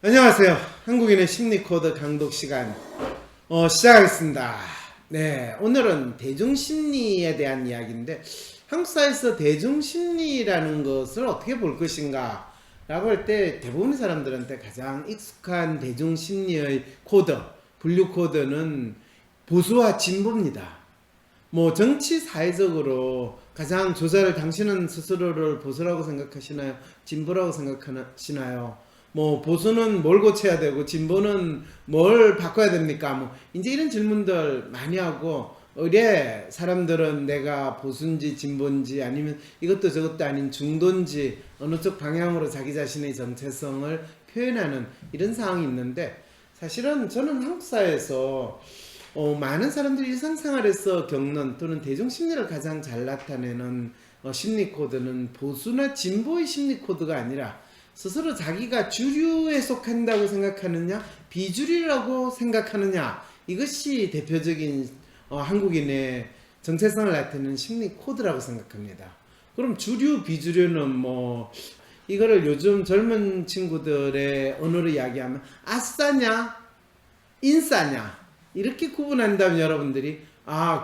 안녕하세요. 한국인의 심리코드 강독 시간 시작하겠습니다. 네, 오늘은 대중심리에 대한 이야기인데 한국사회에서 대중심리라는 것을 어떻게 볼 것인가 라고 할 때 대부분의 사람들한테 가장 익숙한 대중심리의 코드, 분류 코드는 보수와 진보입니다. 뭐 정치 사회적으로 가장 조사를 당신은 스스로를 보수라고 생각하시나요? 진보라고 생각하시나요? 뭐 보수는 뭘 고쳐야 되고 진보는 뭘 바꿔야 됩니까? 뭐 이제 이런 질문들 많이 하고 의뢰 사람들은 내가 보수인지 진보인지 아니면 이것도 저것도 아닌 중도인지 어느 쪽 방향으로 자기 자신의 정체성을 표현하는 이런 상황이 있는데 사실은 저는 한국 사회에서 많은 사람들이 일상생활에서 겪는 또는 대중심리를 가장 잘 나타내는 심리 코드는 보수나 진보의 심리 코드가 아니라 스스로 자기가 주류에 속한다고 생각하느냐 비주류라고 생각하느냐 이것이 대표적인 한국인의 정체성을 나타내는 심리 코드라고 생각합니다. 그럼 주류 비주류는 뭐 이거를 요즘 젊은 친구들의 언어로 이야기하면 아싸냐 인싸냐 이렇게 구분한다면 여러분들이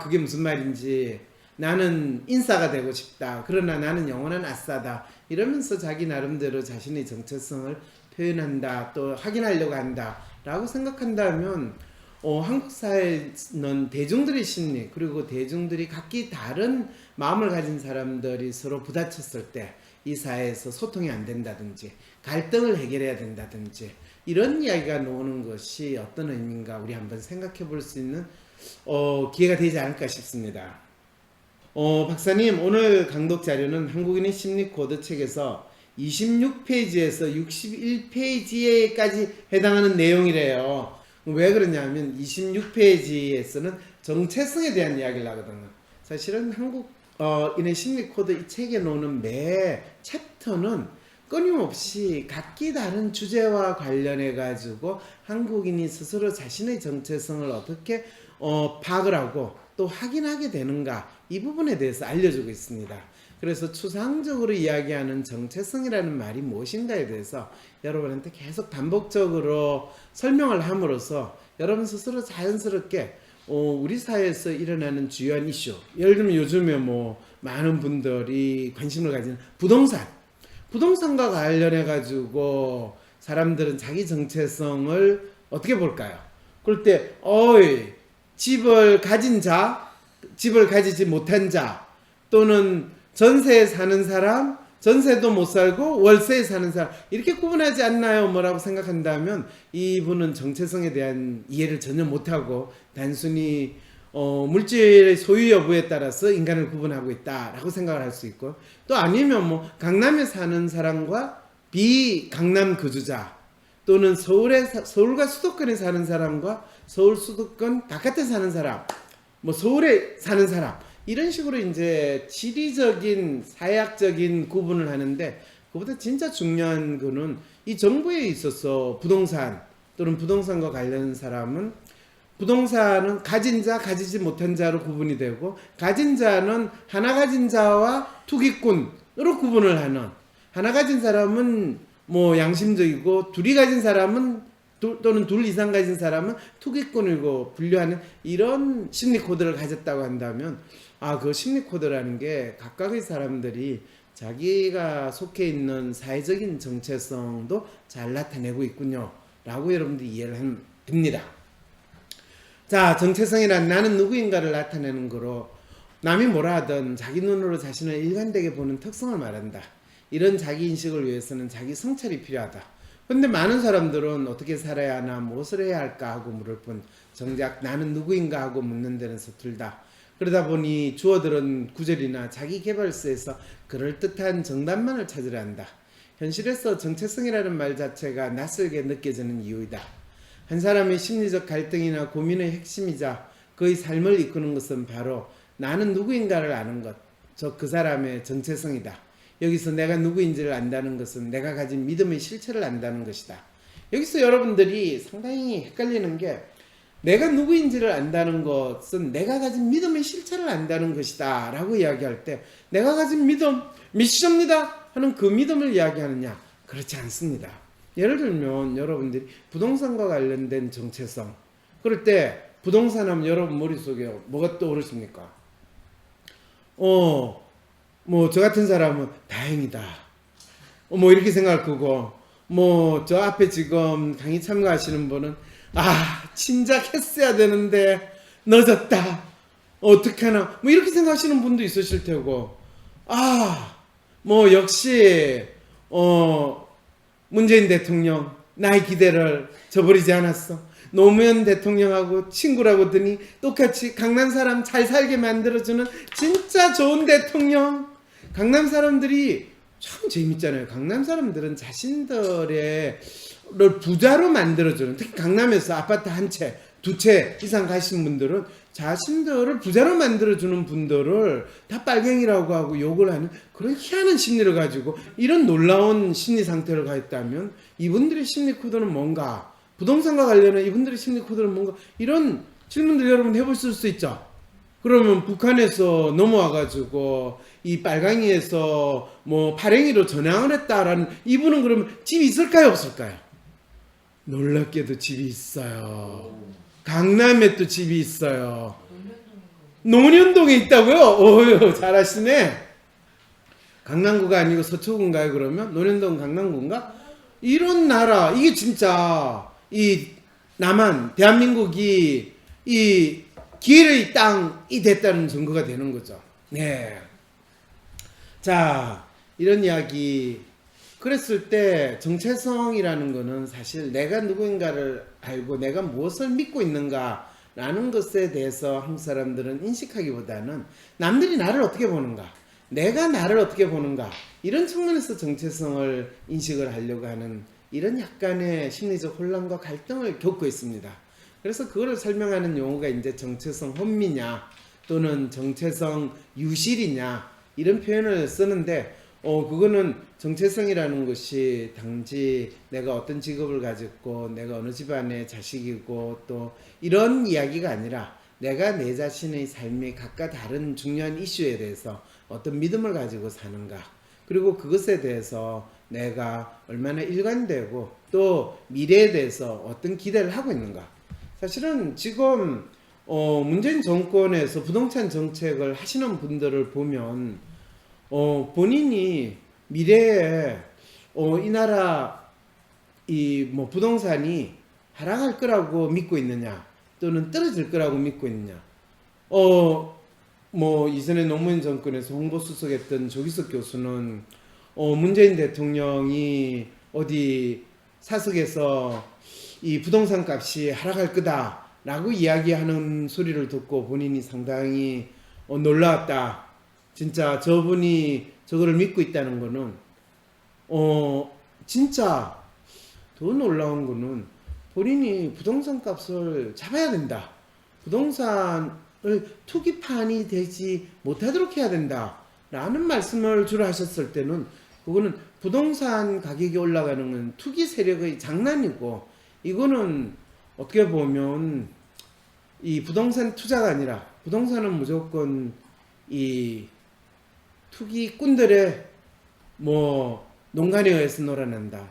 그게 무슨 말인지 나는 인싸가 되고 싶다. 그러나 나는 영원한 아싸다. 이러면서 자기 나름대로 자신의 정체성을 표현한다. 또 확인하려고 한다. 라고 생각한다면 한국 사회는 대중들의 심리 그리고 대중들이 각기 다른 마음을 가진 사람들이 서로 부딪혔을 때 이 사회에서 소통이 안 된다든지 갈등을 해결해야 된다든지 이런 이야기가 나오는 것이 어떤 의미인가 우리 한번 생각해 볼 수 있는 기회가 되지 않을까 싶습니다. 박사님 오늘 강독 자료는 한국인의 심리코드 책에서 26페이지에서 61페이지에까지 해당하는 내용이래요. 왜 그러냐면 26페이지에서는 정체성에 대한 이야기를 하거든요. 사실은 한국인의 심리코드 이 책에 나오는 매 챕터는 끊임없이 각기 다른 주제와 관련해 가지고 한국인이 스스로 자신의 정체성을 어떻게 파악을 하고 또 확인하게 되는가 이 부분에 대해서 알려주고 있습니다. 그래서 추상적으로 이야기하는 정체성이라는 말이 무엇인가에 대해서 여러분한테 계속 반복적으로 설명을 함으로써 여러분 스스로 자연스럽게 우리 사회에서 일어나는 주요한 이슈 예를 들면 요즘에 뭐 많은 분들이 관심을 가지는 부동산과 관련해 가지고 사람들은 자기 정체성을 어떻게 볼까요? 그럴 때 집을 가진 자, 집을 가지지 못한 자, 또는 전세에 사는 사람, 전세도 못 살고 월세에 사는 사람 이렇게 구분하지 않나요? 뭐라고 생각한다면 이분은 정체성에 대한 이해를 전혀 못하고 단순히 물질의 소유 여부에 따라서 인간을 구분하고 있다라고 생각을 할 수 있고 또 아니면 뭐 강남에 사는 사람과 비강남 거주자 또는 서울과 수도권에 사는 사람과 서울 수도권 바깥에 사는 사람 뭐 서울에 사는 사람 이런 식으로 이제 지리적인 사회학적인 구분을 하는데 그보다 진짜 중요한 거는 이 정부에 있어서 부동산 또는 부동산과 관련된 사람은 부동산은 가진 자, 가지지 못한 자로 구분이 되고 가진 자는 하나 가진 자와 투기꾼으로 구분을 하는 하나 가진 사람은 뭐 양심적이고 둘이 가진 사람은 또는 둘 이상 가진 사람은 투기꾼이고 분류하는 이런 심리 코드를 가졌다고 한다면 그 심리 코드라는 게 각각의 사람들이 자기가 속해 있는 사회적인 정체성도 잘 나타내고 있군요 라고 여러분들이 이해를 합니다. 자, 정체성이란 나는 누구인가를 나타내는 거로 남이 뭐라 하든 자기 눈으로 자신을 일관되게 보는 특성을 말한다. 이런 자기 인식을 위해서는 자기 성찰이 필요하다. 근데 많은 사람들은 어떻게 살아야 하나 무엇을 해야 할까 하고 물을 뿐 정작 나는 누구인가 하고 묻는 데는 서툴다. 그러다 보니 주어들은 구절이나 자기개발서에서 그럴듯한 정답만을 찾으려 한다. 현실에서 정체성이라는 말 자체가 낯설게 느껴지는 이유이다. 한 사람의 심리적 갈등이나 고민의 핵심이자 그의 삶을 이끄는 것은 바로 나는 누구인가를 아는 것, 즉 그 사람의 정체성이다. 여기서 내가 누구인지를 안다는 것은 내가 가진 믿음의 실체를 안다는 것이다. 여기서 여러분들이 상당히 헷갈리는 게 내가 누구인지를 안다는 것은 내가 가진 믿음의 실체를 안다는 것이다 라고 이야기할 때 내가 가진 믿음, 믿습니다 하는 그 믿음을 이야기하느냐? 그렇지 않습니다. 예를 들면 여러분들이 부동산과 관련된 정체성, 그럴 때 부동산 하면 여러분 머릿속에 뭐가 떠오르십니까? 뭐 저 같은 사람은 다행이다. 뭐 이렇게 생각할 거고, 뭐 저 앞에 지금 강의 참가하시는 분은 진작 했어야 되는데 늦었다. 어떡하나. 뭐 이렇게 생각하시는 분도 있으실 테고, 뭐 역시 문재인 대통령 나의 기대를 저버리지 않았어. 노무현 대통령하고 친구라고 더니 똑같이 강남 사람 잘 살게 만들어주는 진짜 좋은 대통령. 강남 사람들이 참 재밌잖아요. 강남 사람들은 자신들의 부자로 만들어주는, 특히 강남에서 아파트 한 채, 두 채 이상 가신 분들은 자신들을 부자로 만들어주는 분들을 다 빨갱이라고 하고 욕을 하는 그런 희한한 심리를 가지고 이런 놀라운 심리 상태를 가했다면 이분들의 심리 코드는 뭔가, 부동산과 관련한 이분들의 심리 코드는 뭔가, 이런 질문들 여러분 해보실 수 있죠. 그러면 북한에서 넘어와가지고 이 빨강이에서 뭐 발행이로 전향을 했다라는 이분은 그러면 집이 있을까요, 없을까요? 놀랍게도 집이 있어요. 강남에 또 집이 있어요. 논현동에 있다고요? 오유, 잘하시네. 강남구가 아니고 서초구인가요? 그러면 논현동 강남구인가? 이런 나라, 이게 진짜 이 남한 대한민국이 이 기회의 땅이 됐다는 증거가 되는 거죠. 네. 자, 이런 이야기. 그랬을 때 정체성이라는 거는 사실 내가 누구인가를 알고 내가 무엇을 믿고 있는가라는 것에 대해서 한국 사람들은 인식하기보다는 남들이 나를 어떻게 보는가, 내가 나를 어떻게 보는가, 이런 측면에서 정체성을 인식을 하려고 하는 이런 약간의 심리적 혼란과 갈등을 겪고 있습니다. 그래서 그거를 설명하는 용어가 이제 정체성 혼미냐 또는 정체성 유실이냐 이런 표현을 쓰는데, 그거는 정체성이라는 것이 단지 내가 어떤 직업을 가졌고 내가 어느 집안의 자식이고 또 이런 이야기가 아니라 내가 내 자신의 삶의 각각 다른 중요한 이슈에 대해서 어떤 믿음을 가지고 사는가, 그리고 그것에 대해서 내가 얼마나 일관되고 또 미래에 대해서 어떤 기대를 하고 있는가. 사실은 지금 문재인 정권에서 부동산 정책을 하시는 분들을 보면 본인이 미래에 이 나라 이 뭐 부동산이 하락할 거라고 믿고 있느냐 또는 떨어질 거라고 믿고 있느냐. 뭐 이전에 노무현 정권에서 홍보수석했던 조기석 교수는 문재인 대통령이 어디 사석에서 이 부동산 값이 하락할 거다라고 이야기하는 소리를 듣고 본인이 상당히 놀라웠다. 진짜 저분이 저거를 믿고 있다는 거는 진짜 더 놀라운 거는 본인이 부동산 값을 잡아야 된다. 부동산을 투기판이 되지 못하도록 해야 된다. 라는 말씀을 주로 하셨을 때는 그거는 부동산 가격이 올라가는 건 투기 세력의 장난이고, 이거는 어떻게 보면 이 부동산 투자가 아니라 부동산은 무조건 이 투기꾼들의 뭐 농간에 의해서 놀아난다.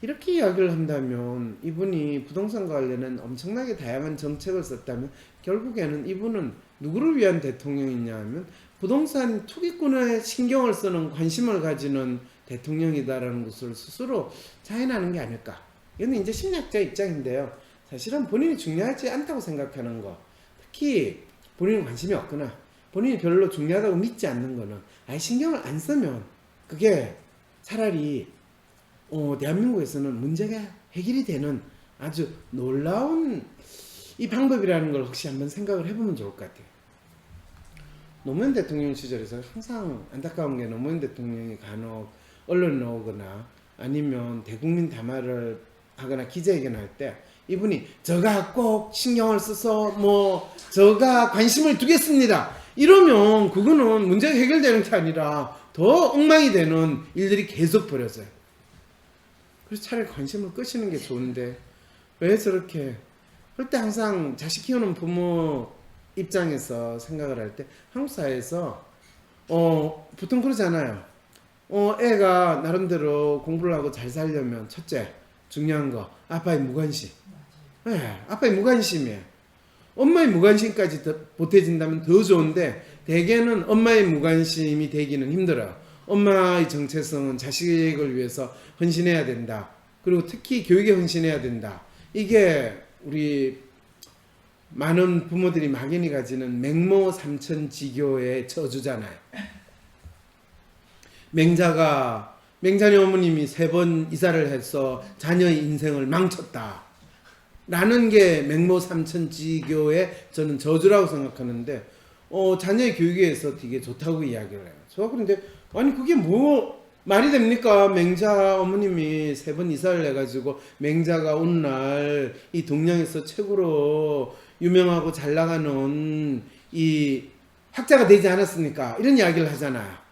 이렇게 이야기를 한다면 이분이 부동산과 관련한 엄청나게 다양한 정책을 썼다면 결국에는 이분은 누구를 위한 대통령이냐 하면 부동산 투기꾼의 신경을 쓰는 관심을 가지는 대통령이다라는 것을 스스로 자인하는 게 아닐까. 이건 이제 심리학자 입장인데요. 사실은 본인이 중요하지 않다고 생각하는 거, 특히 본인은 관심이 없거나 본인이 별로 중요하다고 믿지 않는 거는 아예 신경을 안 쓰면 그게 차라리 대한민국에서는 문제가 해결이 되는 아주 놀라운 이 방법이라는 걸 혹시 한번 생각을 해보면 좋을 것 같아요. 노무현 대통령 시절에서 항상 안타까운 게 노무현 대통령이 간혹 언론 나오거나 아니면 대국민 담화를 하거나 기자회견할 때 이분이 저가 꼭 신경을 써서 뭐 저가 관심을 두겠습니다 이러면 그거는 문제가 해결되는 게 아니라 더 엉망이 되는 일들이 계속 벌어져요. 그래서 차라리 관심을 끄시는 게 좋은데 왜 저렇게, 그럴 때 항상 자식 키우는 부모 입장에서 생각을 할 때 한국 사회에서 보통 그러잖아요. 애가 나름대로 공부를 하고 잘 살려면 첫째 중요한 거 아빠의 무관심. 네, 아빠의 무관심이에요. 엄마의 무관심까지 더 보태진다면 더 좋은데 대개는 엄마의 무관심이 되기는 힘들어요. 엄마의 정체성은 자식을 위해서 헌신해야 된다. 그리고 특히 교육에 헌신해야 된다. 이게 우리 많은 부모들이 막연히 가지는 맹모 삼천지교의 저주잖아요. 맹자의 어머님이 3번 이사를 해서 자녀의 인생을 망쳤다. 라는 게 맹모 삼천지교의 저는 저주라고 생각하는데, 자녀의 교육에서 되게 좋다고 이야기를 해요. 저 그런데, 아니, 그게 뭐, 말이 됩니까? 맹자 어머님이 3번 이사를 해가지고, 맹자가 어느 날 이 동양에서 최고로 유명하고 잘 나가는 이 학자가 되지 않았습니까? 이런 이야기를 하잖아요.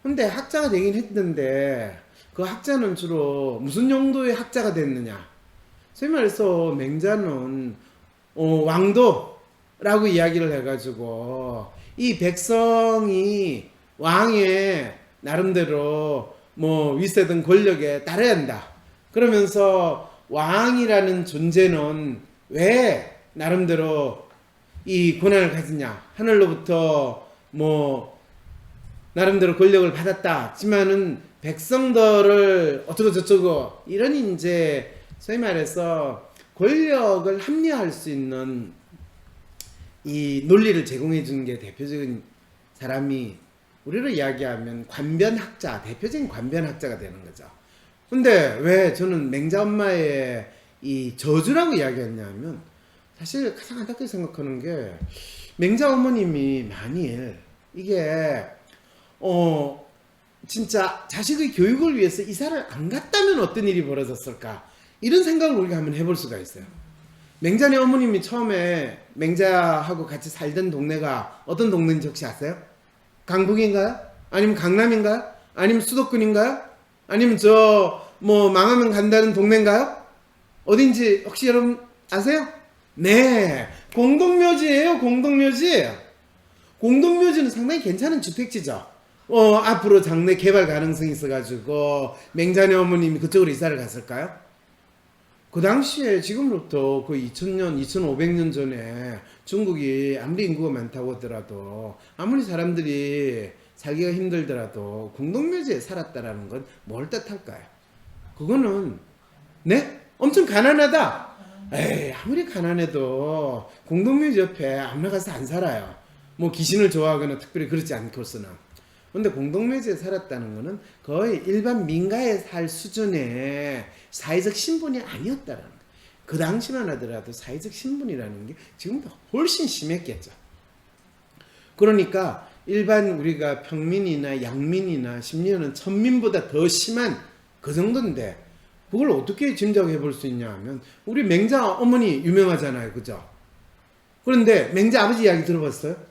근데 학자가 되긴 했는데, 그 학자는 주로 무슨 용도의 학자가 됐느냐? 소위 말해서 맹자는 왕도라고 이야기를 해가지고 이 백성이 왕의 나름대로 뭐 위세든 권력에 따라야 한다. 그러면서 왕이라는 존재는 왜 나름대로 이 권한을 가지냐? 하늘로부터 뭐 나름대로 권력을 받았다. 하지만은 백성들을 어쩌고 저쩌고 이런 이제 소위 말해서 권력을 합리화할 수 있는 이 논리를 제공해 주는 게 대표적인 사람이 우리로 이야기하면 관변학자, 대표적인 관변학자가 되는 거죠. 근데 왜 저는 맹자 엄마의 이 저주라고 이야기했냐면 사실 가장 안타깝게 생각하는 게 맹자 어머님이 만일 이게 진짜 자식의 교육을 위해서 이사를 안 갔다면 어떤 일이 벌어졌을까? 이런 생각을 우리가 한번 해볼 수가 있어요. 맹자네 어머님이 처음에 맹자하고 같이 살던 동네가 어떤 동네인지 혹시 아세요? 강북인가요? 아니면 강남인가요? 아니면 수도권인가요? 아니면 뭐 망하면 간다는 동네인가요? 어딘지 혹시 여러분 아세요? 네, 공동묘지예요. 공동묘지. 공동묘지는 상당히 괜찮은 주택지죠. 앞으로 장래 개발 가능성이 있어가지고 맹자네 어머님이 그쪽으로 이사를 갔을까요? 그 당시에 지금부터 그 2000년, 2500년 전에 중국이 아무리 인구가 많다고 하더라도 아무리 사람들이 살기가 힘들더라도 공동묘지에 살았다라는 건 뭘 뜻할까요? 그거는 네? 엄청 가난하다. 에이, 아무리 가난해도 공동묘지 옆에 아무나 가서 안 살아요. 뭐 귀신을 좋아하거나 특별히 그렇지 않고서는. 근데 공동묘지에 살았다는 거는 거의 일반 민가에 살 수준의 사회적 신분이 아니었다라는 거예요. 그 당시만 하더라도 사회적 신분이라는 게 지금보다 훨씬 심했겠죠. 그러니까 일반 우리가 평민이나 양민이나 심지어는 천민보다 더 심한 그 정도인데 그걸 어떻게 짐작해 볼 수 있냐 하면 우리 맹자 어머니 유명하잖아요. 그죠? 그런데 맹자 아버지 이야기 들어봤어요?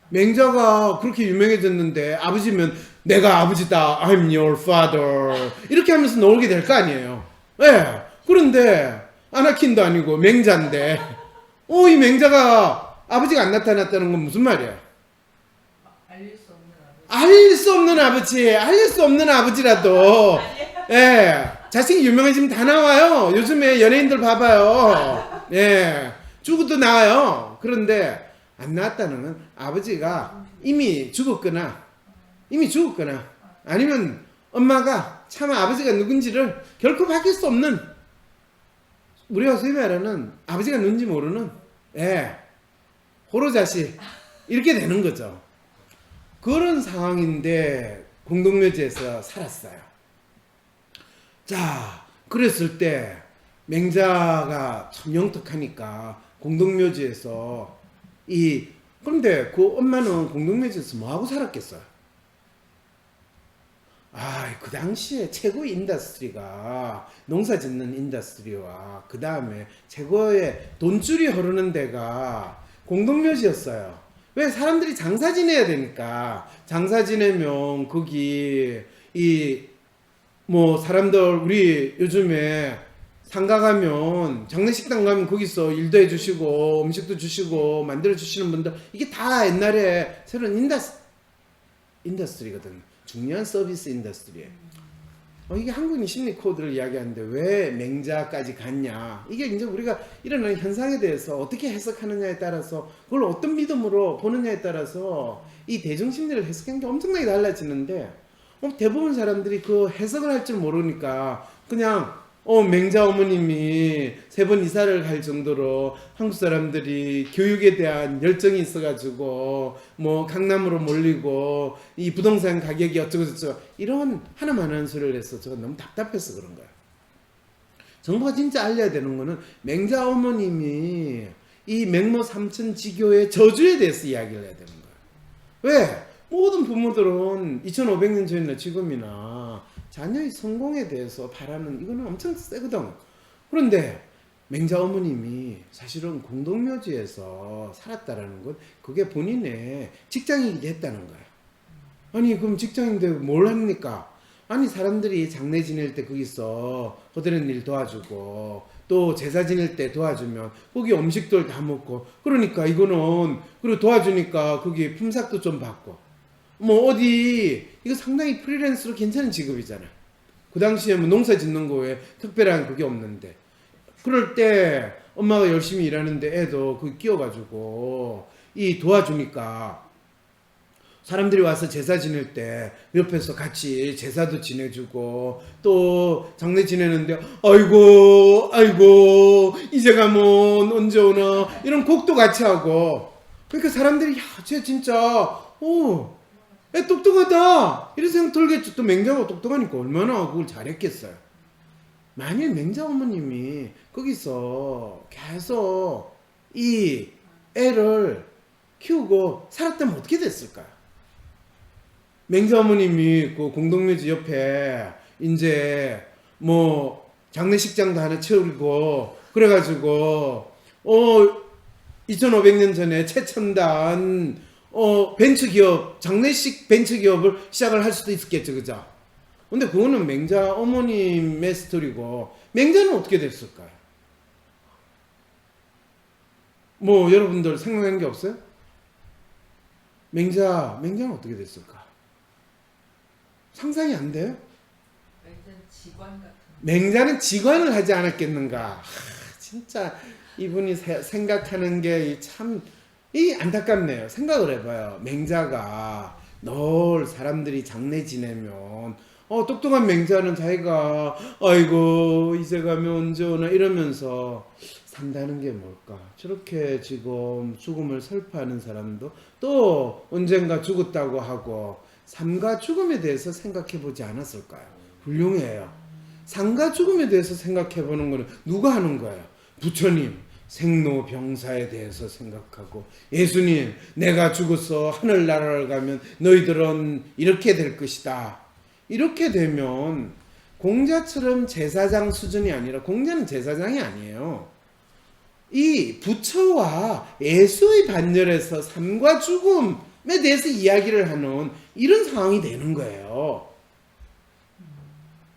맹자가 그렇게 유명해졌는데 아버지면 내가 아버지다, I'm your father 이렇게 하면서 놀게 될 거 아니에요. 네. 그런데 아나킨도 아니고 맹자인데 이 맹자가 아버지가 안 나타났다는 건 무슨 말이야? 알릴 수 없는 아버지. 알릴 수 없는 아버지라도 자식이 유명해지면 다 나와요. 요즘에 연예인들 봐봐요. 죽어도 나와요. 그런데 안 나왔다는 건 아버지가 이미 죽었거나 아니면 엄마가 차마 아버지가 누군지를 결코 밝힐 수 없는 우리가 소위 말하는 아버지가 누군지 모르는 호로자식 이렇게 되는 거죠. 그런 상황인데 공동묘지에서 살았어요. 자, 그랬을 때 맹자가 참 영특하니까 공동묘지에서 그런데 그 엄마는 공동묘지에서 뭐하고 살았겠어요? 그 당시에 최고의 인더스트리가 농사 짓는 인더스트리와 그 다음에 최고의 돈줄이 흐르는 데가 공동묘지였어요. 왜? 사람들이 장사 지내야 되니까. 장사 지내면 거기 뭐 사람들 우리 요즘에 상가 가면 장례식당 가면 거기서 일도 해주시고 음식도 주시고 만들어 주시는 분들 이게 다 옛날에 새로운 인더스트리거든. 중요한 서비스 인더스트리에 이게 한국인 심리 코드를 이야기하는데 왜 맹자까지 갔냐? 이게 이제 우리가 일어나는 현상에 대해서 어떻게 해석하느냐에 따라서 그걸 어떤 믿음으로 보느냐에 따라서 이 대중심리를 해석하는 게 엄청나게 달라지는데 대부분 사람들이 그 해석을 할 줄 모르니까 그냥 맹자 어머님이 3번 이사를 갈 정도로 한국 사람들이 교육에 대한 열정이 있어가지고 뭐 강남으로 몰리고 이 부동산 가격이 어쩌고저쩌고 이런 하나만한 소리를 해서 제가 너무 답답해서 그런 거야. 정부가 진짜 알려야 되는 거는 맹자 어머님이 이 맹모 삼천지교의 저주에 대해서 이야기를 해야 되는 거야. 왜? 모든 부모들은 2500년 전이나 지금이나 자녀의 성공에 대해서 바라는 이거는 엄청 세거든. 그런데 맹자 어머님이 사실은 공동묘지에서 살았다라는 건 그게 본인의 직장이기도 했다는 거야. 아니 그럼 직장인데 뭘 합니까? 아니 사람들이 장례 지낼 때 거기서 거드는 일 도와주고 또 제사 지낼 때 도와주면 거기 음식들 다 먹고 그러니까 이거는 그리고 도와주니까 거기 품삯도 좀 받고 뭐 어디 이거 상당히 프리랜서로 괜찮은 직업이잖아. 그 당시에 뭐 농사 짓는 거에 특별한 그게 없는데 그럴 때 엄마가 열심히 일하는데 애도 그 끼워가지고 이 도와주니까 사람들이 와서 제사 지낼 때 옆에서 같이 제사도 지내주고 또 장례 지내는데 아이고 이제 가면 언제 오나 이런 곡도 같이 하고 그러니까 사람들이 쟤 진짜 똑똑하다 이런 생각 들겠죠. 또 맹자가 똑똑하니까 얼마나 그걸 잘했겠어요. 만일 맹자 어머님이 거기서 계속 이 애를 키우고 살았다면 어떻게 됐을까요? 맹자 어머님이 그 공동묘지 옆에 이제 뭐 장례식장도 하나 채우고 그래가지고 2500년 전에 최첨단 벤처기업 장례식 벤처기업을 시작을 할 수도 있었겠죠, 그죠? 근데 그거는 맹자 어머님의 스토리고 맹자는 어떻게 됐을까요? 뭐 여러분들 생각나는 게 없어요? 맹자는 어떻게 됐을까? 상상이 안 돼요? 맹자는 직관 같은. 맹자는 직관을 하지 않았겠는가? 진짜 이분이 생각하는 게 참 안타깝네요. 생각을 해봐요. 맹자가 늘 사람들이 장례 지내면 똑똑한 맹자는 자기가 아이고 이제 가면 언제 오나 이러면서 산다는 게 뭘까? 저렇게 지금 죽음을 설파하는 사람도 또 언젠가 죽었다고 하고 삶과 죽음에 대해서 생각해 보지 않았을까요? 훌륭해요. 삶과 죽음에 대해서 생각해 보는 거는 누가 하는 거예요? 부처님 생로병사에 대해서 생각하고 예수님 내가 죽어서 하늘나라를 가면 너희들은 이렇게 될 것이다. 이렇게 되면 공자처럼 제사장 수준이 아니라 공자는 제사장이 아니에요. 이 부처와 예수의 반열에서 삶과 죽음에 대해서 이야기를 하는 이런 상황이 되는 거예요.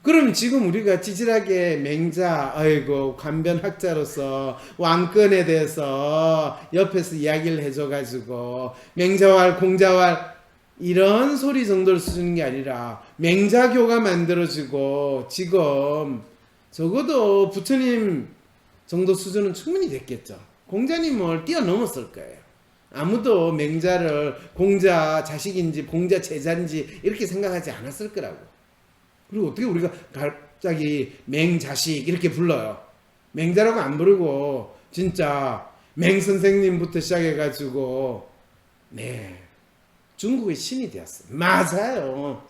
그럼 지금 우리가 찌질하게 맹자, 아이고 관변학자로서 왕권에 대해서 옆에서 이야기를 해줘가지고 맹자왈 공자왈 이런 소리 정도를 쓰는 게 아니라 맹자교가 만들어지고 지금 적어도 부처님 정도 수준은 충분히 됐겠죠. 공자님을 뛰어넘었을 거예요. 아무도 맹자를 공자 자식인지 공자 제자인지 이렇게 생각하지 않았을 거라고. 그리고 어떻게 우리가 갑자기 맹자식 이렇게 불러요. 맹자라고 안 부르고 진짜 맹선생님부터 시작해가지고 중국의 신이 되었어요. 맞아요.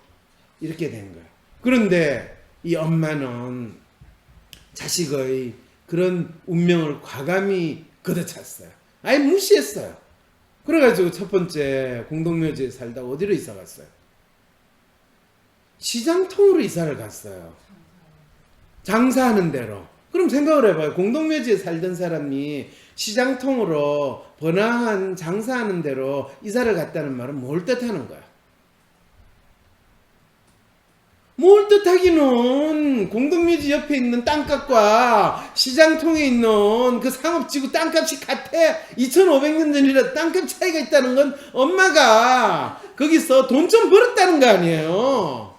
이렇게 된 거예요. 그런데 이 엄마는 자식의 그런 운명을 과감히 걷어찼어요. 아예 무시했어요. 그래가지고 첫 번째 공동묘지에 살다 어디로 이사 갔어요? 시장통으로 이사를 갔어요. 장사하는 데로. 그럼 생각을 해봐요. 공동묘지에 살던 사람이 시장통으로 번화한 장사하는 데로 이사를 갔다는 말은 뭘 뜻하는 거야? 뭘 뜻하기는 공동묘지 옆에 있는 땅값과 시장통에 있는 그 상업지구 땅값이 같아. 2500년 전이라 땅값 차이가 있다는 건 엄마가 거기서 돈 좀 벌었다는 거 아니에요.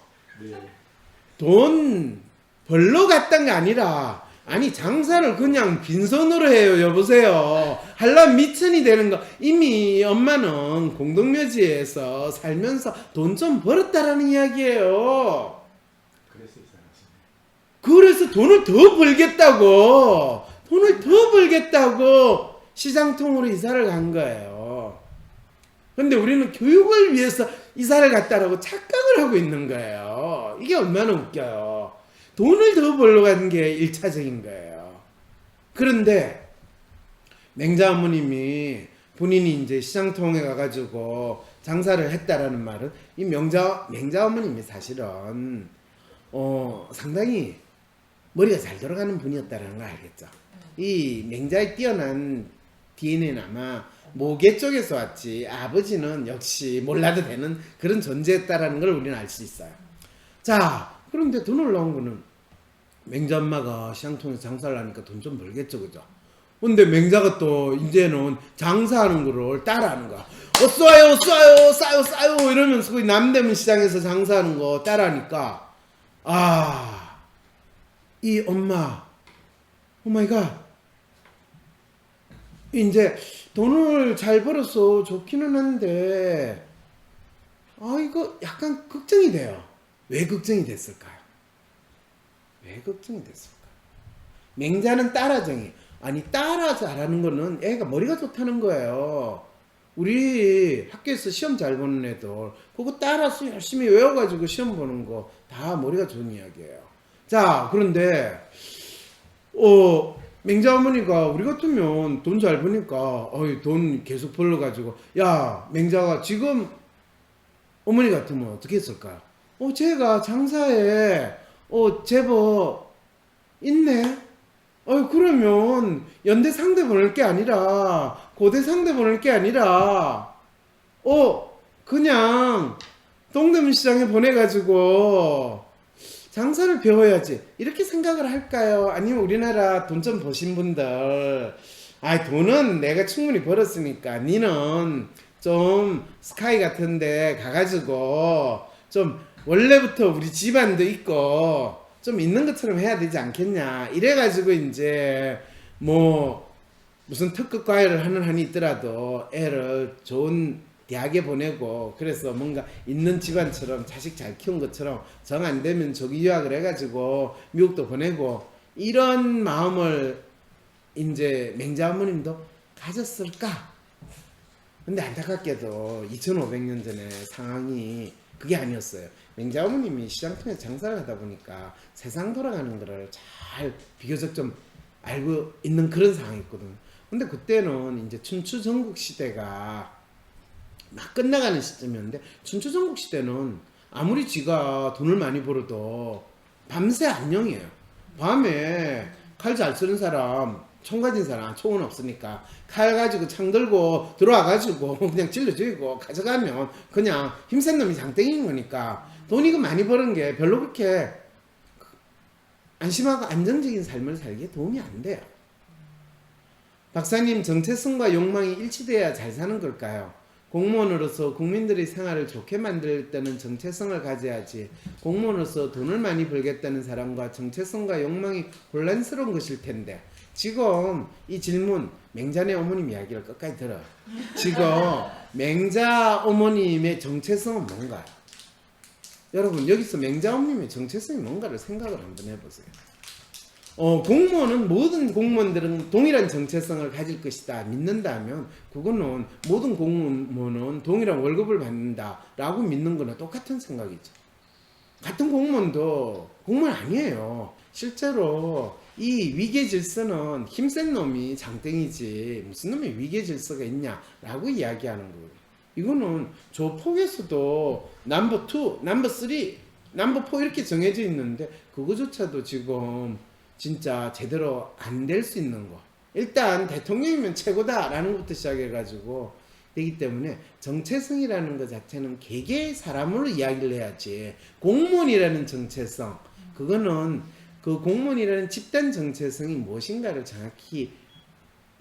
돈 벌러 갔던 게 아니라 아니 장사를 그냥 빈손으로 해요. 여보세요. 한란 미천이 되는 거 이미 엄마는 공동묘지에서 살면서 돈 좀 벌었다라는 이야기예요. 그래서 돈을 더 벌겠다고 시장통으로 이사를 간 거예요. 근데 우리는 교육을 위해서 이사를 갔다라고 착각을 하고 있는 거예요. 이게 얼마나 웃겨요. 돈을 더 벌러 가는 게 1차적인 거예요. 그런데 맹자 어머님이 본인이 이제 시장통에 가가지고 장사를 했다라는 말은 이 맹자 어머님이 사실은 상당히 머리가 잘 돌아가는 분이었다는 걸 알겠죠. 이 맹자의 뛰어난 DNA는 아마 모계 쪽에서 왔지 아버지는 역시 몰라도 되는 그런 존재였다라는 걸 우리는 알 수 있어요. 자, 그런데 더 놀라운 거는 맹자 엄마가 시장통에서 장사를 하니까 돈 좀 벌겠죠, 그죠? 근데 맹자가 또 이제는 장사하는 거를 따라하는 거야. 싸요 이러면서 그 남대문 시장에서 장사하는 거 따라하니까 이 엄마 오마이갓 이제 돈을 잘 벌어서 좋기는 한데 이거 약간 걱정이 돼요. 왜 걱정이 됐을까요? 맹자는 따라쟁이. 아니 따라 잘하는 거는 애가 머리가 좋다는 거예요. 우리 학교에서 시험 잘 보는 애들 그거 따라서 열심히 외워가지고 시험 보는 거 다 머리가 좋은 이야기예요. 자, 그런데 맹자 어머니가 우리 같으면 돈 잘 버니까 돈 계속 벌러가지고 야 맹자가 지금 어머니 같으면 어떻게 했을까요? 제가 장사에 제법 있네. 그러면 연대 상대 보낼 게 아니라 고대 상대 보낼 게 아니라 그냥 동대문 시장에 보내가지고 장사를 배워야지 이렇게 생각을 할까요? 아니면 우리나라 돈 좀 버신 분들 돈은 내가 충분히 벌었으니까 니는 좀 스카이 같은데 가가지고 좀 원래부터 우리 집안도 있고 좀 있는 것처럼 해야 되지 않겠냐 이래가지고 이제 뭐 무슨 특급 과외를 하는 한이 있더라도 애를 좋은 대학에 보내고 그래서 뭔가 있는 집안처럼 자식 잘 키운 것처럼 정 안 되면 조기 유학을 해가지고 미국도 보내고 이런 마음을 이제 맹자 어머님도 가졌을까? 근데 안타깝게도 2500년 전에 상황이 그게 아니었어요. 맹자 어머님이 시장통에 장사를 하다 보니까 세상 돌아가는 거를 잘 비교적 좀 알고 있는 그런 상황이었거든요. 근데 그때는 이제 춘추 전국 시대가 막 끝나가는 시점이었는데 춘추 전국 시대는 아무리 지가 돈을 많이 벌어도 밤새 안녕이에요. 밤에 칼 잘 쓰는 사람, 총 가진 사람, 총은 없으니까 칼 가지고 창 들고 들어와가지고 그냥 찔러 죽이고 가져가면 그냥 힘센 놈이 장땡인 거니까 돈이 많이 버는 게 별로 그렇게 안심하고 안정적인 삶을 살기에 도움이 안 돼요. 박사님, 정체성과 욕망이 일치돼야 잘 사는 걸까요? 공무원으로서 국민들의 생활을 좋게 만들 때는 정체성을 가져야지 공무원으로서 돈을 많이 벌겠다는 사람과 정체성과 욕망이 혼란스러운 것일 텐데 지금 이 질문 맹자네 어머님 이야기를 끝까지 들어요. 지금 맹자 어머님의 정체성은 뭔가요? 여러분 여기서 맹자 어머님의 정체성이 뭔가를 생각을 한번 해보세요. 공무원은 모든 공무원들은 동일한 정체성을 가질 것이다 믿는다면 그거는 모든 공무원은 동일한 월급을 받는다라고 믿는 거나 똑같은 생각이죠. 같은 공무원도 공무원 아니에요. 실제로 이 위계 질서는 힘센 놈이 장땡이지 무슨 놈의 위계 질서가 있냐라고 이야기하는 거예요. 이거는 조폭에서도 넘버 2, 넘버 3, 넘버 4 이렇게 정해져 있는데 그거조차도 지금 진짜 제대로 안 될 수 있는 거. 일단 대통령이면 최고다라는 것부터 시작해가지고 되기 때문에 정체성이라는 것 자체는 개개의 사람으로 이야기를 해야지 공무원이라는 정체성 그거는 그 공무원이라는 집단 정체성이 무엇인가를 정확히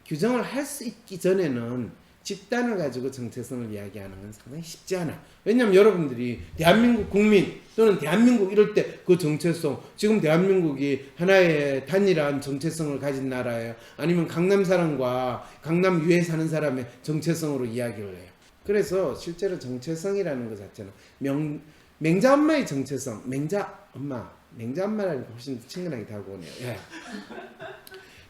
규정을 할 수 있기 전에는 집단을 가지고 정체성을 이야기하는 건 상당히 쉽지 않아. 왜냐하면 여러분들이 대한민국 국민 또는 대한민국 이럴 때 그 정체성, 지금 대한민국이 하나의 단일한 정체성을 가진 나라예요. 아니면 강남 사람과 강남 위에 사는 사람의 정체성으로 이야기를 해요. 그래서 실제로 정체성이라는 것 자체는 맹자 엄마의 정체성, 맹자 엄마라니까 훨씬 친근하게 다가오네요. 예.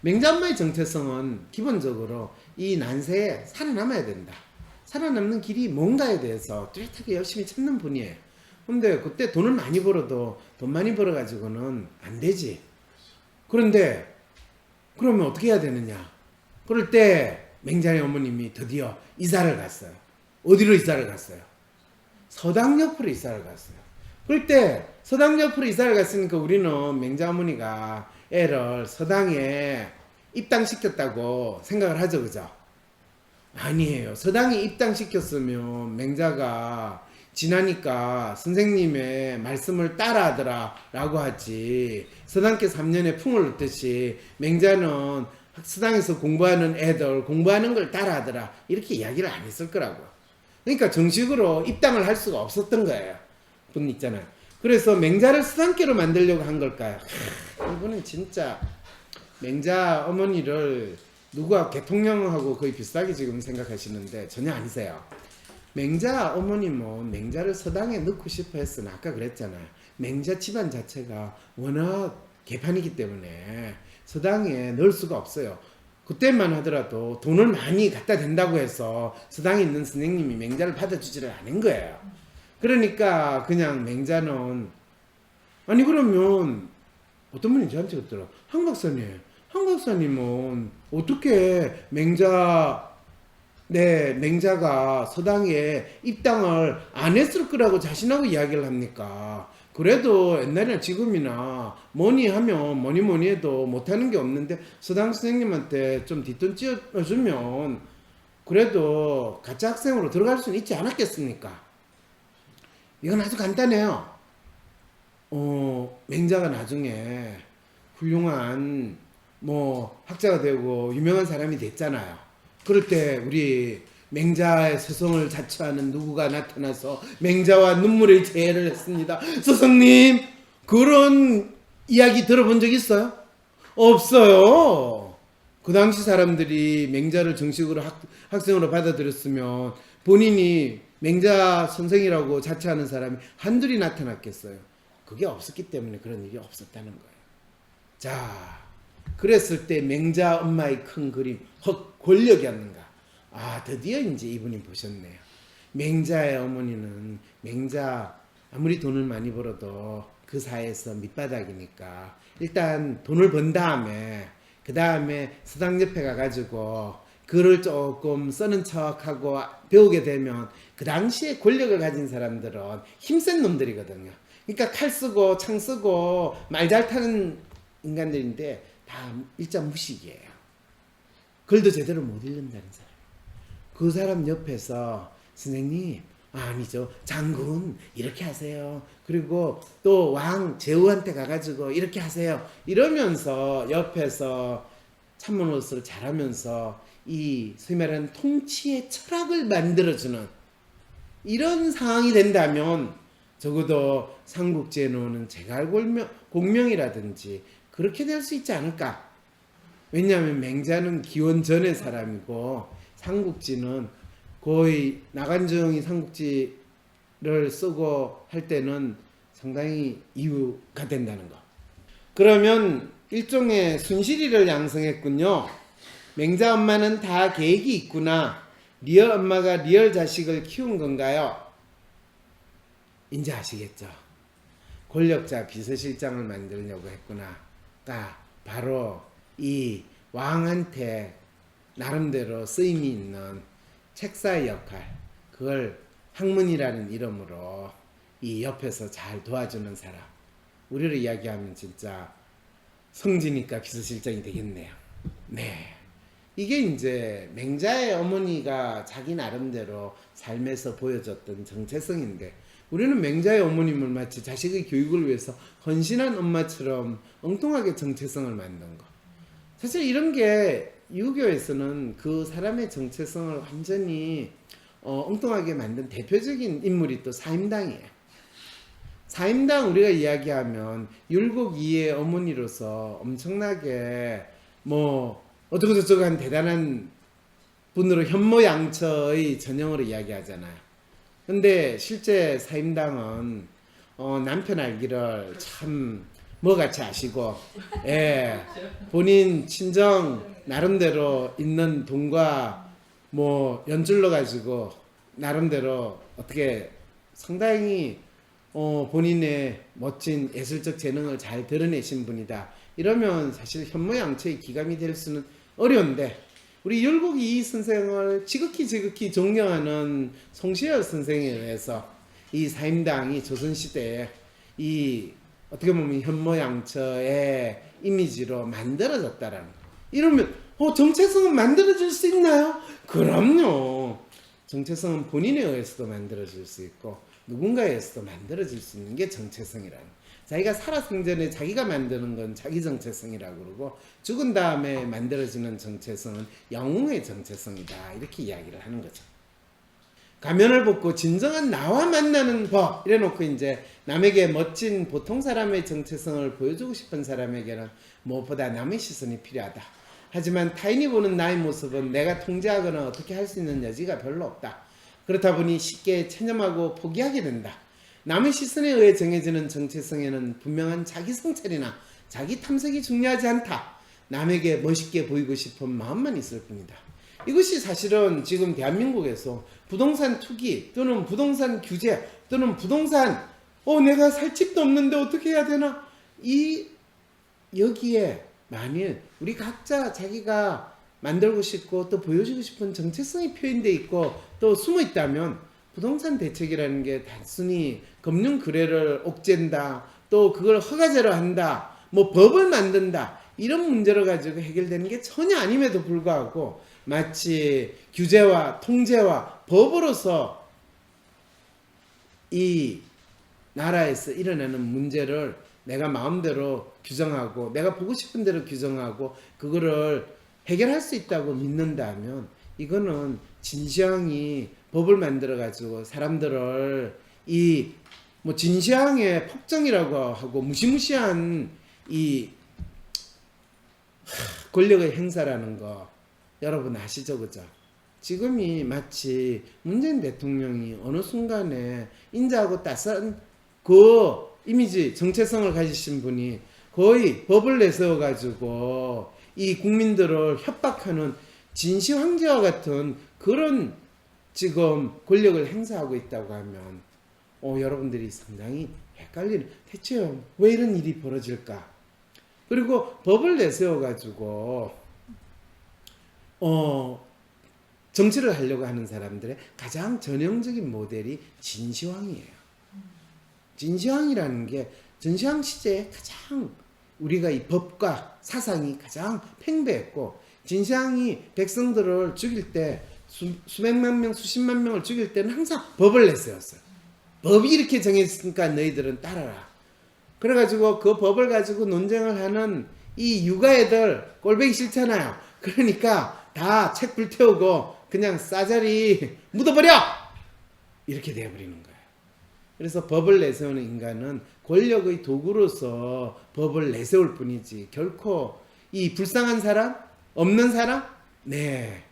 맹자 엄마의 정체성은 기본적으로 이 난세에 살아남아야 된다. 살아남는 길이 뭔가에 대해서 뚜렷하게 열심히 찾는 분이에요. 근데 그때 돈을 많이 벌어도 돈 많이 벌어가지고는 안 되지. 그런데 그러면 어떻게 해야 되느냐? 그럴 때 맹자의 어머님이 드디어 이사를 갔어요. 어디로 이사를 갔어요? 서당 옆으로 이사를 갔어요. 그럴 때 서당 옆으로 이사를 갔으니까 우리는 맹자 어머니가 애를 서당에 입당시켰다고 생각을 하죠, 그죠? 아니에요. 서당에 입당시켰으면 맹자가 지나니까 선생님의 말씀을 따라하더라 라고 하지, 서당께 3년의 풍을 넣듯이 맹자는 서당에서 공부하는 애들 공부하는 걸 따라하더라 이렇게 이야기를 안 했을 거라고. 그러니까 정식으로 입당을 할 수가 없었던 거예요. 분 있잖아요. 그래서 맹자를 서당께로 만들려고 한 걸까요? 이분은 진짜 맹자 어머니를 누가 대통령하고 거의 비슷하게 지금 생각하시는데 전혀 아니세요. 맹자 어머님은 맹자를 서당에 넣고 싶어 했으나 아까 그랬잖아요. 맹자 집안 자체가 워낙 개판이기 때문에 서당에 넣을 수가 없어요. 그때만 하더라도 돈을 많이 갖다 댄다고 해서 서당에 있는 선생님이 맹자를 받아주지를 않은 거예요. 그러니까 그냥 맹자는, 아니 그러면 어떤 분이 저한테 그랬더라. 한 박사님은 어떻게 맹자가 서당에 입당을 안 했을 거라고 자신하고 이야기를 합니까? 그래도 옛날이나 지금이나 뭐니 해도 못하는 게 없는데 서당 선생님한테 좀 뒷돈 찌어주면 그래도 가짜 학생으로 들어갈 수는 있지 않았겠습니까? 이건 아주 간단해요. 맹자가 나중에 훌륭한 학자가 되고 유명한 사람이 됐잖아요. 그럴 때 우리 맹자의 서성을 자처하는 누구가 나타나서 맹자와 눈물의 제해를 했습니다. 스승님, 그런 이야기 들어본 적 있어요? 없어요. 그 당시 사람들이 맹자를 정식으로 학생으로 받아들였으면 본인이 맹자 선생이라고 자처하는 사람이 한둘이 나타났겠어요. 그게 없었기 때문에 그런 일이 없었다는 거예요. 자, 그랬을 때 맹자 엄마의 큰 그림, 권력이었는가? 아, 드디어 이제 이분이 보셨네요. 맹자의 어머니는 맹자 아무리 돈을 많이 벌어도 그 사회에서 밑바닥이니까 일단 돈을 번 다음에 그 다음에 서당 옆에 가가지고 글을 조금 써는 척하고 배우게 되면 그 당시에 권력을 가진 사람들은 힘센 놈들이거든요. 그러니까 칼 쓰고 창 쓰고 말 잘 타는 인간들인데 다 일자 무식이에요. 글도 제대로 못 읽는다는 사람. 그 사람 옆에서 선생님, 아니죠, 장군 이렇게 하세요. 그리고 또 왕 제후한테 가가지고 이렇게 하세요. 이러면서 옆에서 참모노릇을 잘하면서 이 소위 말하는 통치의 철학을 만들어주는 이런 상황이 된다면 적어도 삼국지에 나오는 제갈공명이라든지 그렇게 될 수 있지 않을까. 왜냐하면 맹자는 기원 전의 사람이고 삼국지는 거의 나간정이 삼국지를 쓰고 할 때는 상당히 이유가 된다는 거. 그러면 일종의 순실이를 양성했군요. 맹자 엄마는 다 계획이 있구나. 리얼 엄마가 리얼 자식을 키운 건가요? 이제 아시겠죠? 권력자 비서실장을 만들려고 했구나. 바로 이 왕한테 나름대로 쓰임이 있는 책사의 역할, 그걸 학문이라는 이름으로 이 옆에서 잘 도와주는 사람, 우리로 이야기하면 진짜 성지니까 비서실장이 되겠네요. 네, 이게 이제 맹자의 어머니가 자기 나름대로 삶에서 보여줬던 정체성인데, 우리는 맹자의 어머님을 마치 자식의 교육을 위해서 헌신한 엄마처럼 엉뚱하게 정체성을 만든 거. 사실 이런 게 유교에서는 그 사람의 정체성을 완전히 엉뚱하게 만든 대표적인 인물이 또 사임당이에요. 사임당 우리가 이야기하면 율곡 이의 어머니로서 엄청나게 뭐 어쩌고 저쩌고 한 대단한 분으로 현모양처의 전형으로 이야기하잖아요. 근데 실제 사임당은 남편 알기를 참 뭐같이 아시고, 예, 본인 친정 나름대로 있는 돈과 뭐 연줄러 가지고 나름대로 어떻게 상당히 본인의 멋진 예술적 재능을 잘 드러내신 분이다. 이러면 사실 현모양처의 기감이 될 수는 어려운데, 우리 율곡 이의 선생을 지극히 존경하는 송시열 선생에 의해서 이 사임당이 조선시대에 이 어떻게 보면 현모양처의 이미지로 만들어졌다라는 거. 이러면 정체성은 만들어질 수 있나요? 그럼요. 정체성은 본인에 의해서도 만들어질 수 있고 누군가에 의해서도 만들어질 수 있는 게 정체성이라는 거. 자기가 살아생전에 자기가 만드는 건 자기 정체성이라고 그러고 죽은 다음에 만들어지는 정체성은 영웅의 정체성이다. 이렇게 이야기를 하는 거죠. 가면을 벗고 진정한 나와 만나는 법 이래 놓고 이제 남에게 멋진 보통 사람의 정체성을 보여주고 싶은 사람에게는 무엇보다 남의 시선이 필요하다. 하지만 타인이 보는 나의 모습은 내가 통제하거나 어떻게 할 수 있는 여지가 별로 없다. 그렇다 보니 쉽게 체념하고 포기하게 된다. 남의 시선에 의해 정해지는 정체성에는 분명한 자기 성찰이나 자기 탐색이 중요하지 않다. 남에게 멋있게 보이고 싶은 마음만 있을 뿐이다. 이것이 사실은 지금 대한민국에서 부동산 투기 또는 부동산 규제 또는 부동산 내가 살 집도 없는데 어떻게 해야 되나, 여기에 만일 우리 각자 자기가 만들고 싶고 또 보여주고 싶은 정체성이 표현되어 있고 또 숨어 있다면 부동산 대책이라는 게 단순히 금융 거래를 옥죄한다, 또 그걸 허가제로 한다, 뭐 법을 만든다, 이런 문제를 가지고 해결되는 게 전혀 아님에도 불구하고 마치 규제와 통제와 법으로서 이 나라에서 일어나는 문제를 내가 마음대로 규정하고 내가 보고 싶은 대로 규정하고 그거를 해결할 수 있다고 믿는다면 이거는 진시황이 법을 만들어 가지고 사람들을 이 뭐 진시황의 폭정이라고 하고 무시무시한 이 권력의 행사라는 거 여러분 아시죠? 그죠? 지금이 마치 문재인 대통령이 어느 순간에 인자하고 따스한 그 이미지 정체성을 가지신 분이 거의 법을 내세워 가지고 이 국민들을 협박하는 진시 황제와 같은 그런 지금 권력을 행사하고 있다고 하면 여러분들이 상당히 헷갈리는, 대체 왜 이런 일이 벌어질까? 그리고 법을 내세워 가지고 정치를 하려고 하는 사람들의 가장 전형적인 모델이 진시황이에요. 진시황이라는 게 전시황 시대에 가장 우리가 이 법과 사상이 가장 팽배했고, 진시황이 백성들을 죽일 때 수백만 명, 수십만 명을 죽일 때는 항상 법을 내세웠어요. 법이 이렇게 정했으니까 너희들은 따라라. 그래가지고 그 법을 가지고 논쟁을 하는 이 육아애들 꼴보기 싫잖아요. 그러니까 다 책 불태우고 그냥 싸자리 묻어버려! 이렇게 돼버리는 거예요. 그래서 법을 내세우는 인간은 권력의 도구로서 법을 내세울 뿐이지 결코 이 불쌍한 사람? 없는 사람? 네,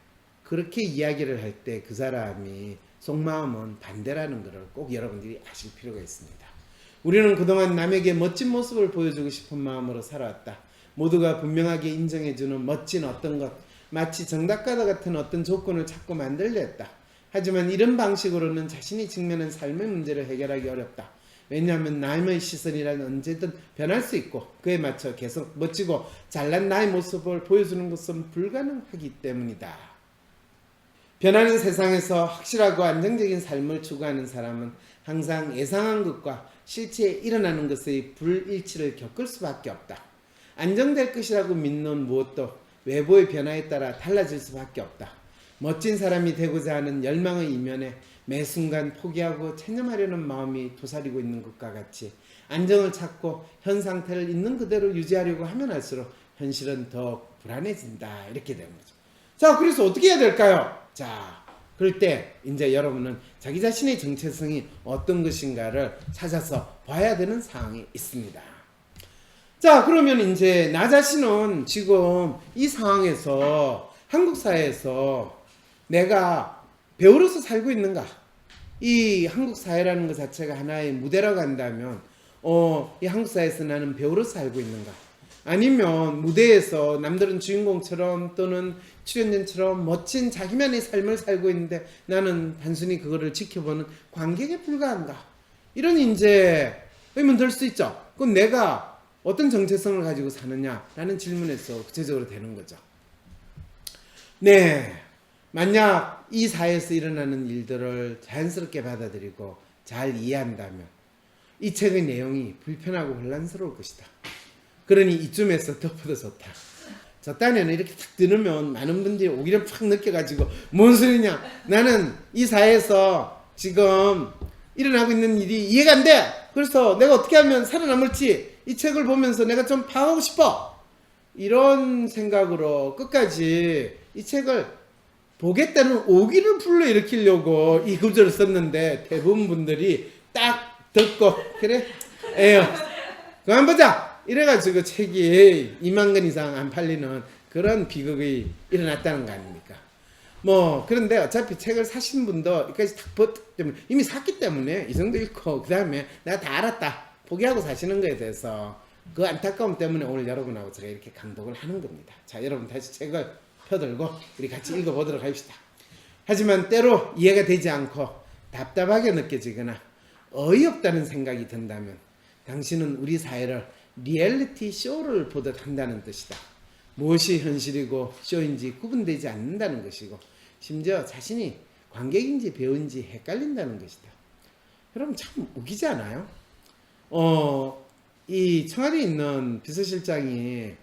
그렇게 이야기를 할 때 그 사람이 속마음은 반대라는 것을 꼭 여러분들이 아실 필요가 있습니다. 우리는 그동안 남에게 멋진 모습을 보여주고 싶은 마음으로 살아왔다. 모두가 분명하게 인정해주는 멋진 어떤 것, 마치 정답과도 같은 어떤 조건을 찾고 만들려 했다. 하지만 이런 방식으로는 자신이 직면한 삶의 문제를 해결하기 어렵다. 왜냐하면 남의 시선이란 언제든 변할 수 있고 그에 맞춰 계속 멋지고 잘난 나의 모습을 보여주는 것은 불가능하기 때문이다. 변하는 세상에서 확실하고 안정적인 삶을 추구하는 사람은 항상 예상한 것과 실제 일어나는 것의 불일치를 겪을 수밖에 없다. 안정될 것이라고 믿는 무엇도 외부의 변화에 따라 달라질 수밖에 없다. 멋진 사람이 되고자 하는 열망의 이면에 매 순간 포기하고 체념하려는 마음이 도사리고 있는 것과 같이 안정을 찾고 현 상태를 있는 그대로 유지하려고 하면 할수록 현실은 더 불안해진다. 이렇게 되는 거죠. 자, 그래서 어떻게 해야 될까요? 자, 그럴 때 이제 여러분은 자기 자신의 정체성이 어떤 것인가를 찾아서 봐야 되는 상황이 있습니다. 자, 그러면 이제 나 자신은 지금 이 상황에서 한국 사회에서 내가 배우로서 살고 있는가? 이 한국 사회라는 것 자체가 하나의 무대라고 한다면 이 한국 사회에서 나는 배우로서 살고 있는가? 아니면 무대에서 남들은 주인공처럼 또는 출연진처럼 멋진 자기만의 삶을 살고 있는데 나는 단순히 그거를 지켜보는 관객에 불과한가? 이런 이제 의문 들 수 있죠. 그건 내가 어떤 정체성을 가지고 사느냐라는 질문에서 구체적으로 되는 거죠. 네, 만약 이 사회에서 일어나는 일들을 자연스럽게 받아들이고 잘 이해한다면 이 책의 내용이 불편하고 혼란스러울 것이다. 그러니 이쯤에서 덮어도 좋다. 저 딴에는 이렇게 탁 들으면 많은 분들이 오기를 팍 느껴가지고 뭔 소리냐, 나는 이 사회에서 지금 일어나고 있는 일이 이해가 안 돼. 그래서 내가 어떻게 하면 살아남을지 이 책을 보면서 내가 좀 파악하고 싶어. 이런 생각으로 끝까지 이 책을 보겠다는 오기를 불러일으키려고 이 구절을 썼는데 대부분 분들이 딱 듣고 그래? 에휴, 그만 보자! 이래가지고 책이 2만 권 이상 안 팔리는 그런 비극이 일어났다는 거 아닙니까? 뭐 그런데 어차피 책을 사신 분도 여기까지 탁 이미 샀기 때문에 이 정도 읽고 그 다음에 내가 다 알았다 포기하고 사시는 거에 대해서 그 안타까움 때문에 오늘 여러분하고 제가 이렇게 강독을 하는 겁니다. 자, 여러분 다시 책을 펴들고 우리 같이 읽어보도록 합시다. 하지만 때로 이해가 되지 않고 답답하게 느껴지거나 어이없다는 생각이 든다면 당신은 우리 사회를 리얼리티 쇼를 보듯 한다는 뜻이다. 무엇이 현실이고 쇼인지 구분되지 않는다는 것이고 심지어 자신이 관객인지 배우인지 헷갈린다는 것이다. 여러분 참 웃기지 않아요? 이 청와대에 있는 비서실장이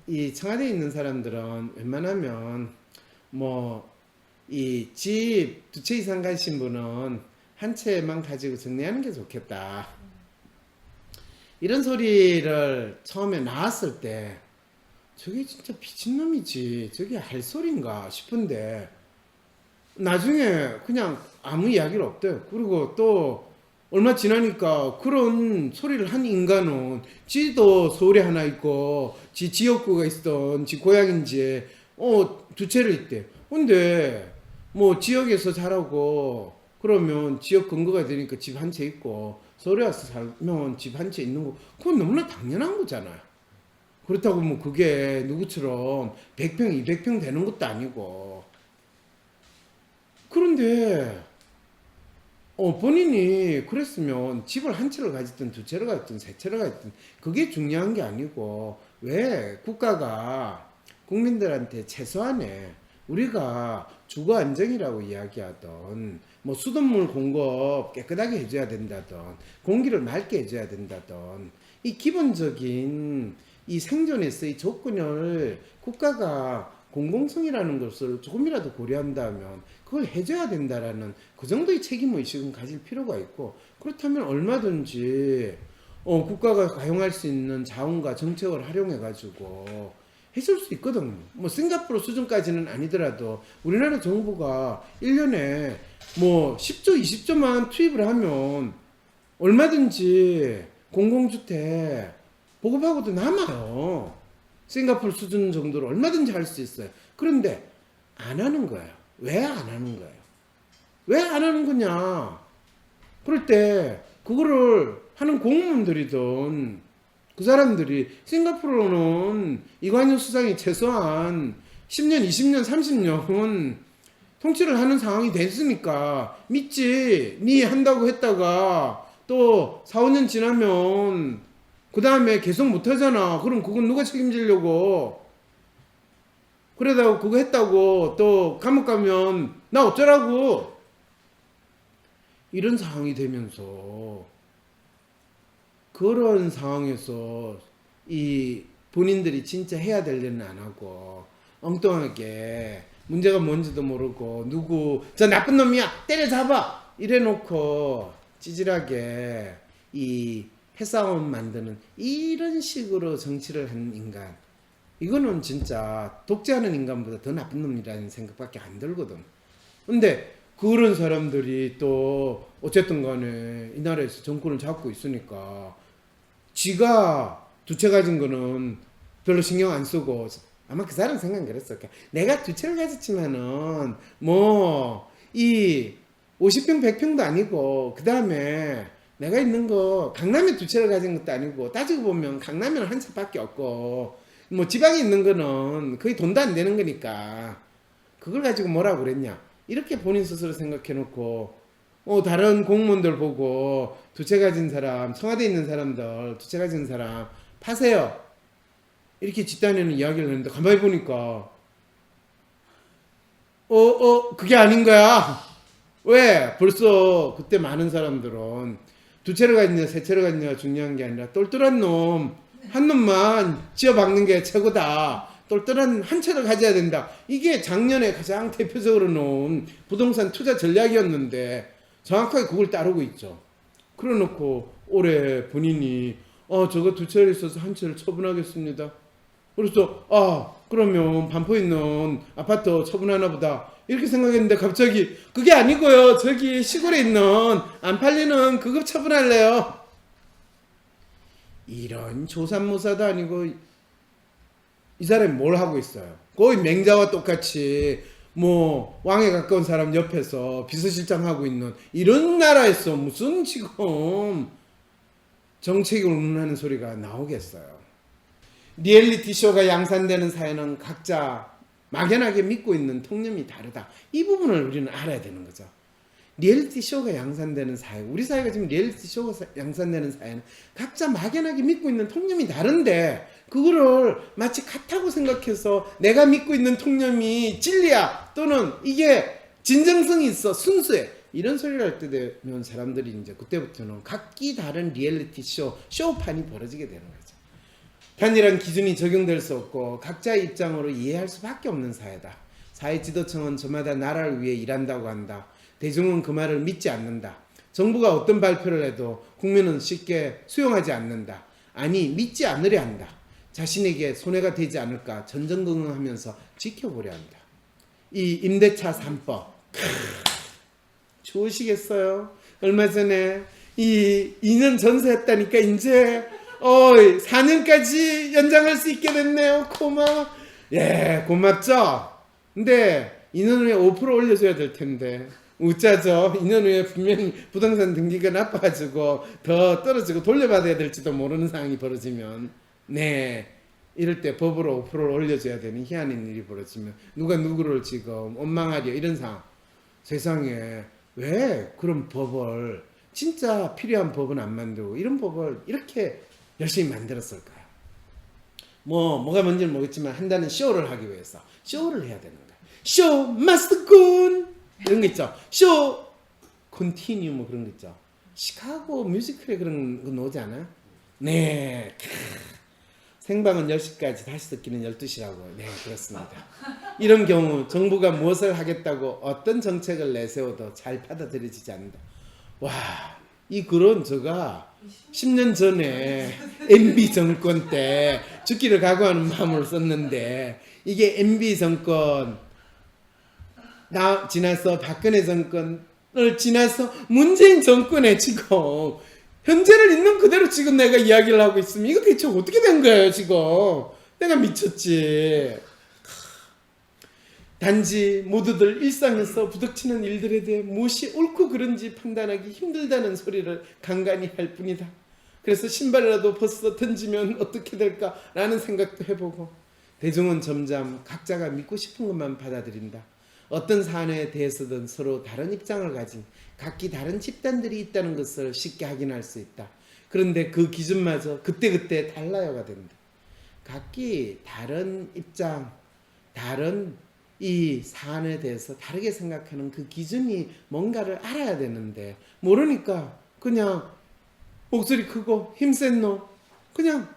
이 청와대에 있는 사람들은 웬만하면 뭐 이 집 2채 이상 가신 분은 한 채만 가지고 정리하는 게 좋겠다. 이런 소리를 처음에 나왔을 때 저게 진짜 미친놈이지 저게 할 소린가 싶은데 나중에 그냥 아무 이야기를 없대요. 그리고 또 얼마 지나니까 그런 소리를 한 인간은 지도 서울에 하나 있고 지 지역구가 있던 지 고향인지 2채를 있대. 근데 뭐 지역에서 자라고 그러면 지역 근거가 되니까 집 한 채 있고 서울에 와서 살면 집 한 채 있는 거 그건 너무나 당연한 거잖아요. 그렇다고 뭐 그게 누구처럼 100평 200평 되는 것도 아니고. 그런데 본인이 그랬으면 집을 한 채를 가졌든 2채를 가졌든 3채를 가졌든 그게 중요한 게 아니고 왜 국가가 국민들한테 최소한의 우리가 주거 안정이라고 이야기하던 뭐 수돗물 공급 깨끗하게 해줘야 된다던 공기를 맑게 해줘야 된다던 이 기본적인 이 생존에서의 조건을 국가가 공공성이라는 것을 조금이라도 고려한다면 그걸 해줘야 된다라는 그 정도의 책임의식은 가질 필요가 있고 그렇다면 얼마든지 국가가 가용할 수 있는 자원과 정책을 활용해 가지고 해줄 수 있거든요. 뭐 싱가포르 수준까지는 아니더라도 우리나라 정부가 1년에 뭐 10조 20조만 투입을 하면 얼마든지 공공주택 보급하고도 남아요. 싱가포르 수준 정도로 얼마든지 할 수 있어요. 그런데 안 하는 거예요. 왜 안 하는 거예요? 왜 안 하는 거냐? 그럴 때 그거를 하는 공무원들이든 그 사람들이 싱가포르는 이관용 수장이 최소한 10년, 20년, 30년 통치를 하는 상황이 됐으니까 믿지. 니 한다고 했다가 또 4, 5년 지나면 그 다음에 계속 못하잖아. 그럼 그건 누가 책임지려고. 그러다가 그거 했다고 또 감옥 가면 나 어쩌라고. 이런 상황이 되면서 그런 상황에서 이 본인들이 진짜 해야 될 일은 안 하고 엉뚱하게 문제가 뭔지도 모르고 누구 저 나쁜 놈이야 때려잡아 이래놓고 찌질하게 이 패싸움 만드는 이런 식으로 정치를 하는 인간 이거는 진짜 독재하는 인간보다 더 나쁜 놈이라는 생각밖에 안 들거든. 근데 그런 사람들이 또 어쨌든 간에 이 나라에서 정권을 잡고 있으니까 지가 두 채 가진 거는 별로 신경 안 쓰고 아마 그 사람 생각은 그랬어. 그러니까 내가 두 채를 가졌지만은 뭐 이 50평 100평도 아니고 그 다음에 내가 있는 거 강남에 두 채를 가진 것도 아니고 따지고 보면 강남에는 한 채밖에 없고 뭐 지방에 있는 거는 거의 돈도 안 되는 거니까 그걸 가지고 뭐라고 그랬냐 이렇게 본인 스스로 생각해 놓고 다른 공무원들 보고 두 채 가진 사람 청와대에 있는 사람들 두 채 가진 사람 파세요 이렇게 집단에는 이야기를 했는데 가만히 보니까 그게 아닌 거야. 왜? 벌써 그때 많은 사람들은 두 채를 가지냐 세 채를 가지냐가 중요한 게 아니라 똘똘한 놈 한 놈만 쥐어박는 게 최고다. 똘똘한 한 채를 가져야 된다. 이게 작년에 가장 대표적으로 놓은 부동산 투자 전략이었는데 정확하게 그걸 따르고 있죠. 그래놓고 올해 본인이 저거 두 채를 있어서 한 채를 처분하겠습니다. 그래서 그러면 반포에 있는 아파트 처분하나 보다 이렇게 생각했는데 갑자기 그게 아니고요. 저기 시골에 있는 안 팔리는 그거 처분할래요. 이런 조삼모사도 아니고 이 사람이 뭘 하고 있어요. 거의 맹자와 똑같이 뭐 왕에 가까운 사람 옆에서 비서실장 하고 있는 이런 나라에서 무슨 지금 정책을 운운하는 소리가 나오겠어요. 리얼리티 쇼가 양산되는 사회는 각자 막연하게 믿고 있는 통념이 다르다. 이 부분을 우리는 알아야 되는 거죠. 리얼리티 쇼가 양산되는 사회, 우리 사회가 지금 리얼리티 쇼가 양산되는 사회는 각자 막연하게 믿고 있는 통념이 다른데 그거를 마치 같다고 생각해서 내가 믿고 있는 통념이 진리야 또는 이게 진정성이 있어 순수해 이런 소리를 할 때 되면 사람들이 이제 그때부터는 각기 다른 리얼리티 쇼판이 벌어지게 되는 거죠. 편이란 기준이 적용될 수 없고 각자의 입장으로 이해할 수밖에 없는 사회다. 사회 지도층은 저마다 나라를 위해 일한다고 한다. 대중은 그 말을 믿지 않는다. 정부가 어떤 발표를 해도 국민은 쉽게 수용하지 않는다. 아니 믿지 않으려 한다. 자신에게 손해가 되지 않을까 전전긍긍하면서 지켜보려 한다. 이 임대차 3법 좋으시겠어요? 얼마 전에 이 2년 전세했다니까 이제 4년까지 연장할 수 있게 됐네요. 고마워. 예, 고맙죠? 근데 2년 후에 5% 올려줘야 될 텐데 웃자죠. 2년 후에 분명히 부동산 등기가 나빠가지고 더 떨어지고 돌려받아야 될지도 모르는 상황이 벌어지면 이럴 때 법으로 5%를 올려줘야 되는 희한한 일이 벌어지면 누가 누구를 지금 원망하려 이런 상황. 세상에 왜 그런 법을 진짜 필요한 법은 안 만들고 이런 법을 이렇게 열심히 만들었을까요? 뭐가 뭔지는 모르겠지만 한다는 쇼를 하기 위해서 쇼를 해야 되는 거야. 쇼 마스터 군 이런 거 있죠. 쇼 컨티뉴 뭐 그런 거 있죠. 시카고 뮤지컬에 그런 거 나오지 않아요? 네. 생방은 10시까지 다시 듣기는 12시라고. 네, 그렇습니다. 이런 경우 정부가 무엇을 하겠다고 어떤 정책을 내세워도 잘 받아들여지지 않는다. 와, 이 글은 제가 10년 전에 MB 정권 때 죽기를 각오하는 마음으로 썼는데 이게 MB 정권 지나서 박근혜 정권을 지나서 문재인 정권에 지금 현재를 있는 그대로 지금 내가 이야기를 하고 있으면 이거 대체 어떻게 된 거예요 지금. 내가 미쳤지. 단지 모두들 일상에서 부닥치는 일들에 대해 무엇이 옳고 그른지 판단하기 힘들다는 소리를 간간히 할 뿐이다. 그래서 신발이라도 벗어 던지면 어떻게 될까라는 생각도 해보고 대중은 점점 각자가 믿고 싶은 것만 받아들인다. 어떤 사안에 대해서든 서로 다른 입장을 가진 각기 다른 집단들이 있다는 것을 쉽게 확인할 수 있다. 그런데 그 기준마저 그때그때 달라요가 된다. 각기 다른 입장, 다른 이 사안에 대해서 다르게 생각하는 그 기준이 뭔가를 알아야 되는데 모르니까 그냥 목소리 크고 힘센 놈 그냥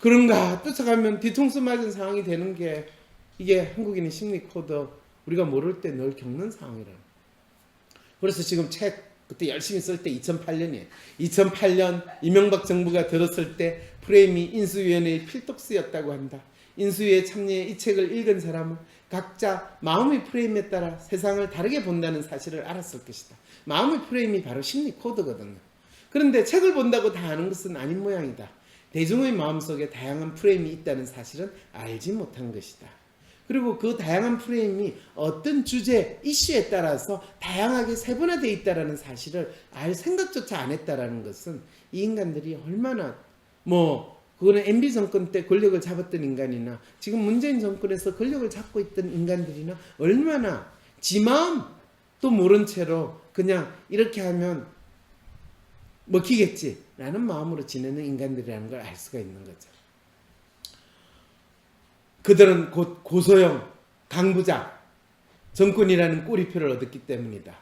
그런가 쫓아가면 뒤통수 맞은 상황이 되는 게 이게 한국인의 심리 코드 우리가 모를 때 늘 겪는 상황이라는. 그래서 지금 책 그때 열심히 쓸 때 2008년이에요. 2008년 이명박 정부가 들었을 때 프레임이 인수위원회의 필독스였다고 한다. 인수위의 참여의 이 책을 읽은 사람은 각자 마음의 프레임에 따라 세상을 다르게 본다는 사실을 알았을 것이다. 마음의 프레임이 바로 심리 코드거든요. 그런데 책을 본다고 다 아는 것은 아닌 모양이다. 대중의 마음속에 다양한 프레임이 있다는 사실은 알지 못한 것이다. 그리고 그 다양한 프레임이 어떤 주제, 이슈에 따라서 다양하게 세분화되어 있다는 사실을 알 생각조차 안 했다는 것은 이 인간들이 얼마나 그거는 MB 정권 때 권력을 잡았던 인간이나 지금 문재인 정권에서 권력을 잡고 있던 인간들이나 얼마나 지 마음도 모른 채로 그냥 이렇게 하면 먹히겠지라는 마음으로 지내는 인간들이라는 걸 알 수가 있는 거죠. 그들은 곧 고소영, 강부장, 정권이라는 꼬리표를 얻었기 때문이다.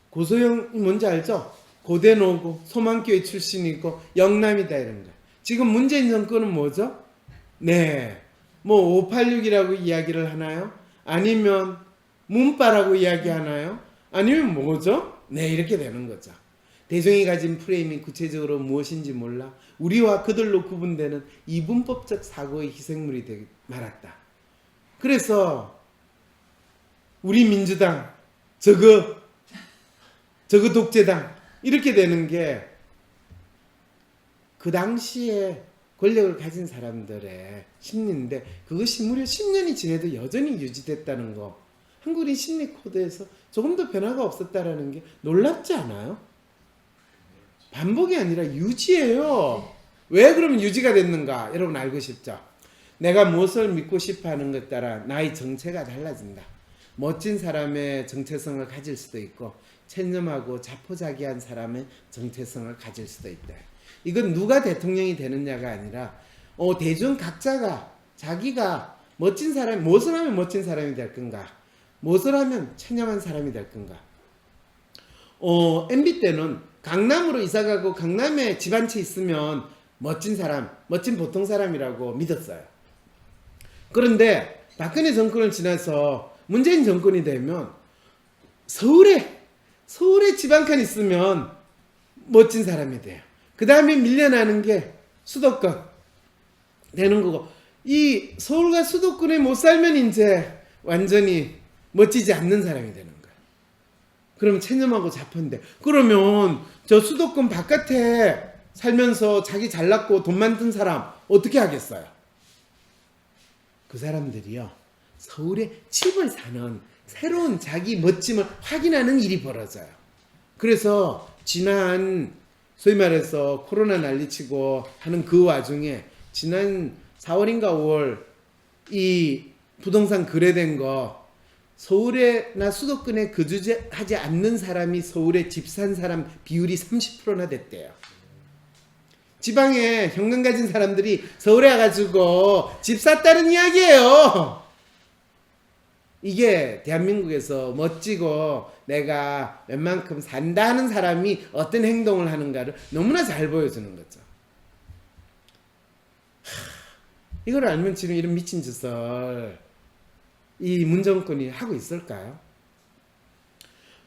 고소영이 뭔지 알죠? 고대노고 소망교회 출신이고 영남이다 이런 거. 지금 문재인 정권은 뭐죠? 네, 586이라고 이야기를 하나요? 아니면 문바라고 이야기하나요? 아니면 뭐죠? 네, 이렇게 되는 거죠. 대중이 가진 프레임이 구체적으로 무엇인지 몰라 우리와 그들로 구분되는 이분법적 사고의 희생물이 되고 말았다. 그래서 우리 민주당, 저거 독재당 이렇게 되는 게 그 당시에 권력을 가진 사람들의 심리인데 그것이 무려 10년이 지내도 여전히 유지됐다는 거. 한국인 심리 코드에서 조금 더 변화가 없었다라는 게 놀랍지 않아요? 반복이 아니라 유지예요. 왜 그러면 유지가 됐는가? 여러분 알고 싶죠? 내가 무엇을 믿고 싶어 하는 것 따라 나의 정체가 달라진다. 멋진 사람의 정체성을 가질 수도 있고 체념하고 자포자기한 사람의 정체성을 가질 수도 있다. 이건 누가 대통령이 되느냐가 아니라 대중 각자가 자기가 멋진 사람, 무엇을 하면 멋진 사람이 될 건가? 무엇을 하면 체념한 사람이 될 건가? MB 때는 강남으로 이사가고 강남에 집 한 채 있으면 멋진 사람, 멋진 보통 사람이라고 믿었어요. 그런데 박근혜 정권을 지나서 문재인 정권이 되면 서울에 집 한 칸 있으면 멋진 사람이 돼요. 그 다음에 밀려나는 게 수도권 되는 거고, 이 서울과 수도권에 못 살면 이제 완전히 멋지지 않는 사람이 되는 거예요. 그러면 체념하고 자포인데, 그러면 저 수도권 바깥에 살면서 자기 잘났고 돈 많은 사람 어떻게 하겠어요? 그 사람들이요, 서울에 집을 사는 새로운 자기 멋짐을 확인하는 일이 벌어져요. 그래서 지난 소위 말해서 코로나 난리치고 하는 그 와중에 지난 4월인가 5월 이 부동산 거래된 거, 서울에나 수도권에 거주하지 않는 사람이 서울에 집 산 사람 비율이 30%나 됐대요. 지방에 현금 가진 사람들이 서울에 와가지고 집 샀다는 이야기예요. 이게 대한민국에서 멋지고 내가 웬만큼 산다 하는 사람이 어떤 행동을 하는가를 너무나 잘 보여주는 거죠. 이걸 알면 지금 이런 미친 짓을 이 문정권이 하고 있을까요?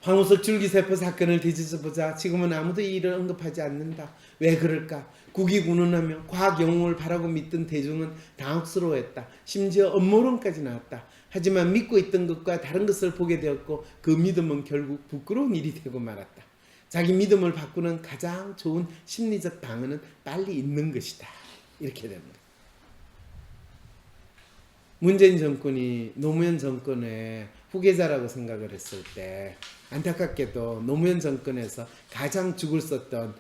황우석 줄기세포 사건을 뒤집어보자. 지금은 아무도 이 일을 언급하지 않는다. 왜 그럴까? 국위군운하며 과학 영웅을 바라고 믿던 대중은 당혹스러워했다. 심지어 음모론까지 나왔다. 하지만 믿고 있던 것과 다른 것을 보게 되었고 그 믿음은 결국 부끄러운 일이 되고 말았다. 자기 믿음을 바꾸는 가장 좋은 심리적 방어는 빨리 잊는 것이다. 이렇게 됩니다. 문재인 정권이 노무현 정권의 후계자라고 생각을 했을 때 안타깝게도 노무현 정권에서 가장 죽을 썼던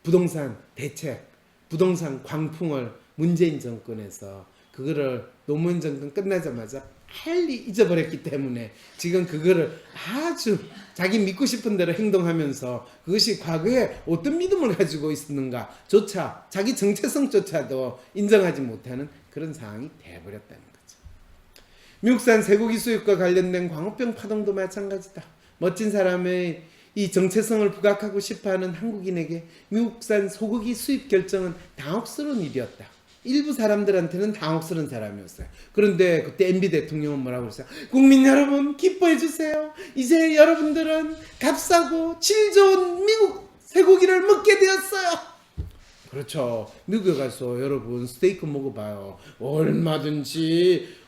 부동산 대책, 부동산 광풍을 문재인 정권에서 그거를 노무현 정권 끝나자마자 빨리 잊어버렸기 때문에 지금 그거를 아주 자기 믿고 싶은 대로 행동하면서 그것이 과거에 어떤 믿음을 가지고 있었는가 조차 자기 정체성조차도 인정하지 못하는 그런 상황이 돼버렸다는 거죠. 미국산 쇠고기 수입과 관련된 광우병 파동도 마찬가지다. 멋진 사람의 이 정체성을 부각하고 싶어하는 한국인에게 미국산 소고기 수입 결정은 당혹스러운 일이었다. 일부 사람들한테는 당혹스러운 사람이었어요. 그런데 그때 MB 대통령은 뭐라고 했어요? 국민 여러분 기뻐해 주세요. 이제 여러분들은 값싸고 질 좋은 미국 쇠고기를 먹게 되었어요. 그렇죠. 미국에 가서 여러분 스테이크 먹어봐요.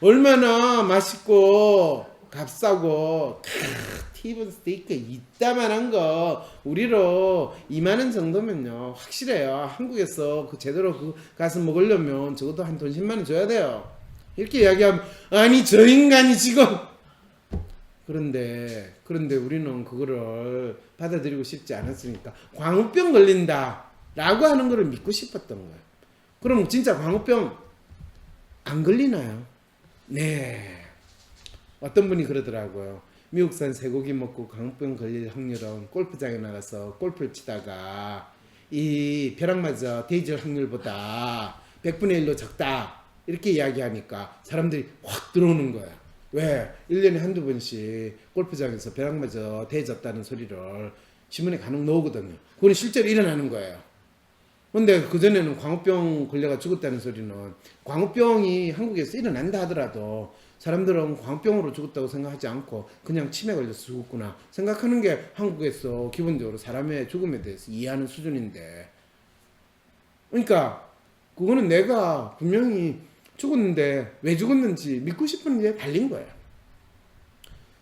얼마나 맛있고 값싸고 티본 스테이크 이따만한 거 우리로 2만 원 정도면요 확실해요. 한국에서 그 제대로 그 가서 먹으려면 적어도 한 돈 10만 원 줘야 돼요. 이렇게 이야기하면 아니 저 인간이 지금 그런데 우리는 그거를 받아들이고 싶지 않았으니까 광우병 걸린다 라고 하는 거를 믿고 싶었던 거예요. 그럼 진짜 광우병 안 걸리나요? 네. 어떤 분이 그러더라고요. 미국산 쇠고기 먹고 광우병 걸릴 확률은 골프장에 나가서 골프를 치다가 이 벼락맞아 데이질 확률보다 100분의 1로 적다. 이렇게 이야기하니까 사람들이 확 들어오는 거예요. 왜? 1년에 한두 번씩 골프장에서 벼락맞아 데졌다는 소리를 신문에 간혹 나오거든요. 그건 실제로 일어나는 거예요. 근데 그전에는 광우병 걸려가 죽었다는 소리는 광우병이 한국에서 일어난다 하더라도 사람들은 광우병으로 죽었다고 생각하지 않고 그냥 치매 걸려서 죽었구나 생각하는 게 한국에서 기본적으로 사람의 죽음에 대해서 이해하는 수준인데, 그러니까 그거는 내가 분명히 죽었는데 왜 죽었는지 믿고 싶은 게 달린 거예요.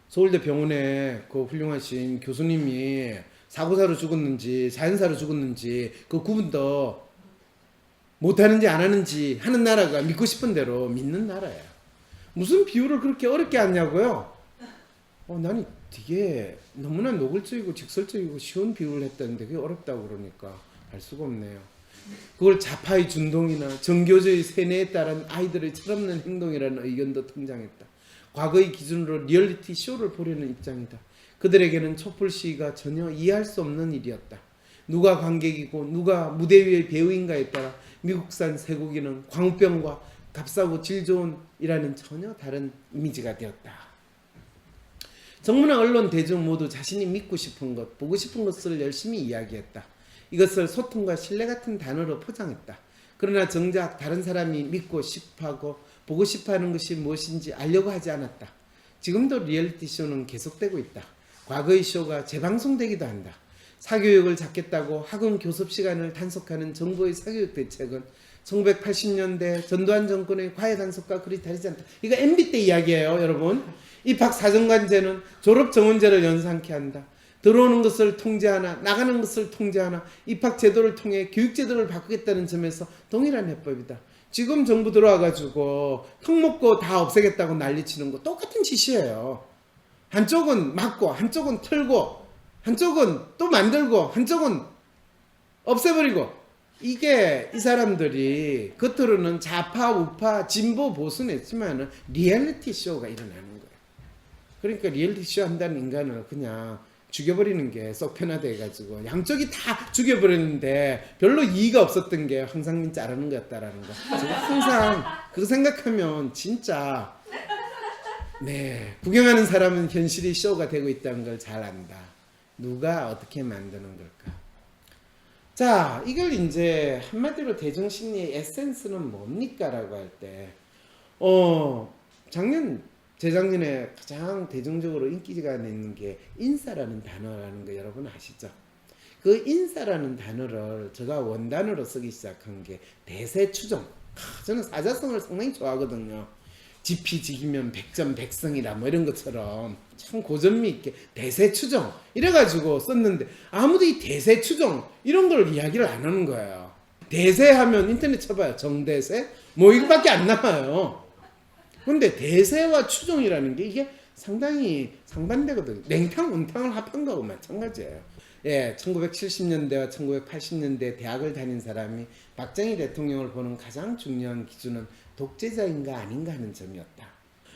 서울대 병원에 그 훌륭하신 교수님이 사고사로 죽었는지 자연사로 죽었는지 그 구분도 못하는지 안 하는지 하는 나라가 믿고 싶은 대로 믿는 나라예요. 무슨 비유를 그렇게 어렵게 하냐고요? 나는 되게 너무나 노골적이고 직설적이고 쉬운 비유를 했다는데 그게 어렵다고 그러니까 할 수가 없네요. 그걸 좌파의 준동이나 정교조의 세뇌에 따른 아이들의 철없는 행동이라는 의견도 등장했다. 과거의 기준으로 리얼리티 쇼를 보려는 입장이다. 그들에게는 촛불 시위가 전혀 이해할 수 없는 일이었다. 누가 관객이고 누가 무대 위의 배우인가에 따라 미국산 쇠고기는 광우병과 값싸고 질 좋은 이라는 전혀 다른 이미지가 되었다. 정부나 언론 대중 모두 자신이 믿고 싶은 것, 보고 싶은 것을 열심히 이야기했다. 이것을 소통과 신뢰 같은 단어로 포장했다. 그러나 정작 다른 사람이 믿고 싶어하고 보고 싶어하는 것이 무엇인지 알려고 하지 않았다. 지금도 리얼리티 쇼는 계속되고 있다. 과거의 쇼가 재방송되기도 한다. 사교육을 잡겠다고 학원 교습 시간을 단속하는 정부의 사교육 대책은 1980년대 전두환 정권의 과외 단속과 그리 다르지 않다. 이거 MB 때 이야기예요, 여러분. 입학 사정관제는 졸업 정원제를 연상케 한다. 들어오는 것을 통제하나 나가는 것을 통제하나 입학 제도를 통해 교육 제도를 바꾸겠다는 점에서 동일한 해법이다. 지금 정부 들어와가지고 턱 먹고 다 없애겠다고 난리치는 거 똑같은 짓이에요. 한쪽은 막고 한쪽은 틀고 한쪽은 또 만들고 한쪽은 없애버리고, 이게 이 사람들이 겉으로는 좌파 우파 진보 보수 냈지만은 리얼리티 쇼가 일어나는 거예요. 그러니까 리얼리티 쇼 한다는 인간을 그냥 죽여버리는 게 썩 편하다 해가지고 양쪽이 다 죽여버렸는데 별로 이의가 없었던 게 황상민 자르는 거였다라는 거. 제가 항상 그거 생각하면 진짜 구경하는 사람은 현실이 쇼가 되고 있다는 걸 잘 안다. 누가 어떻게 만드는 걸까? 자, 이걸 이제 한마디로 대중심리의 에센스는 뭡니까? 라고 할 때 재작년에 가장 대중적으로 인기가 있는 게 인싸라는 단어라는 거 여러분 아시죠? 그 인싸라는 단어를 제가 원단으로 쓰기 시작한 게 대세추종. 저는 사자성을 상당히 좋아하거든요. 지피지기면 백전 백성이라 뭐 이런 것처럼 참 고전미 있게 대세추종 이래가지고 썼는데 아무도 이 대세추종 이런 걸 이야기를 안 하는 거예요. 대세하면 인터넷 쳐봐요. 정대세 뭐 이거밖에 안 나와요. 근데 대세와 추종이라는 게 이게 상당히 상반되거든요. 냉탕 온탕을 합한 거하고 마찬가지예요. 1970년대와 1980년대 대학을 다닌 사람이 박정희 대통령을 보는 가장 중요한 기준은 독재자인가 아닌가 하는 점이었다.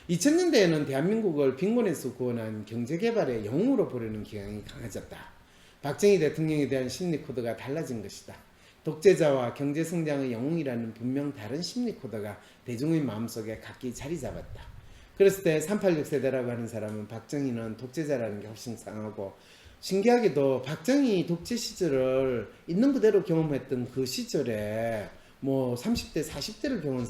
2000년대에는 대한민국을 빈곤에서 구원한 경제개발의 영웅으로 보려는 경향이 강해졌다. 박정희 대통령에 대한 심리 코드가 달라진 것이다. 독재자와 경제성장의 영웅이라는 분명 다른 심리 코드가 대중의 마음속에 각기 자리 잡았다. 그랬을 때 386 세대라고 하는 사람은 박정희는 독재자라는 게 훨씬 상하고, 신기하게도 박정희 독재 시절을 있는 그대로 경험했던 그 시절에 뭐 30대 40대를 경험한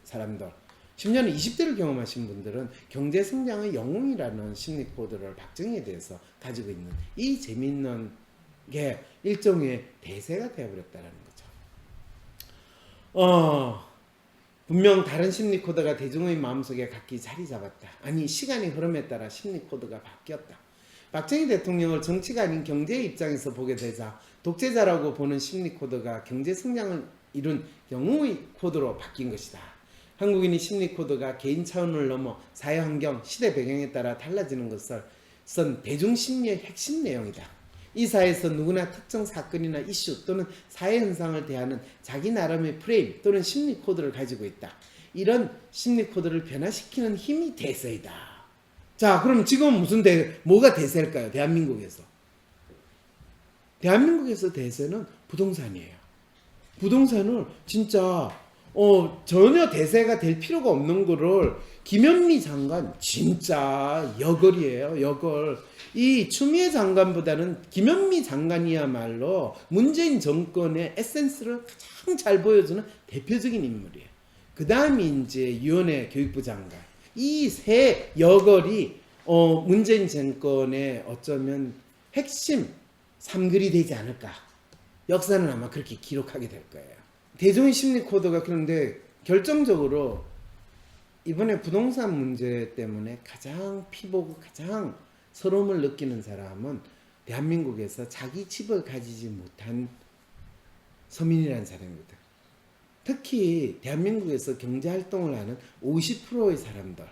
사람들, 10년에 20대를 경험하신 분들은 경제성장의 영웅이라는 심리 코드를 박정희에 대해서 가지고 있는 이 재미있는 게 일종의 대세가 되어버렸다는 거죠. 분명 다른 심리 코드가 대중의 마음속에 각기 자리 잡았다. 아니 시간의 흐름에 따라 심리 코드가 바뀌었다. 박정희 대통령을 정치가 아닌 경제의 입장에서 보게 되자 독재자라고 보는 심리 코드가 경제 성장을 이룬 영웅의 코드로 바뀐 것이다. 한국인의 심리 코드가 개인 차원을 넘어 사회 환경, 시대 배경에 따라 달라지는 것을 선 대중 심리의 핵심 내용이다. 이 사회에서 누구나 특정 사건이나 이슈 또는 사회 현상을 대하는 자기 나름의 프레임 또는 심리 코드를 가지고 있다. 이런 심리 코드를 변화시키는 힘이 대세이다. 자, 그럼 지금 뭐가 대세일까요? 대한민국에서. 대한민국에서 대세는 부동산이에요. 부동산을 진짜 전혀 대세가 될 필요가 없는 거를 김현미 장관 진짜 여걸이에요. 여걸. 이 추미애 장관보다는 김현미 장관이야말로 문재인 정권의 에센스를 가장 잘 보여주는 대표적인 인물이에요. 그 다음이 이제 유은혜 교육부 장관. 이 세 여걸이 문재인 정권의 어쩌면 핵심 삼글이 되지 않을까. 역사는 아마 그렇게 기록하게 될 거예요. 대중의 심리 코드가 그런데 결정적으로 이번에 부동산 문제 때문에 가장 피보고 가장 서러움을 느끼는 사람은 대한민국에서 자기 집을 가지지 못한 서민이라는 사람입니다. 특히 대한민국에서 경제활동을 하는 50%의 사람들,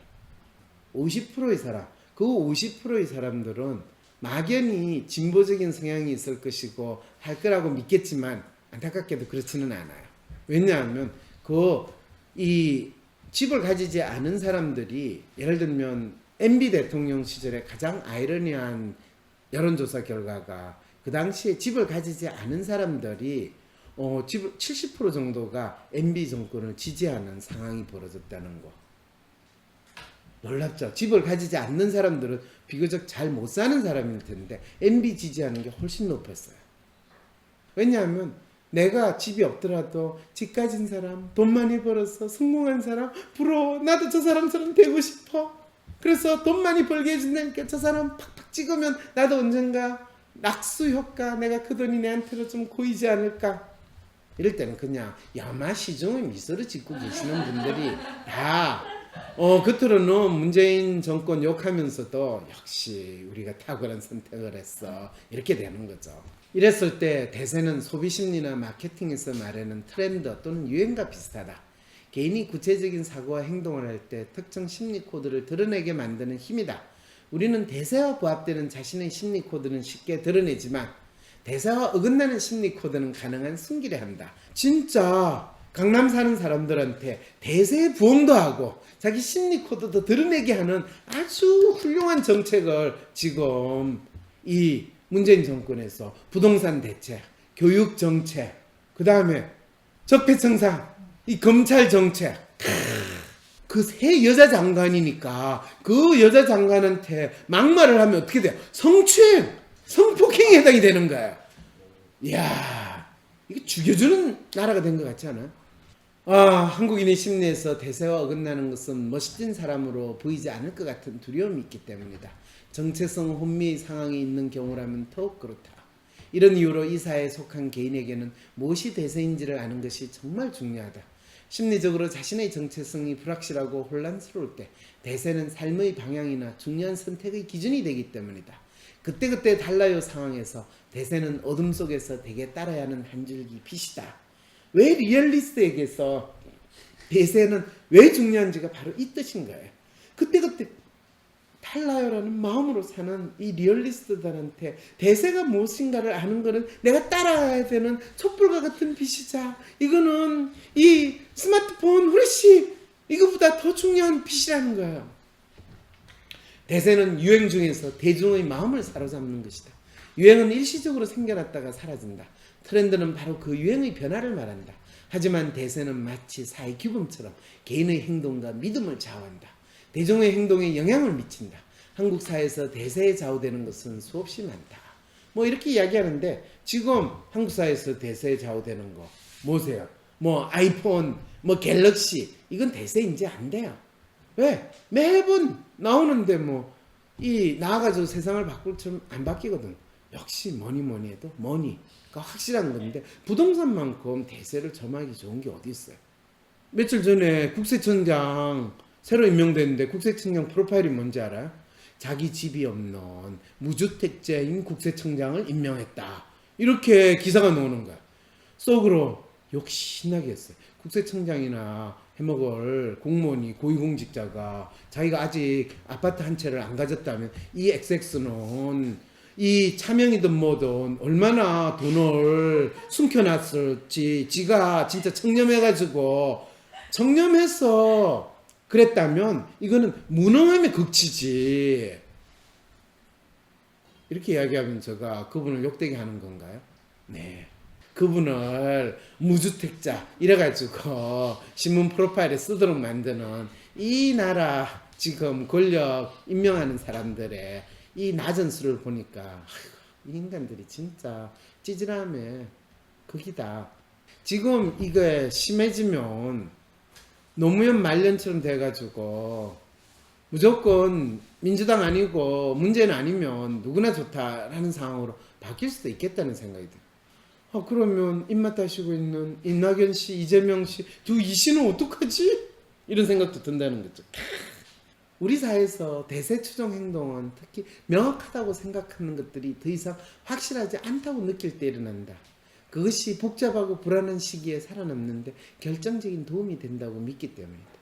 50%의 사람, 그 50%의 사람들은 막연히 진보적인 성향이 있을 것이고 할 거라고 믿겠지만 안타깝게도 그렇지는 않아요. 왜냐하면 이 집을 가지지 않은 사람들이 예를 들면 MB 대통령 시절에 가장 아이러니한 여론조사 결과가 그 당시에 집을 가지지 않은 사람들이 70% 정도가 MB 정권을 지지하는 상황이 벌어졌다는 거. 놀랍죠? 집을 가지지 않는 사람들은 비교적 잘 못 사는 사람일 텐데 MB 지지하는 게 훨씬 높았어요. 왜냐하면 내가 집이 없더라도 집 가진 사람, 돈 많이 벌어서 성공한 사람 부러워. 나도 저 사람처럼 되고 싶어. 그래서 돈 많이 벌게 해준다니까 저 사람 팍팍 찍으면 나도 언젠가 낙수 효과 내가 그 돈이 내한테로 좀 고이지 않을까. 이럴 때는 그냥 야마시종의 미소를 짓고 계시는 분들이 다 겉으로는 문재인 정권 욕하면서도 역시 우리가 탁월한 선택을 했어 이렇게 되는 거죠. 이랬을 때 대세는 소비심리나 마케팅에서 말하는 트렌드 또는 유행과 비슷하다. 개인이 구체적인 사고와 행동을 할 때 특정 심리 코드를 드러내게 만드는 힘이다. 우리는 대세와 부합되는 자신의 심리 코드는 쉽게 드러내지만 대세와 어긋나는 심리 코드는 가능한 숨기려 한다. 진짜 강남 사는 사람들한테 대세에 부응도 하고 자기 심리 코드도 드러내게 하는 아주 훌륭한 정책을 지금 이 문재인 정권에서 부동산 대책, 교육 정책, 그 다음에 적폐청산, 이 검찰 정책, 그 세 여자 장관이니까 그 여자 장관한테 막말을 하면 어떻게 돼요? 성추행, 성폭행에 해당이 되는 거예요. 이야, 이게 죽여주는 나라가 된 것 같지 않아요? 한국인의 심리에서 대세와 어긋나는 것은 멋진 사람으로 보이지 않을 것 같은 두려움이 있기 때문이다. 정체성 혼미의 상황이 있는 경우라면 더욱 그렇다. 이런 이유로 이 사회에 속한 개인에게는 무엇이 대세인지를 아는 것이 정말 중요하다. 심리적으로 자신의 정체성이 불확실하고 혼란스러울 때 대세는 삶의 방향이나 중요한 선택의 기준이 되기 때문이다. 그때그때 달라요 상황에서 대세는 어둠 속에서 대개 따라야 하는 한 줄기 빛이다. 왜 리얼리스트에게서 대세는 왜 중요한지가 바로 이 뜻인 거예요. 그때그때 달라요라는 마음으로 사는 이 리얼리스트들한테 대세가 무엇인가를 아는 거는 내가 따라가야 되는 촛불과 같은 빛이자 이거는 이 스마트폰 후레쉬 이거보다 더 중요한 빛이라는 거예요. 대세는 유행 중에서 대중의 마음을 사로잡는 것이다. 유행은 일시적으로 생겨났다가 사라진다. 트렌드는 바로 그 유행의 변화를 말한다. 하지만 대세는 마치 사회 규범처럼 개인의 행동과 믿음을 좌우한다. 대중의 행동에 영향을 미친다. 한국 사회에서 대세에 좌우되는 것은 수없이 많다. 뭐 이렇게 이야기하는데 지금 한국 사회에서 대세에 좌우되는 거 뭐세요? 뭐 아이폰, 뭐 갤럭시 이건 대세 이제 안 돼요. 왜? 매번 나오는데 나와가지고 세상을 바꿀 처럼 안 바뀌거든. 역시 뭐니 해도 머니 확실한 건데 부동산만큼 대세를 점하기 좋은 게 어디 있어요? 며칠 전에 국세청장 새로 임명됐는데 국세청장 프로파일이 뭔지 알아요? 자기 집이 없는 무주택자인 국세청장을 임명했다. 이렇게 기사가 나오는 거야. 속으로 욕 신나게 했어요. 국세청장이나 해먹을 공무원이 고위공직자가 자기가 아직 아파트 한 채를 안 가졌다면 이 XX는 이 차명이든 뭐든 얼마나 돈을 숨겨놨을지 지가 진짜 청렴해서 그랬다면 이거는 무능함의 극치지. 이렇게 이야기하면 제가 그분을 욕되게 하는 건가요? 네. 그분을 무주택자 이래가지고 신문 프로파일에 쓰도록 만드는 이 나라 지금 권력 임명하는 사람들의 이 낮은 수를 보니까 아이고, 이 인간들이 진짜 찌질함에 극이다. 지금 이게 심해지면 노무현 말년처럼 돼가지고 무조건 민주당 아니고 문재인 아니면 누구나 좋다라는 상황으로 바뀔 수도 있겠다는 생각이 들어요. 그러면 입맛 다시고 있는 이낙연 씨, 이재명 씨, 두 이씨는 어떡하지? 이런 생각도 든다는 거죠. 우리 사회에서 대세 추종 행동은 특히 명확하다고 생각하는 것들이 더 이상 확실하지 않다고 느낄 때 일어난다. 그것이 복잡하고 불안한 시기에 살아남는데 결정적인 도움이 된다고 믿기 때문이다.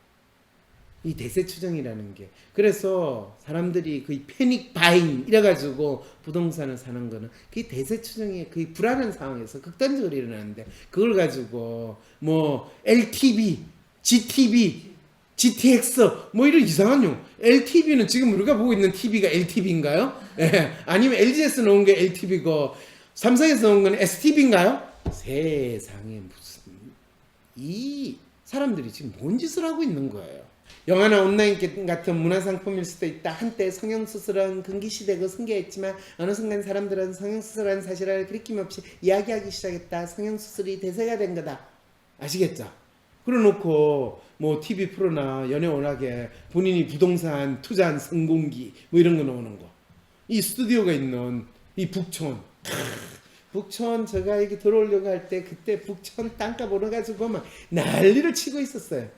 이 대세 추정이라는 게. 그래서 사람들이 거의 패닉 바잉 이래가지고 부동산을 사는 거는 그게 대세 추정이 거의 불안한 상황에서 극단적으로 일어나는데 그걸 가지고 뭐 LTV, GTV, GTX 뭐 이런 이상한 용. LTV는 지금 우리가 보고 있는 TV가 LTV인가요? 예. 아니면 LG에서 나온 게 LTV고 삼성에서 나온 건 STV인가요? 세상에 무슨 이 사람들이 지금 뭔 짓을 하고 있는 거예요. 영화나 온라인 게임 같은 문화상품일 수도 있다. 한때 성형수술은 금기시되고 승계했지만 어느 순간 사람들은 성형수술한 사실을 그리낌 없이 이야기하기 시작했다. 성형수술이 대세가 된 거다. 아시겠죠? 그래놓고 뭐 TV 프로나 연예 워낙에 본인이 부동산 투자한 성공기 뭐 이런 거 나오는 거. 이 스튜디오가 있는 이 북촌. 북촌 제가 여기 들어오려고 할 때 그때 북촌 땅값 오르가지고 막 난리를 치고 있었어요.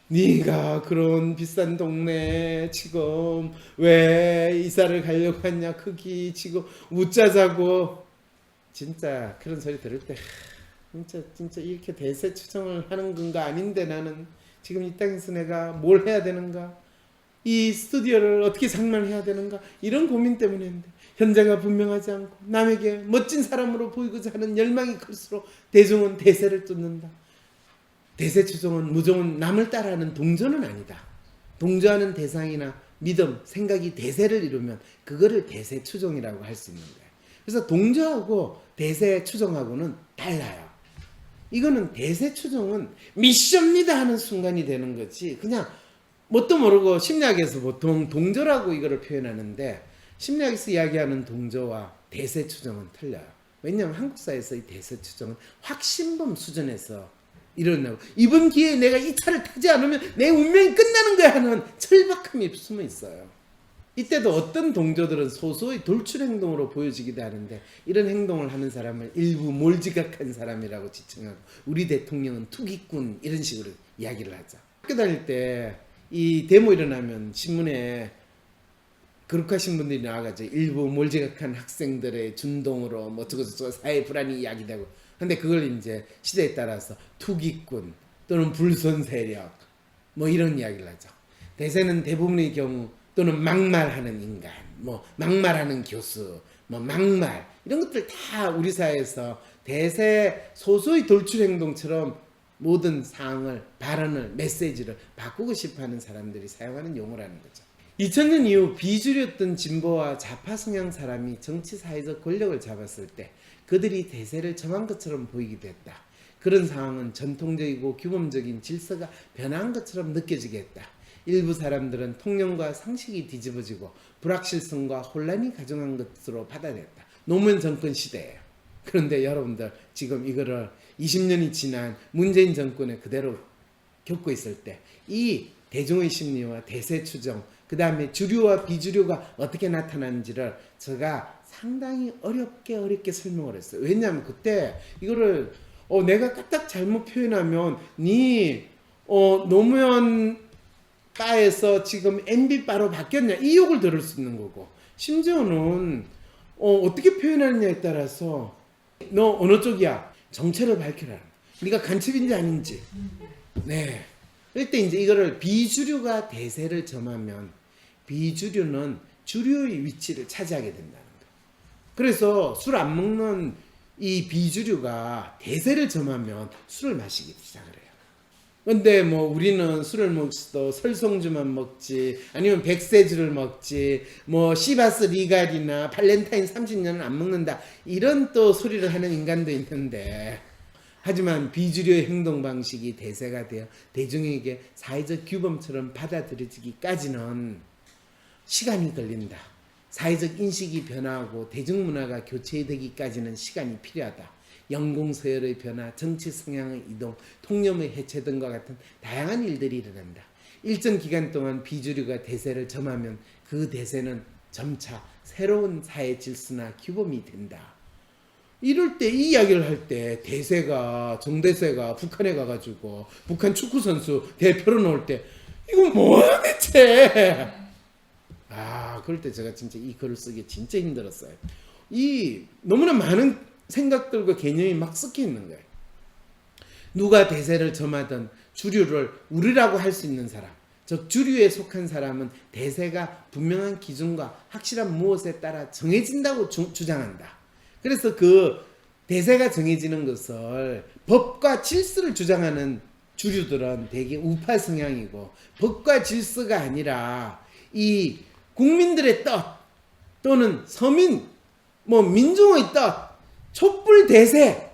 네가 그런 비싼 동네 지금 왜 이사를 가려고 하냐 크기 지금 웃자자고 진짜 그런 소리 들을 때 진짜 이렇게 대세 추정을 하는 건가 아닌데 나는 지금 이 땅에서 내가 뭘 해야 되는가 이 스튜디오를 어떻게 장만해야 되는가 이런 고민 때문에 했는데 현재가 분명하지 않고 남에게 멋진 사람으로 보이고자 하는 열망이 클수록 대중은 대세를 쫓는다. 대세 추종은 무조건 남을 따라하는 동조는 아니다. 동조하는 대상이나 믿음, 생각이 대세를 이루면 그거를 대세 추종이라고 할 수 있는 거예요. 그래서 동조하고 대세 추종하고는 달라요. 이거는 대세 추종은 미션입니다 하는 순간이 되는 거지. 그냥 뭣도 모르고 심리학에서 보통 동조라고 이거를 표현하는데 심리학에서 이야기하는 동조와 대세 추종은 틀려요. 왜냐하면 한국 사회에서 이 대세 추종은 확신범 수준에서 일어나고 이번 기회에 내가 이 차를 타지 않으면 내 운명이 끝나는 거야 하는 철박함이 숨어 있어요. 이때도 어떤 동조들은 소소의 돌출 행동으로 보여지기도 하는데 이런 행동을 하는 사람을 일부 몰지각한 사람이라고 지칭하고 우리 대통령은 투기꾼 이런 식으로 이야기를 하죠. 학교 다닐 때 이 데모 일어나면 신문에 거룩하신 분들이 나와가지고 일부 몰지각한 학생들의 준동으로 뭐 어쩌고저쩌고 사회 불안이 이야기되고 근데 그걸 이제 시대에 따라서 투기꾼 또는 불선 세력 뭐 이런 이야기를 하죠. 대세는 대부분의 경우 또는 막말하는 인간, 뭐 막말하는 교수, 뭐 막말 이런 것들 다 우리 사회에서 대세 소소의 돌출 행동처럼 모든 사항을 발언을 메시지를 바꾸고 싶어하는 사람들이 사용하는 용어라는 거죠. 2000년 이후 비주류였던 진보와 좌파 성향 사람이 정치 사회적 권력을 잡았을 때 그들이 대세를 정한 것처럼 보이기도 했다. 그런 상황은 전통적이고 규범적인 질서가 변한 것처럼 느껴지게 했다. 일부 사람들은 통념과 상식이 뒤집어지고 불확실성과 혼란이 가중한 것으로 받아들였다. 노무현 정권 시대예요. 그런데 여러분들 지금 이거를 20년이 지난 문재인 정권에 그대로 겪고 있을 때 이 대중의 심리와 대세 추정, 그 다음에 주류와 비주류가 어떻게 나타나는지를 제가 상당히 어렵게 설명을 했어요. 왜냐하면 그때 이거를 내가 까딱 잘못 표현하면 노무현 바에서 지금 MB 바로 바뀌었냐 이 욕을 들을 수 있는 거고, 심지어는 어떻게 표현하느냐에 따라서 너 어느 쪽이야? 정체를 밝혀라. 네가 간첩인지 아닌지. 네. 이때 이제 이거를 비주류가 대세를 점하면 비주류는 주류의 위치를 차지하게 된다는 거예요. 그래서 술 안 먹는 이 비주류가 대세를 점하면 술을 마시기 시작을 해요. 근데 뭐 우리는 술을 먹어도 설송주만 먹지, 아니면 백세주를 먹지, 뭐 시바스 리갈이나 발렌타인 30년은 안 먹는다, 이런 또 소리를 하는 인간도 있는데, 하지만 비주류의 행동 방식이 대세가 되어 대중에게 사회적 규범처럼 받아들여지기까지는 시간이 걸린다. 사회적 인식이 변화하고 대중문화가 교체되기까지는 시간이 필요하다. 영공서열의 변화, 정치 성향의 이동, 통념의 해체 등과 같은 다양한 일들이 일어난다. 일정 기간 동안 비주류가 대세를 점하면 그 대세는 점차 새로운 사회 질서나 규범이 된다. 이럴 때 이 이야기를 할 때 정대세가 북한에 가가지고 북한 축구선수 대표로 나올 때 이거 뭐야 대체? 그럴 때 제가 진짜 이 글을 쓰기 진짜 힘들었어요. 너무나 많은 생각들과 개념이 막 섞여 있는 거예요. 누가 대세를 점하든 주류를 우리라고 할 수 있는 사람, 즉 주류에 속한 사람은 대세가 분명한 기준과 확실한 무엇에 따라 정해진다고 주장한다. 그래서 그 대세가 정해지는 것을 법과 질서를 주장하는 주류들은 대개 우파 성향이고, 법과 질서가 아니라 이 국민들의 뜻 또는 서민, 민중의 뜻, 촛불 대세,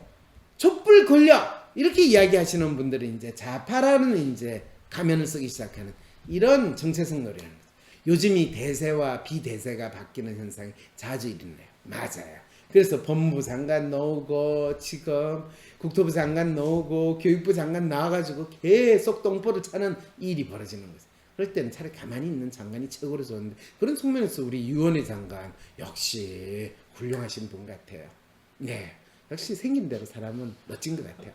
촛불 권력, 이렇게 이야기하시는 분들이 이제 좌파라는 이제 가면을 쓰기 시작하는 이런 정체성 노래라는 거죠. 요즘 이 대세와 비대세가 바뀌는 현상이 자주 일어나요. 맞아요. 그래서 법무부 장관 나오고, 지금 국토부 장관 나오고, 교육부 장관 나와가지고 계속 똥보를 차는 일이 벌어지는 거죠. 그럴 때는 차라리 가만히 있는 장관이 최고로 좋은데, 그런 측면에서 우리 유원회 장관 역시 훌륭하신 분 같아요. 네, 역시 생긴 대로 사람은 멋진 것 같아요.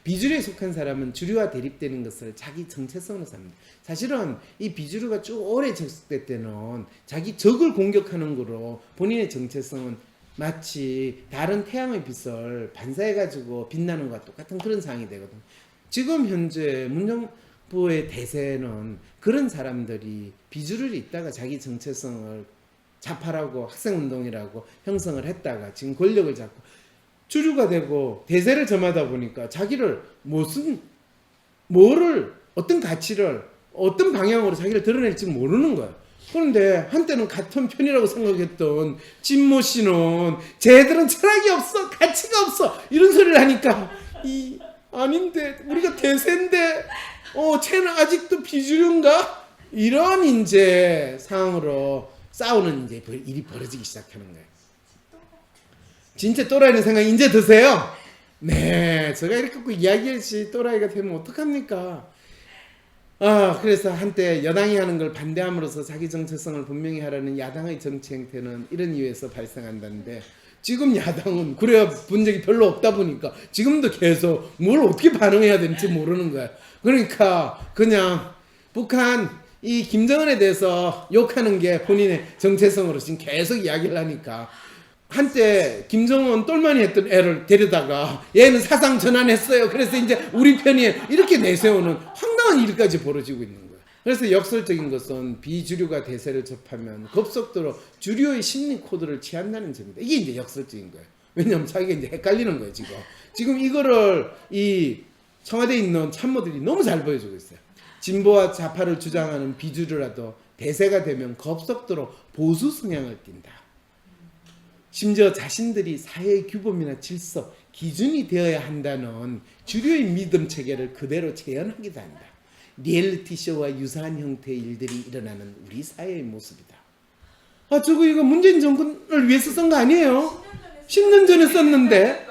비주류에 속한 사람은 주류와 대립되는 것을 자기 정체성으로 삼는다. 사실은 이 비주류가 쭉 오래 적습될 때는 자기 적을 공격하는 거로 본인의 정체성은 마치 다른 태양의 빛을 반사해가지고 빛나는 것과 똑같은 그런 상황이 되거든. 지금 현재 문정부의 대세는 그런 사람들이 비주류를 있다가 자기 정체성을 좌파라고 학생운동이라고 형성을 했다가 지금 권력을 잡고 주류가 되고 대세를 점하다 보니까 자기를 어떤 가치를 어떤 방향으로 자기를 드러낼지 모르는 거야. 그런데 한때는 같은 편이라고 생각했던 진모 씨는 쟤들은 철학이 없어, 가치가 없어, 이런 소리를 하니까 아닌데 우리가 대세인데 쟤는 아직도 비주류인가? 이런 이제 상황으로 싸우는 이제 일이 벌어지기 시작하는 거예요. 진짜 또라이는 생각 이제 드세요? 네, 제가 이렇게 꼭 이야기했지 또라이가 되면 어떡합니까? 그래서 한때 여당이 하는 걸 반대함으로써 자기 정체성을 분명히 하라는 야당의 정치 행태는 이런 이유에서 발생한다는데, 지금 야당은 그래야 본 적이 별로 없다 보니까 지금도 계속 뭘 어떻게 반응해야 될지 모르는 거야. 그러니까 그냥 북한 이 김정은에 대해서 욕하는 게 본인의 정체성으로 지금 계속 이야기를 하니까, 한때 김정은 똘마니 했던 애를 데려다가 얘는 사상 전환했어요, 그래서 이제 우리 편이에요, 이렇게 내세우는 황당한 일까지 벌어지고 있는 거예요. 그래서 역설적인 것은 비주류가 대세를 접하면 급속도로 주류의 심리 코드를 취한다는 점입니다. 이게 이제 역설적인 거예요. 왜냐하면 자기가 이제 헷갈리는 거예요. 지금 이거를 이 청와대에 있는 참모들이 너무 잘 보여주고 있어요. 진보와 좌파를 주장하는 비주류라도 대세가 되면 급속도로 보수 성향을 띈다. 심지어 자신들이 사회의 규범이나 질서, 기준이 되어야 한다는 주류의 믿음 체계를 그대로 재현하기도 한다. 리얼리티 쇼와 유사한 형태의 일들이 일어나는 우리 사회의 모습이다. 이거 문재인 정권을 위해서 쓴 거 아니에요? 10년 전에 썼는데.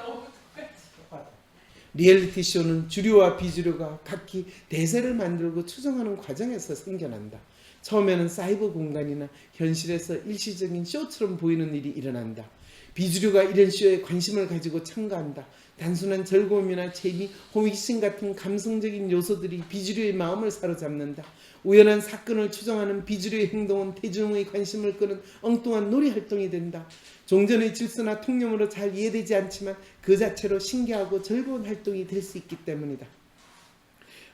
리얼리티 쇼는 주류와 비주류가 각기 대세를 만들고 추정하는 과정에서 생겨난다. 처음에는 사이버 공간이나 현실에서 일시적인 쇼처럼 보이는 일이 일어난다. 비주류가 이런 쇼에 관심을 가지고 참가한다. 단순한 즐거움이나 재미, 호기심 같은 감성적인 요소들이 비주류의 마음을 사로잡는다. 우연한 사건을 추정하는 비주류의 행동은 대중의 관심을 끄는 엉뚱한 놀이 활동이 된다. 종전의 질서나 통념으로 잘 이해되지 않지만 그 자체로 신기하고 즐거운 활동이 될 수 있기 때문이다.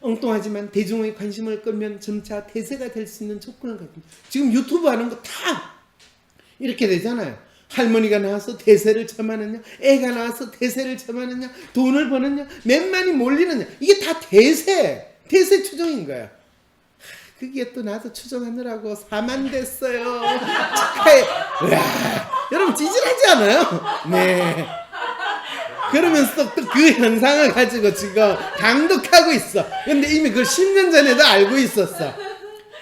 엉뚱하지만 대중의 관심을 끌면 점차 대세가 될 수 있는 조건을 갖고 지금 유튜브 하는 거 다 이렇게 되잖아요. 할머니가 나와서 대세를 점하느냐, 애가 나와서 대세를 점하느냐, 돈을 버느냐, 몇만이 몰리느냐, 이게 다 대세 추정인 거야. 그게 또 나도 추정하느라고 4만 됐어요. 축하해. 으아, 여러분 찌질하지 않아요? 네. 그러면서 또 그 현상을 가지고 지금 강독하고 있어. 근데 이미 그걸 10년 전에도 알고 있었어.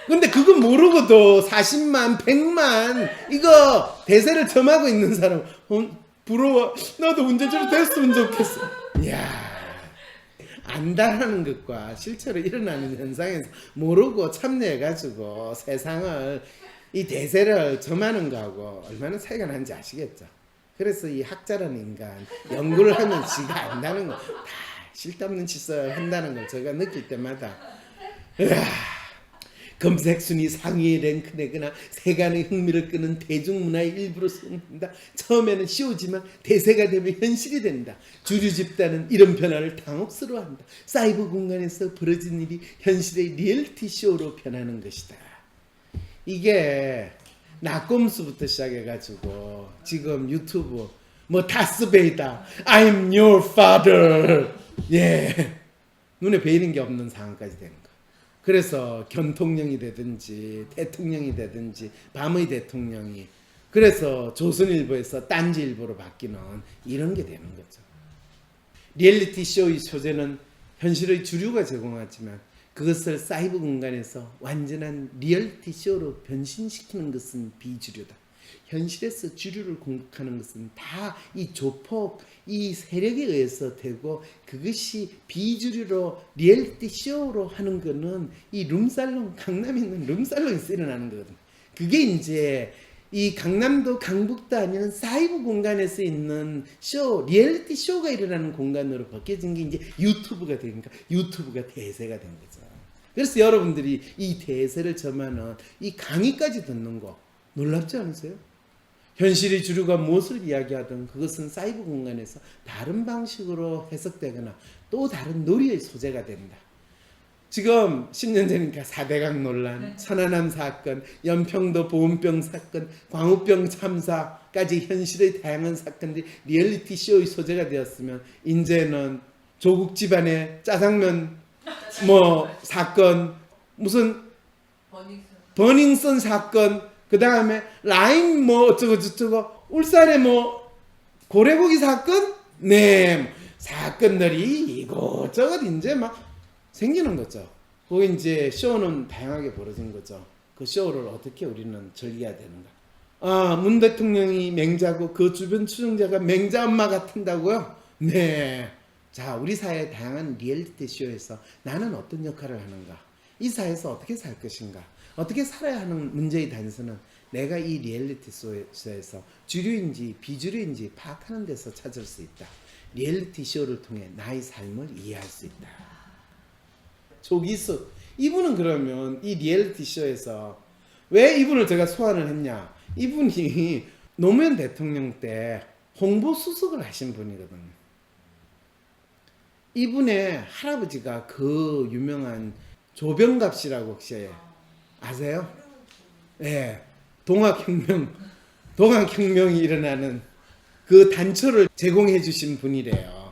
근데 그거 모르고도 40만, 100만 이거 대세를 점하고 있는 사람 부러워. 나도 운전자로 됐으면 좋겠어. 이야, 안다라는 것과 실제로 일어나는 현상에서 모르고 참여해가지고 세상을 이 대세를 점하는 거하고 얼마나 차이가 나는지 아시겠죠? 그래서 이 학자라는 인간 연구를 하면 지가 안다는 거 다 쓸데없는 짓을 한다는 걸 제가 느낄 때마다 검색 순위 상위의 랭크 내거나 세간의 흥미를 끄는 대중문화의 일부로 소문다. 처음에는 쇼지만 대세가 되면 현실이 된다. 주류 집단은 이런 변화를 당혹스러워한다. 사이버 공간에서 벌어진 일이 현실의 리얼리티 쇼로 변하는 것이다. 이게 낙곰수부터 시작해가지고 지금 유튜브 뭐 다스베이다, I'm your father, 예, 눈에 베이는 게 없는 상황까지 된 거. 그래서 견통령이 되든지 대통령이 되든지 밤의 대통령이 그래서 조선일보에서 딴지일보로 바뀌는 이런 게 되는 거죠. 리얼리티 쇼의 소재는 현실의 주류가 제공하지만 그것을 사이버 공간에서 완전한 리얼리티 쇼로 변신시키는 것은 비주류다. 현실에서 주류를 공격하는 것은 다 이 조폭, 이 세력에 의해서 되고 그것이 비주류로 리얼리티 쇼로 하는 거는 이 룸살롱, 강남에 있는 룸살롱에서 일어나는 거거든. 그게 이제 이 강남도 강북도 아니는 사이버 공간에서 있는 쇼, 리얼리티 쇼가 일어나는 공간으로 바뀌어진 게 이제 유튜브가 되니까 유튜브가 대세가 된 거죠. 그래서 여러분들이 이 대세를 점하는 이 강의까지 듣는 거 놀랍지 않으세요? 현실의 주류가 무엇을 이야기하든 그것은 사이버 공간에서 다른 방식으로 해석되거나 또 다른 놀이의 소재가 된다. 지금 10년 전이니까 4대강 논란, 천안함 사건, 연평도 보온병 사건, 광우병 참사까지 현실의 다양한 사건들이 리얼리티 쇼의 소재가 되었으면 이제는 조국 집안의 짜장면 뭐 사건, 무슨 버닝썬 사건, 그 다음에 라임 뭐 어쩌고 저쩌고, 울산에 뭐 고래고기 사건, 네, 사건들이 이것저것 이제 막 생기는 거죠. 거기 이제 쇼는 다양하게 벌어진 거죠. 그 쇼를 어떻게 우리는 즐겨야 되는가? 아, 문 대통령이 맹자고 그 주변 추종자가 맹자 엄마 같은다고요? 네. 자, 우리 사회의 다양한 리얼리티 쇼에서 나는 어떤 역할을 하는가? 이 사회에서 어떻게 살 것인가? 어떻게 살아야 하는 문제의 단서는 내가 이 리얼리티 쇼에서 주류인지 비주류인지 파악하는 데서 찾을 수 있다. 리얼리티 쇼를 통해 나의 삶을 이해할 수 있다. 조기숙, 이분은 그러면 이 리얼리티 쇼에서 왜 이분을 제가 소환을 했냐? 이분이 노무현 대통령 때 홍보 수석을 하신 분이거든요. 이분의 할아버지가 그 유명한 조병갑 씨라고 혹시 아세요? 네, 동학혁명이 일어나는 그 단초를 제공해 주신 분이래요.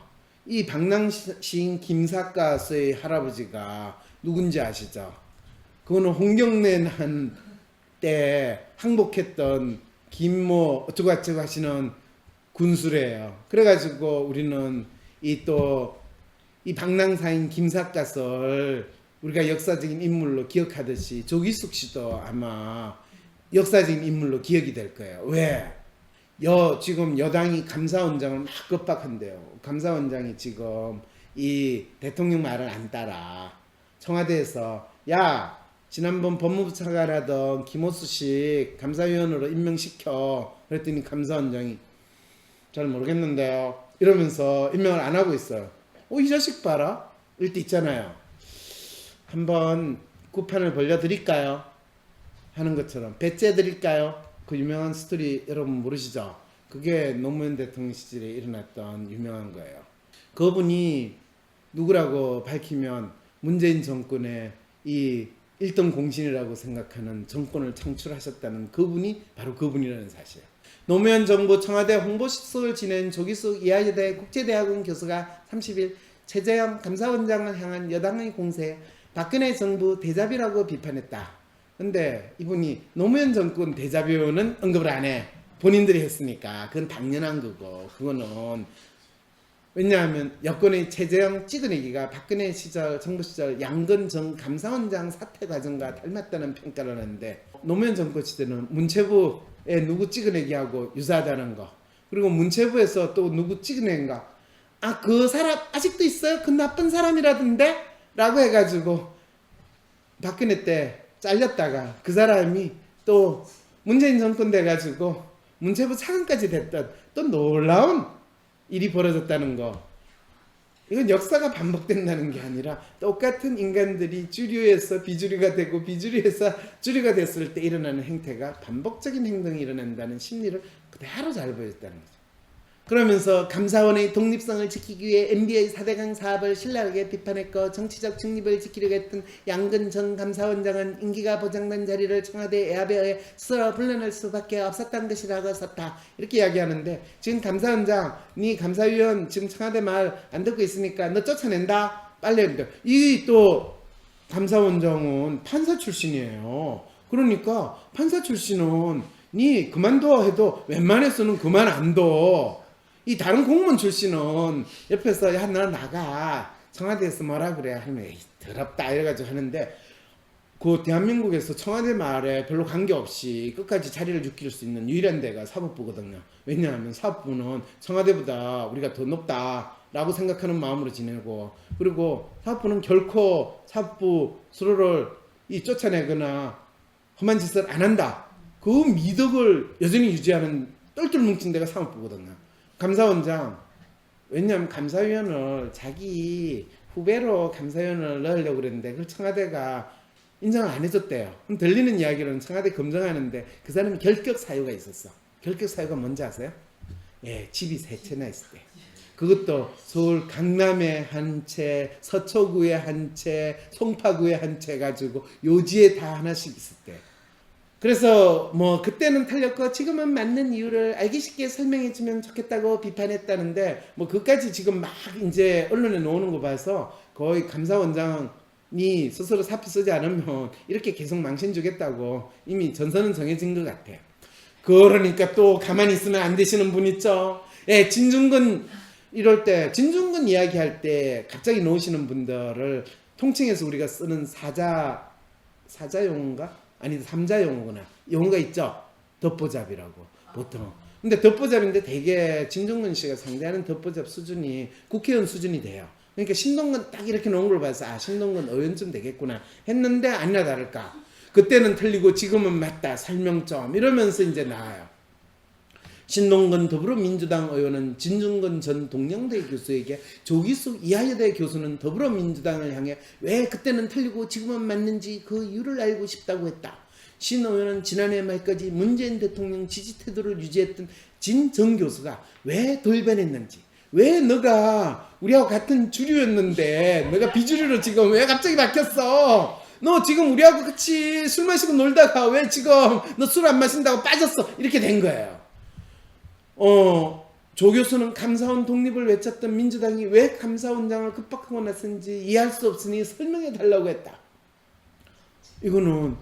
이 방랑시인 김삿갓의 할아버지가 누군지 아시죠? 그거는 홍경래 난 때 항복했던 김모 어쩌고저쩌고 하시는 군수래요. 그래가지고 우리는 이 방랑사인 김삿갓을 우리가 역사적인 인물로 기억하듯이 조기숙 씨도 아마 역사적인 인물로 기억이 될 거예요. 왜? 지금 여당이 감사원장을 막 겁박한대요. 감사원장이 지금 이 대통령 말을 안 따라 청와대에서 야 지난번 법무부 차관하던 김호수식 감사위원으로 임명시켜 그랬더니 감사원장이 잘 모르겠는데요 이러면서 임명을 안 하고 있어요. 이 자식 봐라 이럴 때 있잖아요. 한번 구판을 벌려드릴까요? 하는 것처럼 배째드릴까요? 그 유명한 스토리 여러분 모르시죠? 그게 노무현 대통령 시절에 일어났던 유명한 거예요. 그분이 누구라고 밝히면 문재인 정권의 이 1등 공신이라고 생각하는 정권을 창출하셨다는 그분이 바로 그분이라는 사실이에요. 노무현 정부 청와대 홍보수석을 지낸 조기숙 이화여대 국제대학원 교수가 30일 최재형 감사원장을 향한 여당의 공세에 박근혜 정부 대자비라고 비판했다. 근데 이분이 노무현 정권 대자비는 언급을 안 해. 본인들이 했으니까 그건 당연한 거고 그거는 왜냐하면 여권의 최재형 찍어내기가 박근혜 시절 정부 시절 양근 전 감사원장 사퇴 과정과 닮았다는 평가를 하는데 노무현 정권 시대는 문체부에 누구 찍어내기하고 유사하다는 거 그리고 문체부에서 또 누구 찍어낸가 그 사람 아직도 있어요? 그 나쁜 사람이라던데? 라고 해가지고 박근혜 때 잘렸다가 그 사람이 또 문재인 정권 돼가지고 문체부 차관까지 됐던 또 놀라운 일이 벌어졌다는 거. 이건 역사가 반복된다는 게 아니라 똑같은 인간들이 주류에서 비주류가 되고 비주류에서 주류가 됐을 때 일어나는 행태가 반복적인 행동이 일어난다는 심리를 그대로 잘 보였다는 거죠. 그러면서 감사원의 독립성을 지키기 위해 MB의 4대강 사업을 신랄하게 비판했고 정치적 중립을 지키려고 했던 양근 전 감사원장은 임기가 보장된 자리를 청와대 애합에 의해 스스로 불러낼 수밖에 없었던 것이라고 썼다. 이렇게 이야기하는데 지금 감사원장, 네 감사위원 지금 청와대 말 안 듣고 있으니까 너 쫓아낸다. 빨리 했는데 이 또 감사원장은 판사 출신이에요. 그러니까 판사 출신은 네 그만둬 해도 웬만해서는 그만 안 둬. 이 다른 공무원 출신은 옆에서 야 너 나가 청와대에서 뭐라 그래 하면 에이 더럽다 이래가지고 하는데 그 대한민국에서 청와대 말에 별로 관계없이 끝까지 자리를 지킬 수 있는 유일한 데가 사법부거든요. 왜냐하면 사법부는 청와대보다 우리가 더 높다라고 생각하는 마음으로 지내고 그리고 사법부는 결코 사법부 수로를 쫓아내거나 험한 짓을 안 한다. 그 미덕을 여전히 유지하는 똘똘 뭉친 데가 사법부거든요. 감사원장 왜냐하면 감사위원을 자기 후배로 감사위원을 넣으려고 그랬는데 그걸 청와대가 인정을 안 해줬대요. 그럼 들리는 이야기로는 청와대 검증하는데 그 사람이 결격 사유가 있었어. 결격 사유가 뭔지 아세요? 예, 집이 세 채나 있을 때. 그것도 서울 강남에 한 채, 서초구에 한 채, 송파구에 한 채 가지고 요지에 다 하나씩 있을 때. 그래서 뭐 그때는 틀렸고 지금은 맞는 이유를 알기 쉽게 설명해 주면 좋겠다고 비판했다는데 뭐 그까지 지금 막 이제 언론에 나오는 거 봐서 거의 감사원장이 스스로 사표 쓰지 않으면 이렇게 계속 망신 주겠다고 이미 전선은 정해진 것 같아요. 그러니까 또 가만히 있으면 안 되시는 분 있죠. 예, 진중근 이럴 때 진중근 이야기할 때 갑자기 놓으시는 분들을 통칭해서 우리가 쓰는 사자용어인가? 아니 3자 용어구나. 용어가 있죠. 덧보잡이라고 보통. 근데 덧보잡인데 되게 진중근 씨가 상대하는 덧보잡 수준이 국회의원 수준이 돼요. 그러니까 신동근 딱 이렇게 놓은 걸 봐서 신동근 의원쯤 되겠구나 했는데 아니나 다를까. 그때는 틀리고 지금은 맞다. 설명 좀 이러면서 이제 나와요. 신동근 더불어민주당 의원은 진중근 전 동양대 교수에게 조기숙 이화여대 교수는 더불어민주당을 향해 왜 그때는 틀리고 지금은 맞는지 그 이유를 알고 싶다고 했다. 신 의원은 지난해 말까지 문재인 대통령 지지 태도를 유지했던 진 전 교수가 왜 돌변했는지 왜 너가 우리하고 같은 주류였는데 너가 비주류로 지금 왜 갑자기 바뀌었어? 너 지금 우리하고 같이 술 마시고 놀다가 왜 지금 너 술 안 마신다고 빠졌어? 이렇게 된 거예요. 조 교수는 감사원 독립을 외쳤던 민주당이 왜 감사원장을 급박하고 나선지 이해할 수 없으니 설명해 달라고 했다. 이거는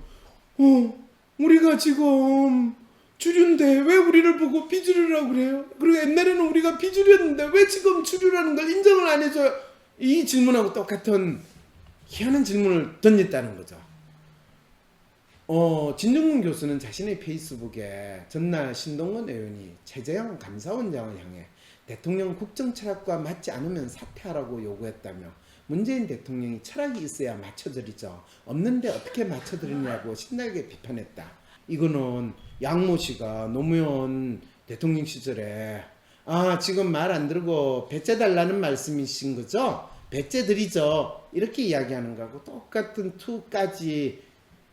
우리가 지금 주류인데 왜 우리를 보고 비주류라고 그래요? 그리고 옛날에는 우리가 비주류였는데 왜 지금 주류라는 걸 인정을 안 해줘요? 이 질문하고 똑같은 희한한 질문을 던졌다는 거죠. 진중근 교수는 자신의 페이스북에 전날 신동근 의원이 최재형 감사원장을 향해 대통령 국정 철학과 맞지 않으면 사퇴하라고 요구했다며 문재인 대통령이 철학이 있어야 맞춰드리죠. 없는데 어떻게 맞춰드리냐고 신나게 비판했다. 이거는 양모 씨가 노무현 대통령 시절에 지금 말 안 들고 배째 달라는 말씀이신 거죠? 배째 드리죠. 이렇게 이야기하는 거하고 똑같은 투까지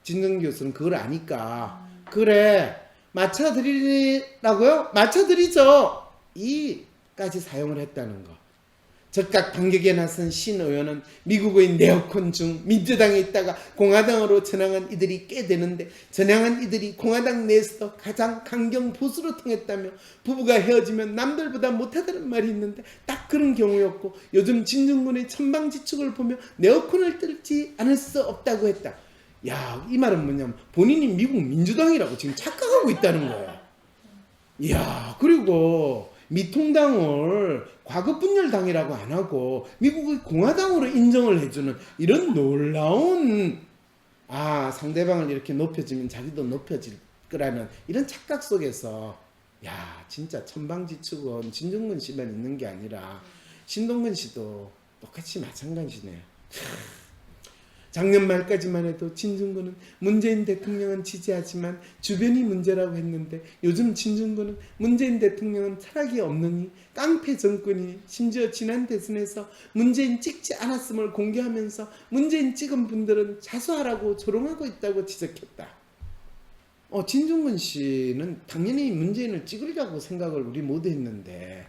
진정 교수는 그걸 아니까 그래 맞춰드리라고요? 맞춰드리죠. 이까지 사용을 했다는 거. 적각 반격에 나선 신 의원은 미국의 네오콘 중 민주당에 있다가 공화당으로 전향한 이들이 꽤 되는데 전향한 이들이 공화당 내에서도 가장 강경 보수로 통했다며 부부가 헤어지면 남들보다 못하다는 말이 있는데 딱 그런 경우였고 요즘 진중권의 천방지축을 보며 네오콘을 뜰지 않을 수 없다고 했다. 야, 이 말은 뭐냐면 본인이 미국 민주당이라고 지금 착각하고 있다는 거야. 이야, 그리고 미통당을 과거 분열당이라고 안 하고 미국의 공화당으로 인정을 해주는 이런 놀라운 상대방을 이렇게 높여주면 자기도 높여질 거라는 이런 착각 속에서 야, 진짜 천방지축은 진중권 씨만 있는 게 아니라 신동근 씨도 똑같이 마찬가지네요. 작년 말까지만 해도 진중권은 문재인 대통령은 지지하지만 주변이 문제라고 했는데 요즘 진중권은 문재인 대통령은 철학이 없느니 깡패 정권이 심지어 지난 대선에서 문재인 찍지 않았음을 공개하면서 문재인 찍은 분들은 자수하라고 조롱하고 있다고 지적했다. 진중권 씨는 당연히 문재인을 찍으려고 생각을 우리 모두 했는데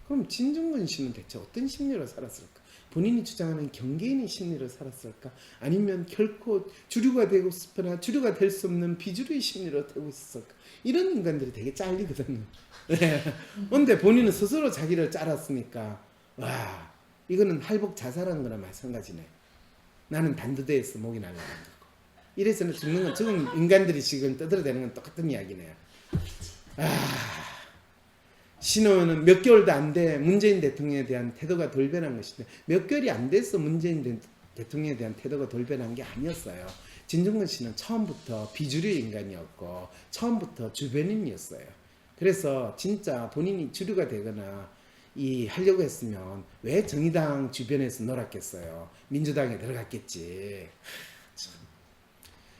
그럼 진중권 씨는 대체 어떤 심리로 살았을까? 본인이 주장하는 경계인의 심리로 살았을까? 아니면 결코 주류가 되고 싶으나 주류가 될 수 없는 비주류의 심리로 되고 있었을까? 이런 인간들이 되게 잘리거든요. 그런데 본인은 스스로 자기를 잘랐으니까 와, 이거는 할복 자살한 거나 마찬가지네. 나는 단두대에서 목이 날라간 거고. 이래서는 죽는 건 죽은 인간들이 지금 떠들어대는 건 똑같은 이야기네요. 신호는 몇 개월도 안 돼 문재인 대통령에 대한 태도가 돌변한 것인데 몇 개월이 안 돼서 문재인 대통령에 대한 태도가 돌변한 게 아니었어요. 진중권 씨는 처음부터 비주류의 인간이었고 처음부터 주변인이었어요. 그래서 진짜 본인이 주류가 되거나 하려고 했으면 왜 정의당 주변에서 놀았겠어요. 민주당에 들어갔겠지.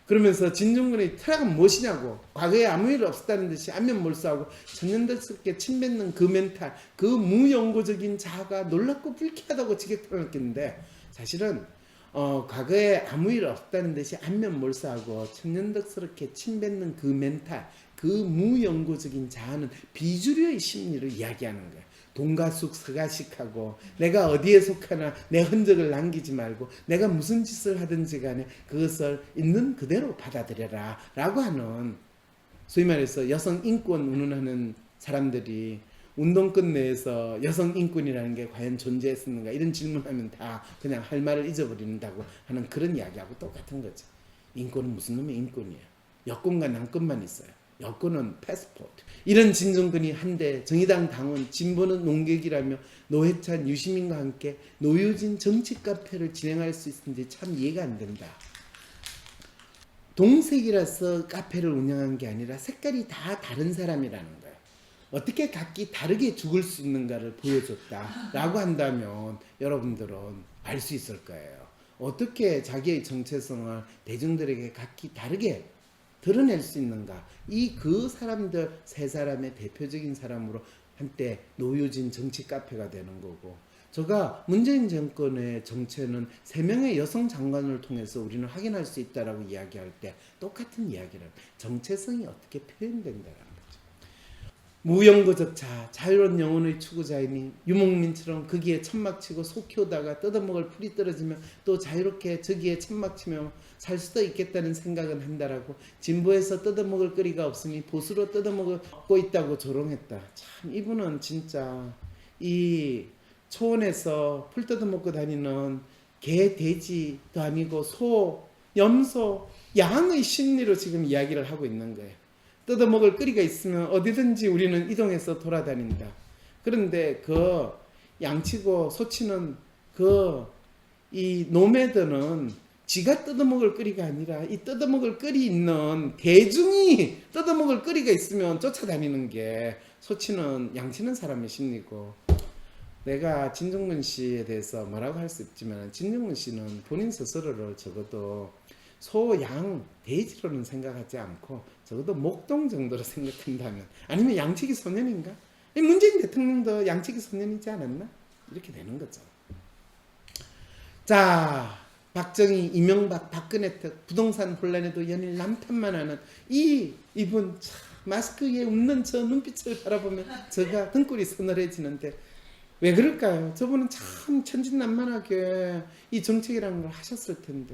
그러면서 진중권의 철학은 무엇이냐고 과거에 아무 일 없었다는 듯이 안면몰수하고 천연덕스럽게 침뱉는 그 멘탈 그 무연고적인 자아가 놀랍고 불쾌하다고 지적하겠는데 사실은 과거에 아무 일 없다는 듯이 안면몰수하고 천연덕스럽게 침뱉는 그 멘탈 그 무연고적인 자아는 비주류의 심리를 이야기하는 거예요. 동가숙 서가식하고 내가 어디에 속하나 내 흔적을 남기지 말고 내가 무슨 짓을 하든지 간에 그것을 있는 그대로 받아들여라 라고 하는 소위 말해서 여성 인권 운운하는 사람들이 운동권 내에서 여성 인권이라는 게 과연 존재했었는가 이런 질문하면 다 그냥 할 말을 잊어버린다고 하는 그런 이야기하고 똑같은 거죠. 인권은 무슨 놈의 인권이에요. 여권과 남권만 있어요. 여권은 패스포트. 이런 진중권이 한데 정의당 당원 진보는 농객이라며 노회찬 유시민과 함께 노유진 정치 카페를 진행할 수 있는지 참 이해가 안 된다. 동색이라서 카페를 운영한 게 아니라 색깔이 다 다른 사람이라는 거예요. 어떻게 각기 다르게 죽을 수 있는가를 보여줬다라고 한다면 여러분들은 알 수 있을 거예요. 어떻게 자기의 정체성을 대중들에게 각기 다르게 드러낼 수 있는가? 그 사람들 세 사람의 대표적인 사람으로 한때 노유진 정치 카페가 되는 거고 제가 문재인 정권의 정체는 3명의 여성 장관을 통해서 우리는 확인할 수 있다라고 이야기할 때 똑같은 이야기를 정체성이 어떻게 표현된다라는 거죠. 무연고적 자아, 자유로운 영혼의 추구자이니 유목민처럼 거기에 천막치고 속 키우다가 뜯어먹을 풀이 떨어지면 또 자유롭게 저기에 천막치며 살 수도 있겠다는 생각은 한다라고 진보에서 뜯어먹을 거리가 없으니 보수로 뜯어먹고 있다고 조롱했다. 참 이분은 진짜 이 초원에서 풀 뜯어먹고 다니는 개, 돼지도 아니고 소, 염소, 양의 심리로 지금 이야기를 하고 있는 거예요. 뜯어먹을 거리가 있으면 어디든지 우리는 이동해서 돌아다닌다. 그런데 그 양치고 소치는 이 노매들은 지가 뜯어먹을 거리가 아니라 이 뜯어먹을 거리 있는 대중이 뜯어먹을 거리가 있으면 쫓아다니는 게 소치는 양치는 사람의 심리고 내가 진중근 씨에 대해서 뭐라고 할 수 없지만 진중근 씨는 본인 스스로를 적어도 소양 돼지로는 생각하지 않고 적어도 목동 정도로 생각한다면 아니면 양치기 소년인가? 문재인 대통령도 양치기 소년이지 않았나? 이렇게 되는 거죠. 자, 박정희, 이명박, 박근혜 특 부동산 혼란에도 연일 남편만 하는 이분 참 마스크 위에 웃는 저 눈빛을 바라보면 제가 등골이 서늘해지는데 왜 그럴까요? 저분은 참 천진난만하게 이 정책이라는 걸 하셨을 텐데.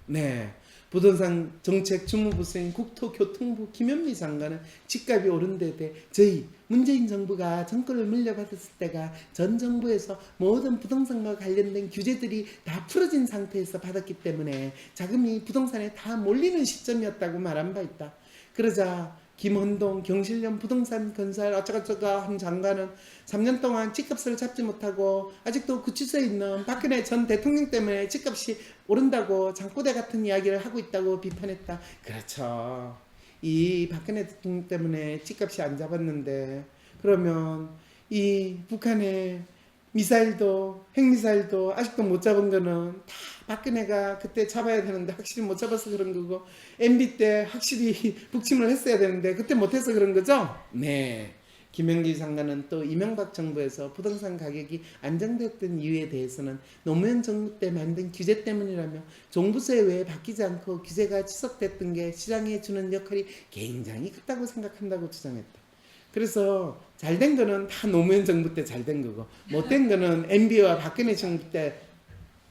네. 부동산 정책 주무부서인 국토교통부 김현미 장관은 집값이 오른 데 대해 저희 문재인 정부가 정권을 물려받았을 때가 전 정부에서 모든 부동산과 관련된 규제들이 다 풀어진 상태에서 받았기 때문에 자금이 부동산에 다 몰리는 시점이었다고 말한 바 있다. 그러자 김헌동 경실련 부동산 건설 어쩌고저쩌고 한 장관은 3년 동안 집값을 잡지 못하고 아직도 구치소에 있는 박근혜 전 대통령 때문에 집값이 오른다고 장꼬대 같은 이야기를 하고 있다고 비판했다. 그렇죠. 이 박근혜 대통령 때문에 집값이 안 잡았는데 그러면 이 북한의 미사일도 핵미사일도 아직도 못 잡은 거는 다 박근혜가 그때 잡아야 되는데 확실히 못 잡아서 그런 거고 MB 때 확실히 북침을 했어야 되는데 그때 못해서 그런 거죠? 네. 김영기 장관은 또 이명박 정부에서 부동산 가격이 안정됐던 이유에 대해서는 노무현 정부 때 만든 규제 때문이라며 종부세 외에 바뀌지 않고 규제가 지속됐던 게 시장에 주는 역할이 굉장히 크다고 생각한다고 주장했다. 그래서 잘된 거는 다 노무현 정부 때 잘된 거고 못된 거는 MB와 박근혜 정부 때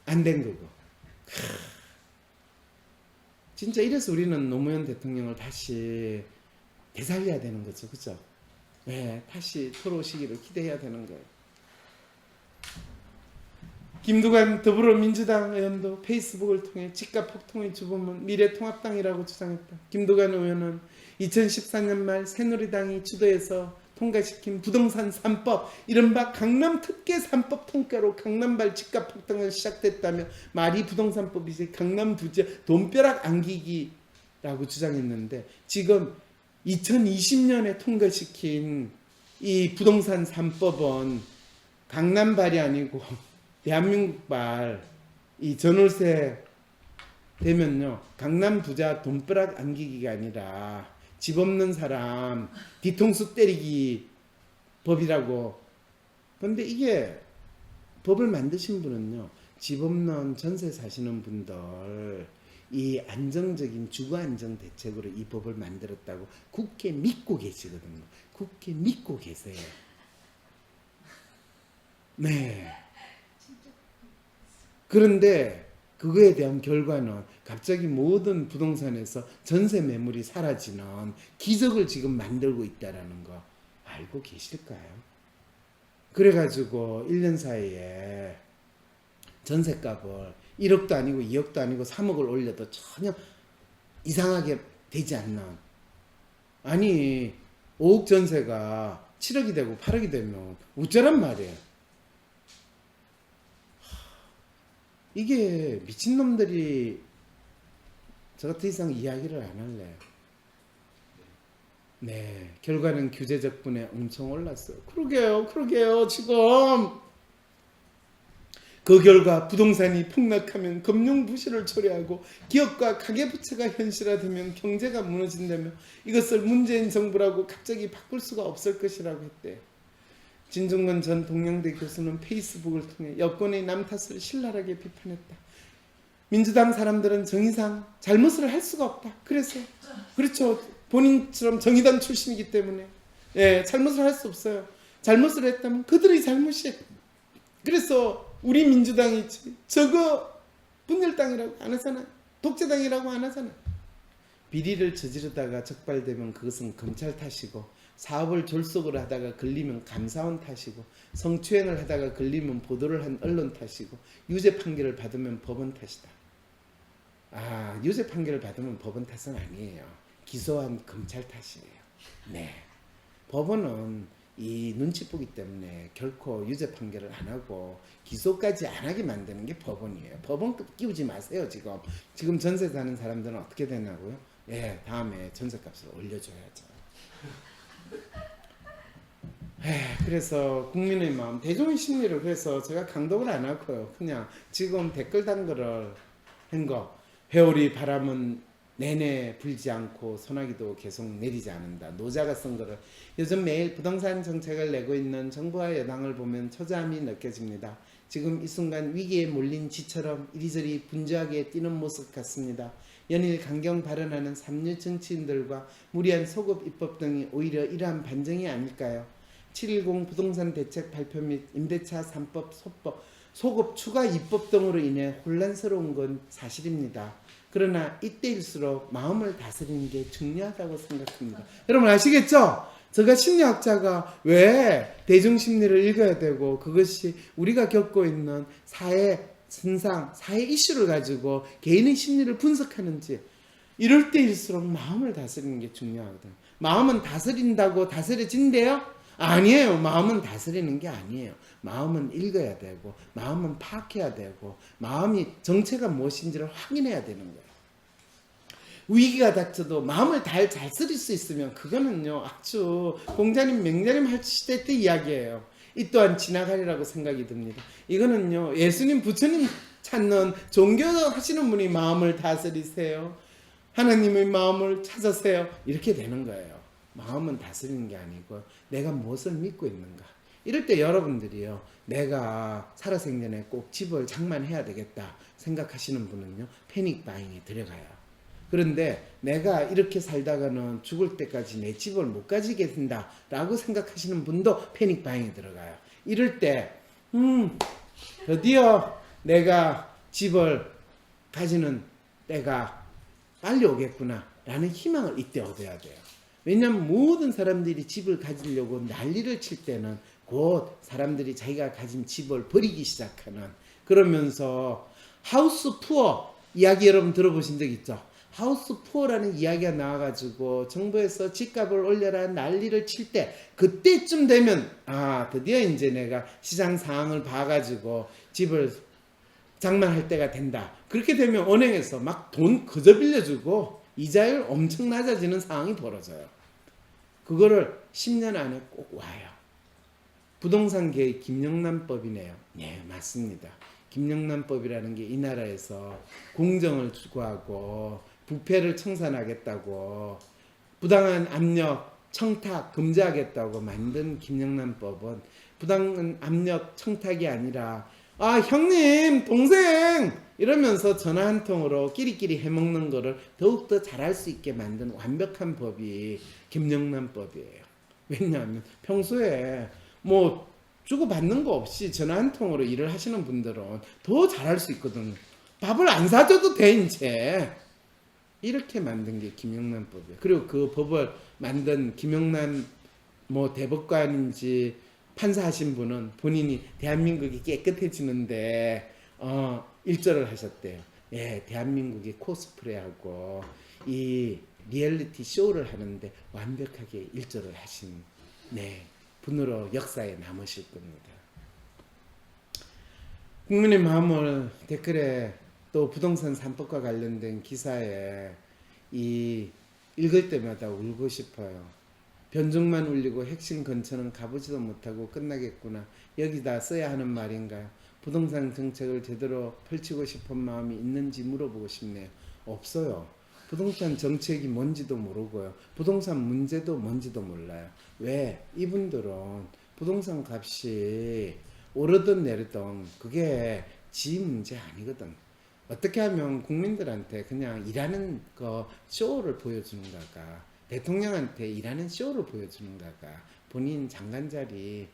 안 된 거고. 진짜 이래서 우리는 노무현 대통령을 다시 되살려야 되는 거죠. 그죠? 네, 다시 돌아오시기를 기대해야 되는 거예요. 김두관 더불어민주당 의원도 페이스북을 통해 집값 폭등의 주범은 미래통합당이라고 주장했다. 김두관 의원은 2014년 말 새누리당이 주도해서 통과시킨 부동산 3법 이른바 강남 특계 3법 통과로 강남발 집값 폭등을 시작됐다며 말이 부동산법이지 강남 부지 돈벼락 안기기라고 주장했는데 지금 2020년에 통과시킨 이 부동산 3법은 강남발이 아니고 대한민국발 이 전월세 되면요 강남 부자 돈벼락 안기기가 아니라 집 없는 사람 뒤통수 때리기 법이라고. 그런데 이게 법을 만드신 분은요 집 없는 전세 사시는 분들 이 안정적인 주거 안정 대책으로 이 법을 만들었다고 굳게 믿고 계시거든요. 굳게 믿고 계세요. 네. 그런데 그거에 대한 결과는 갑자기 모든 부동산에서 전세 매물이 사라지는 기적을 지금 만들고 있다라는 거 알고 계실까요? 그래가지고 1년 사이에 전세값을 1억도 아니고 2억도 아니고 3억을 올려도 전혀 이상하게 되지 않는 아니 5억 전세가 7억이 되고 8억이 되면 어쩌란 말이에요. 이게 미친놈들이 저 같은 이상 이야기를 안 할래요. 네, 결과는 규제 덕분에 엄청 올랐어요. 그러게요. 지금 그 결과 부동산이 폭락하면 금융 부실을 초래하고 기업과 가계부채가 현실화되면 경제가 무너진다며 이것을 문재인 정부라고 갑자기 바꿀 수가 없을 것이라고 했대요. 진중권 전 동양대 교수는 페이스북을 통해 여권의 남 탓을 신랄하게 비판했다. 민주당 사람들은 정의상 잘못을 할 수가 없다. 그렇죠. 본인처럼 정의당 출신이기 때문에 잘못을 할 수 없어요. 잘못을 했다면 그들의 잘못이에요. 그래서 우리 민주당이 저거 분열당이라고 안 하잖아. 독재당이라고 안 하잖아. 비리를 저지르다가 적발되면 그것은 검찰 탓이고 사업을 졸속으로 하다가 걸리면 감사원 탓이고 성추행을 하다가 걸리면 보도를 한 언론 탓이고 유죄 판결을 받으면 법원 탓이다. 유죄 판결을 받으면 법원 탓은 아니에요. 기소한 검찰 탓이에요. 네. 법원은 이 눈치 보기 때문에 결코 유죄 판결을 안 하고 기소까지 안 하게 만드는 게 법원이에요. 법원 끼우지 마세요. 지금 전세 사는 사람들은 어떻게 되냐고요? 다음에 전세값을 올려줘야죠. 그래서 국민의 마음, 대중의 심리를 그래서 제가 강독을 안 하고요. 그냥 지금 댓글 단글을 한 거. 회오리 바람은 내내 불지 않고 소나기도 계속 내리지 않는다. 노자가 쓴 거를 요즘 매일 부동산 정책을 내고 있는 정부와 여당을 보면 초조함이 느껴집니다. 지금 이 순간 위기에 몰린 쥐처럼 이리저리 분주하게 뛰는 모습 같습니다. 연일 강경 발언하는 삼류 정치인들과 무리한 소급 입법 등이 오히려 이러한 반증이 아닐까요? 7.10 부동산 대책 발표 및 임대차 3법 소급 추가 입법 등으로 인해 혼란스러운 건 사실입니다. 그러나 이때일수록 마음을 다스리는 게 중요하다고 생각합니다. 여러분 아시겠죠? 제가 심리학자가 왜 대중심리를 읽어야 되고 그것이 우리가 겪고 있는 사회 현상, 사회 이슈를 가지고 개인의 심리를 분석하는지 이럴 때일수록 마음을 다스리는 게 중요하거든요. 마음은 다스린다고 다스려진대요? 아니에요. 마음은 다스리는 게 아니에요. 마음은 읽어야 되고 마음은 파악해야 되고 마음이 정체가 무엇인지를 확인해야 되는 거예요. 위기가 닥쳐도 마음을 잘 쓰릴 수 있으면 그거는요 아주 공자님 맹자님 할 시대 때 이야기예요. 이 또한 지나가리라고 생각이 듭니다. 이거는요 예수님 부처님 찾는 종교하시는 분이 마음을 다스리세요. 하나님의 마음을 찾으세요. 이렇게 되는 거예요. 마음은 다스리는 게 아니고 내가 무엇을 믿고 있는가. 이럴 때 여러분들이요 내가 살아생전에 꼭 집을 장만해야 되겠다 생각하시는 분은요 패닉 바잉에 들어가요. 그런데 내가 이렇게 살다가는 죽을 때까지 내 집을 못 가지게 된다 라고 생각하시는 분도 패닉 바잉에 들어가요. 이럴 때 드디어 내가 집을 가지는 때가 빨리 오겠구나 라는 희망을 이때 얻어야 돼요. 왜냐하면 모든 사람들이 집을 가지려고 난리를 칠 때는 곧 사람들이 자기가 가진 집을 버리기 시작하는, 그러면서 하우스 푸어 이야기 여러분 들어보신 적 있죠? 하우스 푸어라는 이야기가 나와가지고 정부에서 집값을 올려라 난리를 칠 때, 그때쯤 되면 드디어 이제 내가 시장 상황을 봐가지고 집을 장만할 때가 된다. 그렇게 되면 은행에서 막 돈 그저 빌려주고 이자율 엄청 낮아지는 상황이 벌어져요. 그거를 10년 안에 꼭 와요. 부동산계의 김영란법이네요. 네, 맞습니다. 김영란법이라는 게 이 나라에서 공정을 추구하고 부패를 청산하겠다고, 부당한 압력, 청탁 금지하겠다고 만든 김영란법은 부당한 압력, 청탁이 아니라 형님, 동생 이러면서 전화 한 통으로 끼리끼리 해먹는 거를 더욱더 잘할 수 있게 만든 완벽한 법이 김영란법이에요. 왜냐하면 평소에 뭐 주고받는 거 없이 전화 한 통으로 일을 하시는 분들은 더 잘할 수 있거든요. 밥을 안 사줘도 돼 이제. 이렇게 만든 게 김영란법이에요. 그리고 그 법을 만든 김영란 대법관인지 판사하신 분은 본인이 대한민국이 깨끗해지는데 일절을 하셨대요. 예, 대한민국이 코스프레하고 이 리얼리티 쇼를 하는데 완벽하게 일절을 하신 분으로 역사에 남으실 겁니다. 국민의 마음을 댓글에 또 부동산 3법과 관련된 기사에 읽을 때마다 울고 싶어요. 변종만 울리고 핵심 근처는 가보지도 못하고 끝나겠구나. 여기다 써야 하는 말인가요? 부동산 정책을 제대로 펼치고 싶은 마음이 있는지 물어보고 싶네요. 없어요. 부동산 정책이 뭔지도 모르고요. 부동산 문제도 뭔지도 몰라요. 왜? 이분들은 부동산 값이 오르든 내리든 그게 지 문제 아니거든. 어떻게 하면 국민들한테 그냥 일하는 거 쇼를 보여주는 거가, 대통령한테 일하는 쇼를 보여주는 거가, 본인 장관 자리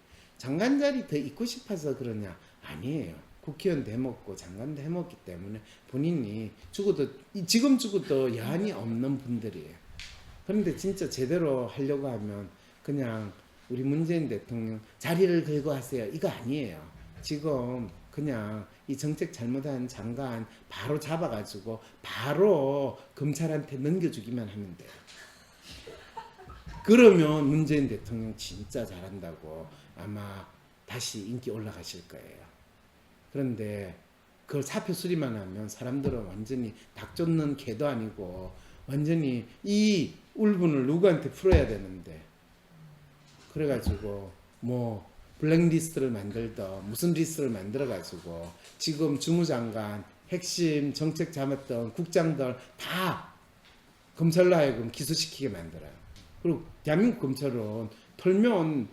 더 있고 싶어서 그러냐? 아니에요. 국회의원도 해먹고 장관도 해먹기 때문에 본인이 지금 죽어도 여한이 없는 분들이에요. 그런데 진짜 제대로 하려고 하면 그냥 우리 문재인 대통령 자리를 걸고 하세요. 이거 아니에요. 지금 그냥 이 정책 잘못한 장관 바로 잡아가지고 바로 검찰한테 넘겨주기만 하면 돼요. 그러면 문재인 대통령 진짜 잘한다고 아마 다시 인기 올라가실 거예요. 그런데 그걸 사표 수리만 하면 사람들은 완전히 닭 쫓는 개도 아니고 완전히 이 울분을 누구한테 풀어야 되는데, 그래가지고 뭐 블랙리스트를 만들던 무슨 리스트를 만들어가지고 지금 주무장관, 핵심 정책 잡았던 국장들 다 검찰로 하여금 기소시키게 만들어요. 그리고 대한민국 검찰은 털면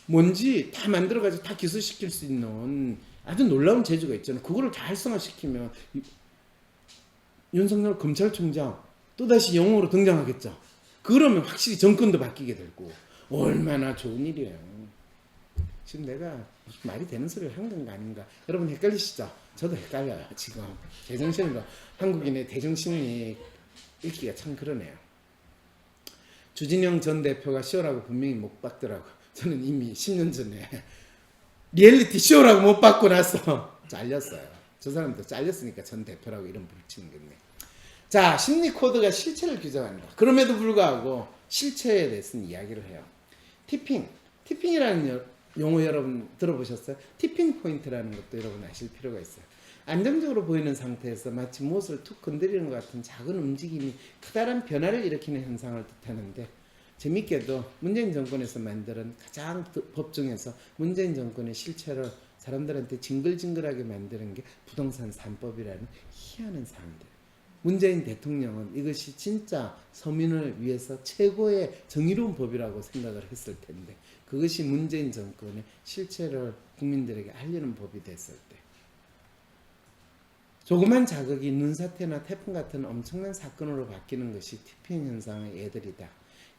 뭔지 다 만들어가지고 다 기소시킬 수 있는 아주 놀라운 재주가 있잖아요. 그거를 다 활성화시키면 윤석열 검찰총장 또다시 영웅으로 등장하겠죠. 그러면 확실히 정권도 바뀌게 되고 얼마나 좋은 일이에요. 지금 내가 무슨 말이 되는 소리를 한 건가 아닌가 여러분 헷갈리시죠? 저도 헷갈려요. 지금 대정신으로 한국인의 대정신이 읽기가 참 그러네요. 주진영 전 대표가 쇼라고 분명히 못 받더라고. 저는 이미 10년 전에 리얼리티 쇼라고 못 받고 나서 잘렸어요. 저 사람도 잘렸으니까 전 대표라고 이름 붙이는 건데. 자, 심리 코드가 실체를 규정한다. 그럼에도 불구하고 실체에 대해서는 이야기를 해요. 티핑이라는 용어 여러분 들어보셨어요? 티핑 포인트라는 것도 여러분 아실 필요가 있어요. 안정적으로 보이는 상태에서 마치 무엇을 툭 건드리는 것 같은 작은 움직임이 커다란 변화를 일으키는 현상을 뜻하는데, 재밌게도 문재인 정권에서 만드는 가장 법 중에서 문재인 정권의 실체를 사람들한테 징글징글하게 만드는 게 부동산 3법이라는 희한한 사항들. 문재인 대통령은 이것이 진짜 서민을 위해서 최고의 정의로운 법이라고 생각을 했을 텐데, 그것이 문재인 정권의 실체를 국민들에게 알리는 법이 됐을 때, 조그만 자극이 눈사태나 태풍 같은 엄청난 사건으로 바뀌는 것이 티핑 현상의 예들이다.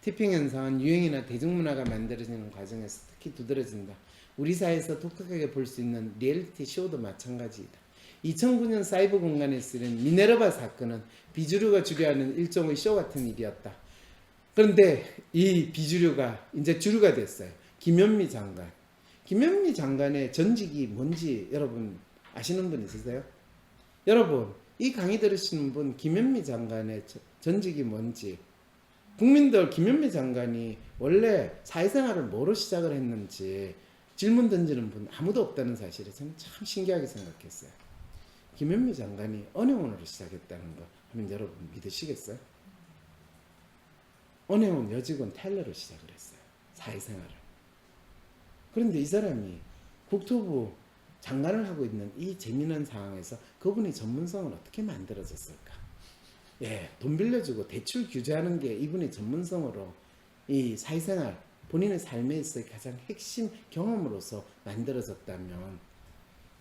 티핑 현상은 유행이나 대중문화가 만들어지는 과정에서 특히 두드러진다. 우리 사회에서 독특하게 볼 수 있는 리얼리티 쇼도 마찬가지이다. 2009년 사이버 공간에 쓰인 미네르바 사건은 비주류가 주류하는 일종의 쇼 같은 일이었다. 그런데 이 비주류가 이제 주류가 됐어요. 김현미 장관. 김현미 장관의 전직이 뭔지 여러분 아시는 분 있으세요? 여러분, 이 강의 들으시는 분 김현미 장관의 전직이 뭔지, 국민들 김현미 장관이 원래 사회생활을 뭐로 시작을 했는지 질문 던지는 분 아무도 없다는 사실에 저는 참 신기하게 생각했어요. 김현미 장관이 언행원으로 시작했다는 거 하면 여러분 믿으시겠어요? 언행원 여직원 텔러로 시작을 했어요. 사회생활을. 그런데 이 사람이 국토부 장관을 하고 있는 이 재미난 상황에서 그분의 전문성은 어떻게 만들어졌을까? 예, 돈 빌려주고 대출 규제하는 게 이분의 전문성으로 이 사회생활, 본인의 삶에 있어의 가장 핵심 경험으로서 만들어졌다면,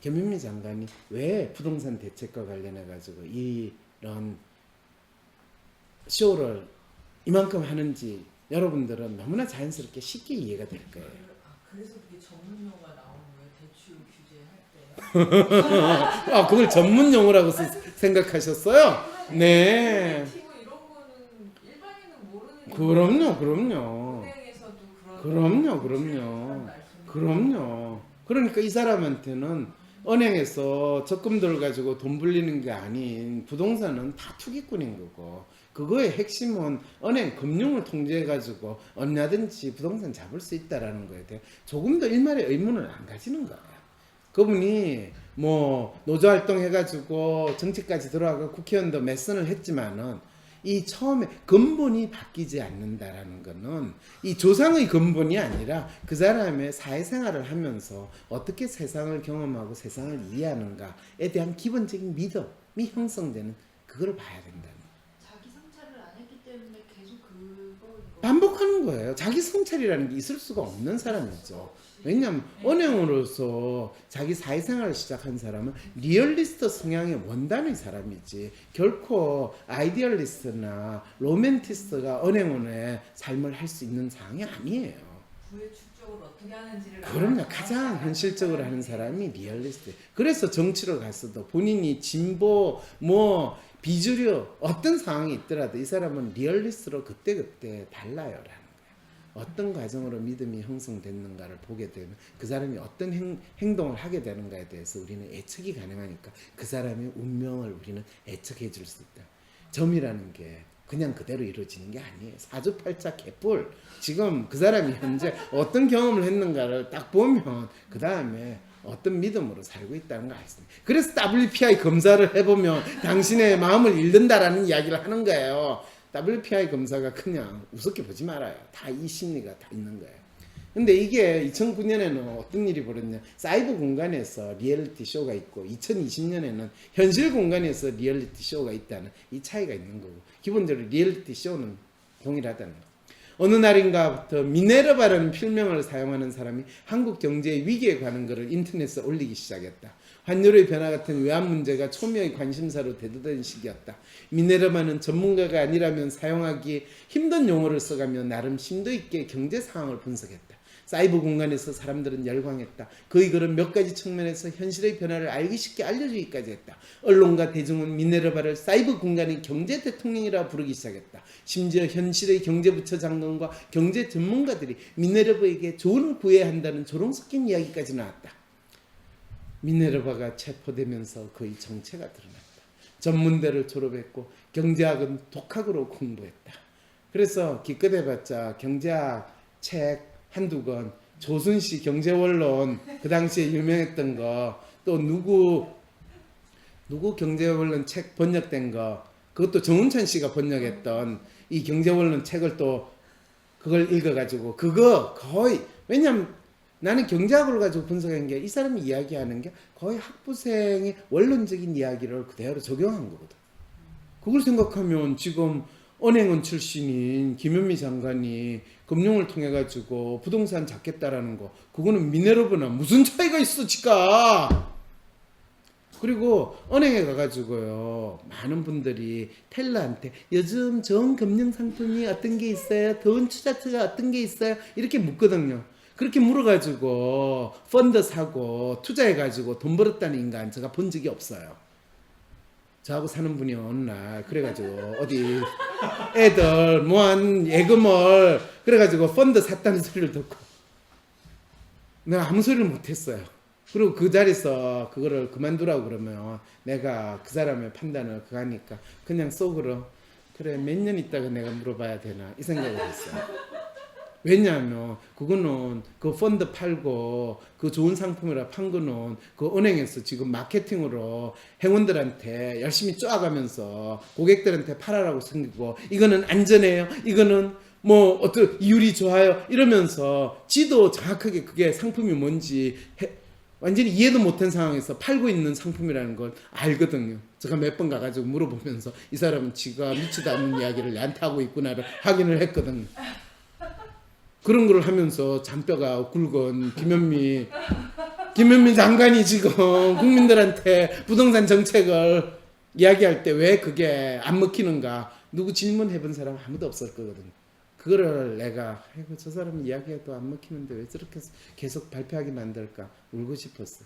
김현미 장관이 왜 부동산 대책과 관련해 가지고 이런 쇼를 이만큼 하는지 여러분들은 너무나 자연스럽게 쉽게 이해가 될 거예요. 그래서 그게 전문 용어가 나오는 거예요? 대출 규제할 때. 아, 그걸 전문 용어라고 생각하셨어요? 네. 티고 이런 거는 일반인은 모르는. 그럼요. 은행에서도 그런. 그럼요. 그러니까 이 사람한테는 은행에서 적금들 가지고 돈 불리는 게 아닌 부동산은 다 투기꾼인 거고, 그거의 핵심은 은행 금융을 통제해 가지고 얼마든지 부동산 잡을 수 있다라는 거에 대해 조금 더 일말의 의문을 안 가지는 거예요. 그분이 뭐 노조활동 해가지고 정치까지 들어가고 국회의원도 몇 선을 했지만은 이 처음에 근본이 바뀌지 않는다라는 거는 이 조상의 근본이 아니라 그 사람의 사회생활을 하면서 어떻게 세상을 경험하고 세상을 이해하는가에 대한 기본적인 믿음이 형성되는 그걸 봐야 된다는 거예요. 자기 성찰을 안 했기 때문에 계속 그거 반복하는 거예요. 자기 성찰이라는 게 있을 수가 없는 사람이죠. 왜냐하면 은행으로서 자기 사회생활을 시작한 사람은 리얼리스트 성향의 원단의 사람이지, 결코 아이디얼리스트나 로맨티스트가 은행원의 삶을 할 수 있는 상황이 아니에요. 부의 축적을 어떻게 하는지를. 그럼요. 가장 현실적으로 하는 사람이 리얼리스트. 그래서 정치로 갔어도 본인이 진보 뭐 비주류 어떤 상황이 있더라도 이 사람은 리얼리스트로 그때그때 달라요라는 거예요. 어떤 과정으로 믿음이 형성됐는가를 보게 되면 그 사람이 어떤 행동을 하게 되는가에 대해서 우리는 예측이 가능하니까 그 사람의 운명을 우리는 예측해 줄 수 있다. 점이라는 게 그냥 그대로 이루어지는 게 아니에요. 사주팔자 개뿔. 지금 그 사람이 현재 어떤 경험을 했는가를 딱 보면 그 다음에 어떤 믿음으로 살고 있다는 걸 알습니다. 그래서 WPI 검사를 해보면 당신의 마음을 읽는다라는 이야기를 하는 거예요. WPI 검사가 그냥 우습게 보지 말아요. 다 이 심리가 다 있는 거예요. 근데 이게 2009년에는 어떤 일이 벌어졌냐. 사이버 공간에서 리얼리티 쇼가 있고 2020년에는 현실 공간에서 리얼리티 쇼가 있다는 이 차이가 있는 거고, 기본적으로 리얼리티 쇼는 동일하다는 거. 어느 날인가부터 미네르바라는 필명을 사용하는 사람이 한국 경제의 위기에 관한 것을 인터넷에 올리기 시작했다. 환율의 변화 같은 외환 문제가 초미의 관심사로 대두된 시기였다. 미네르바는 전문가가 아니라면 사용하기 힘든 용어를 써가며 나름 심도 있게 경제 상황을 분석했다. 사이버 공간에서 사람들은 열광했다. 그의 글은 몇 가지 측면에서 현실의 변화를 알기 쉽게 알려주기까지 했다. 언론과 대중은 미네르바를 사이버 공간의 경제 대통령이라 부르기 시작했다. 심지어 현실의 경제부처 장관과 경제 전문가들이 미네르바에게 조언을 구해야 한다는 조롱 섞인 이야기까지 나왔다. 미네르바가 체포되면서 그의 정체가 드러났다. 전문대를 졸업했고 경제학은 독학으로 공부했다. 그래서 기껏해봤자 경제학 책 한두 권, 조순시 경제원론 그 당시에 유명했던 거, 또 누구 경제원론 책 번역된 거, 그것도 정운찬 씨가 번역했던 이 경제원론 책을 또 그걸 읽어가지고 그거 거의, 왜냐면 나는 경제학을 가지고 분석한 게 이 사람이 이야기하는 게 거의 학부생의 원론적인 이야기를 그대로 적용한 거거든. 그걸 생각하면 지금 은행원 출신인 김현미 장관이 금융을 통해 가지고 부동산 잡겠다라는 거, 그거는 미네르바나 무슨 차이가 있어 지가. 그리고 은행에 가가지고요, 많은 분들이 텔러한테 요즘 좋은 금융 상품이 어떤 게 있어요, 좋은 투자처가 어떤 게 있어요, 이렇게 묻거든요. 그렇게 물어가지고 펀드 사고 투자해가지고 돈 벌었다는 인간 제가 본 적이 없어요. 저하고 사는 분이 어느 날 그래가지고 어디 애들 모한 예금을 그래가지고 펀드 샀다는 소리를 듣고 내가 아무 소리를 못했어요. 그리고 그 자리에서 그거를 그만두라고 그러면 내가 그 사람의 판단을 그거 하니까 그냥 속으로 그래 몇 년 있다가 내가 물어봐야 되나 이 생각을 했어요. 왜냐하면 그거는 그 펀드 팔고 그 좋은 상품이라 판 거는 그 은행에서 지금 마케팅으로 회원들한테 열심히 쪼아가면서 고객들한테 팔아라고 생기고, 이거는 안전해요, 이거는 뭐 어떤 이율이 좋아요 이러면서 지도 정확하게 그게 상품이 뭔지 완전히 이해도 못한 상황에서 팔고 있는 상품이라는 걸 알거든요. 제가 몇 번 가가지고 물어보면서 이 사람은 지가 미치도 않는 이야기를 나한테 하고 있구나를 확인을 했거든요. 그런 걸 하면서 잔뼈가 굵은 김현미 장관이 지금 국민들한테 부동산 정책을 이야기할 때 왜 그게 안 먹히는가, 누구 질문해 본 사람 아무도 없을 거거든요. 그거를 내가 아이고 저 사람 이야기해도 안 먹히는데 왜 저렇게 계속 발표하게 만들까 울고 싶었어.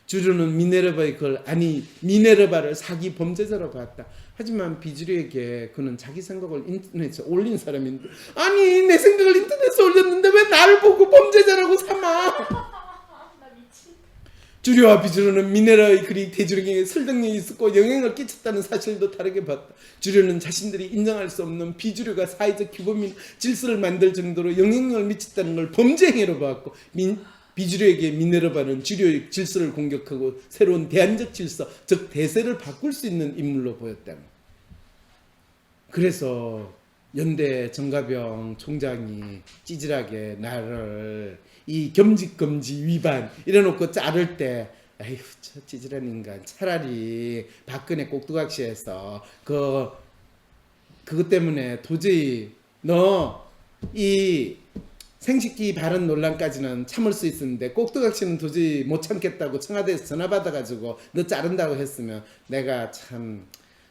주류는 미네르바의 글, 아니 미네르바를 사기 범죄자로 봤다. 하지만 비주류에게 그는 자기 생각을 인터넷에 올린 사람인데, 아니 내 생각을 인터넷에 올렸는데 왜 나를 보고 범죄자라고 삼아. 나 미친. 주류와 비주류는 미네르바의 글이 대중에게 설득력이 있었고 영향을 끼쳤다는 사실도 다르게 봤다. 주류는 자신들이 인정할 수 없는 비주류가 사회적 규범인 질서를 만들 정도로 영향력을 미쳤다는 걸 범죄 행위로 봤고, 비주류에게 미네르바는 주류의 질서를 공격하고 새로운 대안적 질서, 즉 대세를 바꿀 수 있는 인물로 보였다. 그래서 연대 정가병 총장이 찌질하게 나를 이 겸직금지 위반 이래놓고 자를 때, 아휴 저 찌질한 인간, 차라리 박근혜 꼭두각시에서 그것 때문에 도저히 너 이 생식기 발언 논란까지는 참을 수 있었는데 꼭두각시는 도저히 못 참겠다고 청와대에서 전화 받아가지고 너 자른다고 했으면 내가 참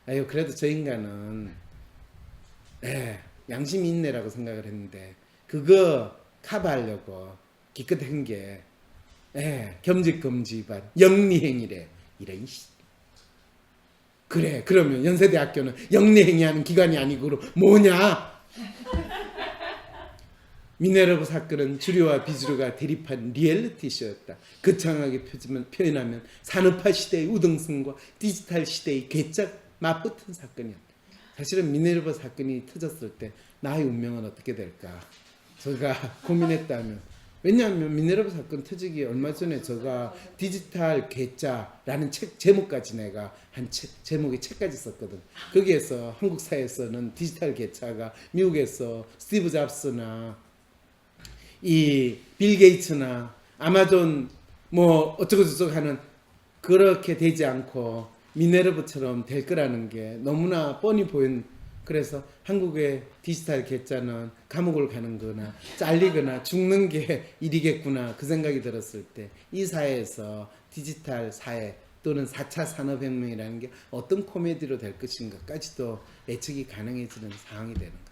아유 그래도 저 인간은 양심이 있네라고 생각을 했는데, 그거 커버하려고 기껏한 게 겸직금지 위반 영리행위래. 이런 그래 그러면 연세대학교는 영리행위하는 기관이 아니고 그럼 뭐냐. 미네르바 사건은 주류와 비주류가 대립한 리얼리티쇼였다. 거창하게 표현하면 산업화 시대의 우등승과 디지털 시대의 괴짝 맞붙은 사건이었다. 사실은 미네르바 사건이 터졌을 때 나의 운명은 어떻게 될까 제가 고민했다면, 왜냐하면 미네르바 사건 터지기 얼마 전에 제가 디지털 괴짜라는 책 제목까지 내가 제목의 책까지 썼거든. 거기에서 한국 사회에서는 디지털 괴짜가 미국에서 스티브 잡스나 이 빌 게이츠나 아마존 뭐 어쩌고저쩌고 하는 그렇게 되지 않고 미네르브처럼 될 거라는 게 너무나 뻔히 보인. 그래서 한국의 디지털 계좌는 감옥을 가는 거나 잘리거나 죽는 게 일이겠구나 그 생각이 들었을 때 이 사회에서 디지털 사회 또는 4차 산업혁명이라는 게 어떤 코미디로 될 것인가까지도 예측이 가능해지는 상황이 되는 거죠.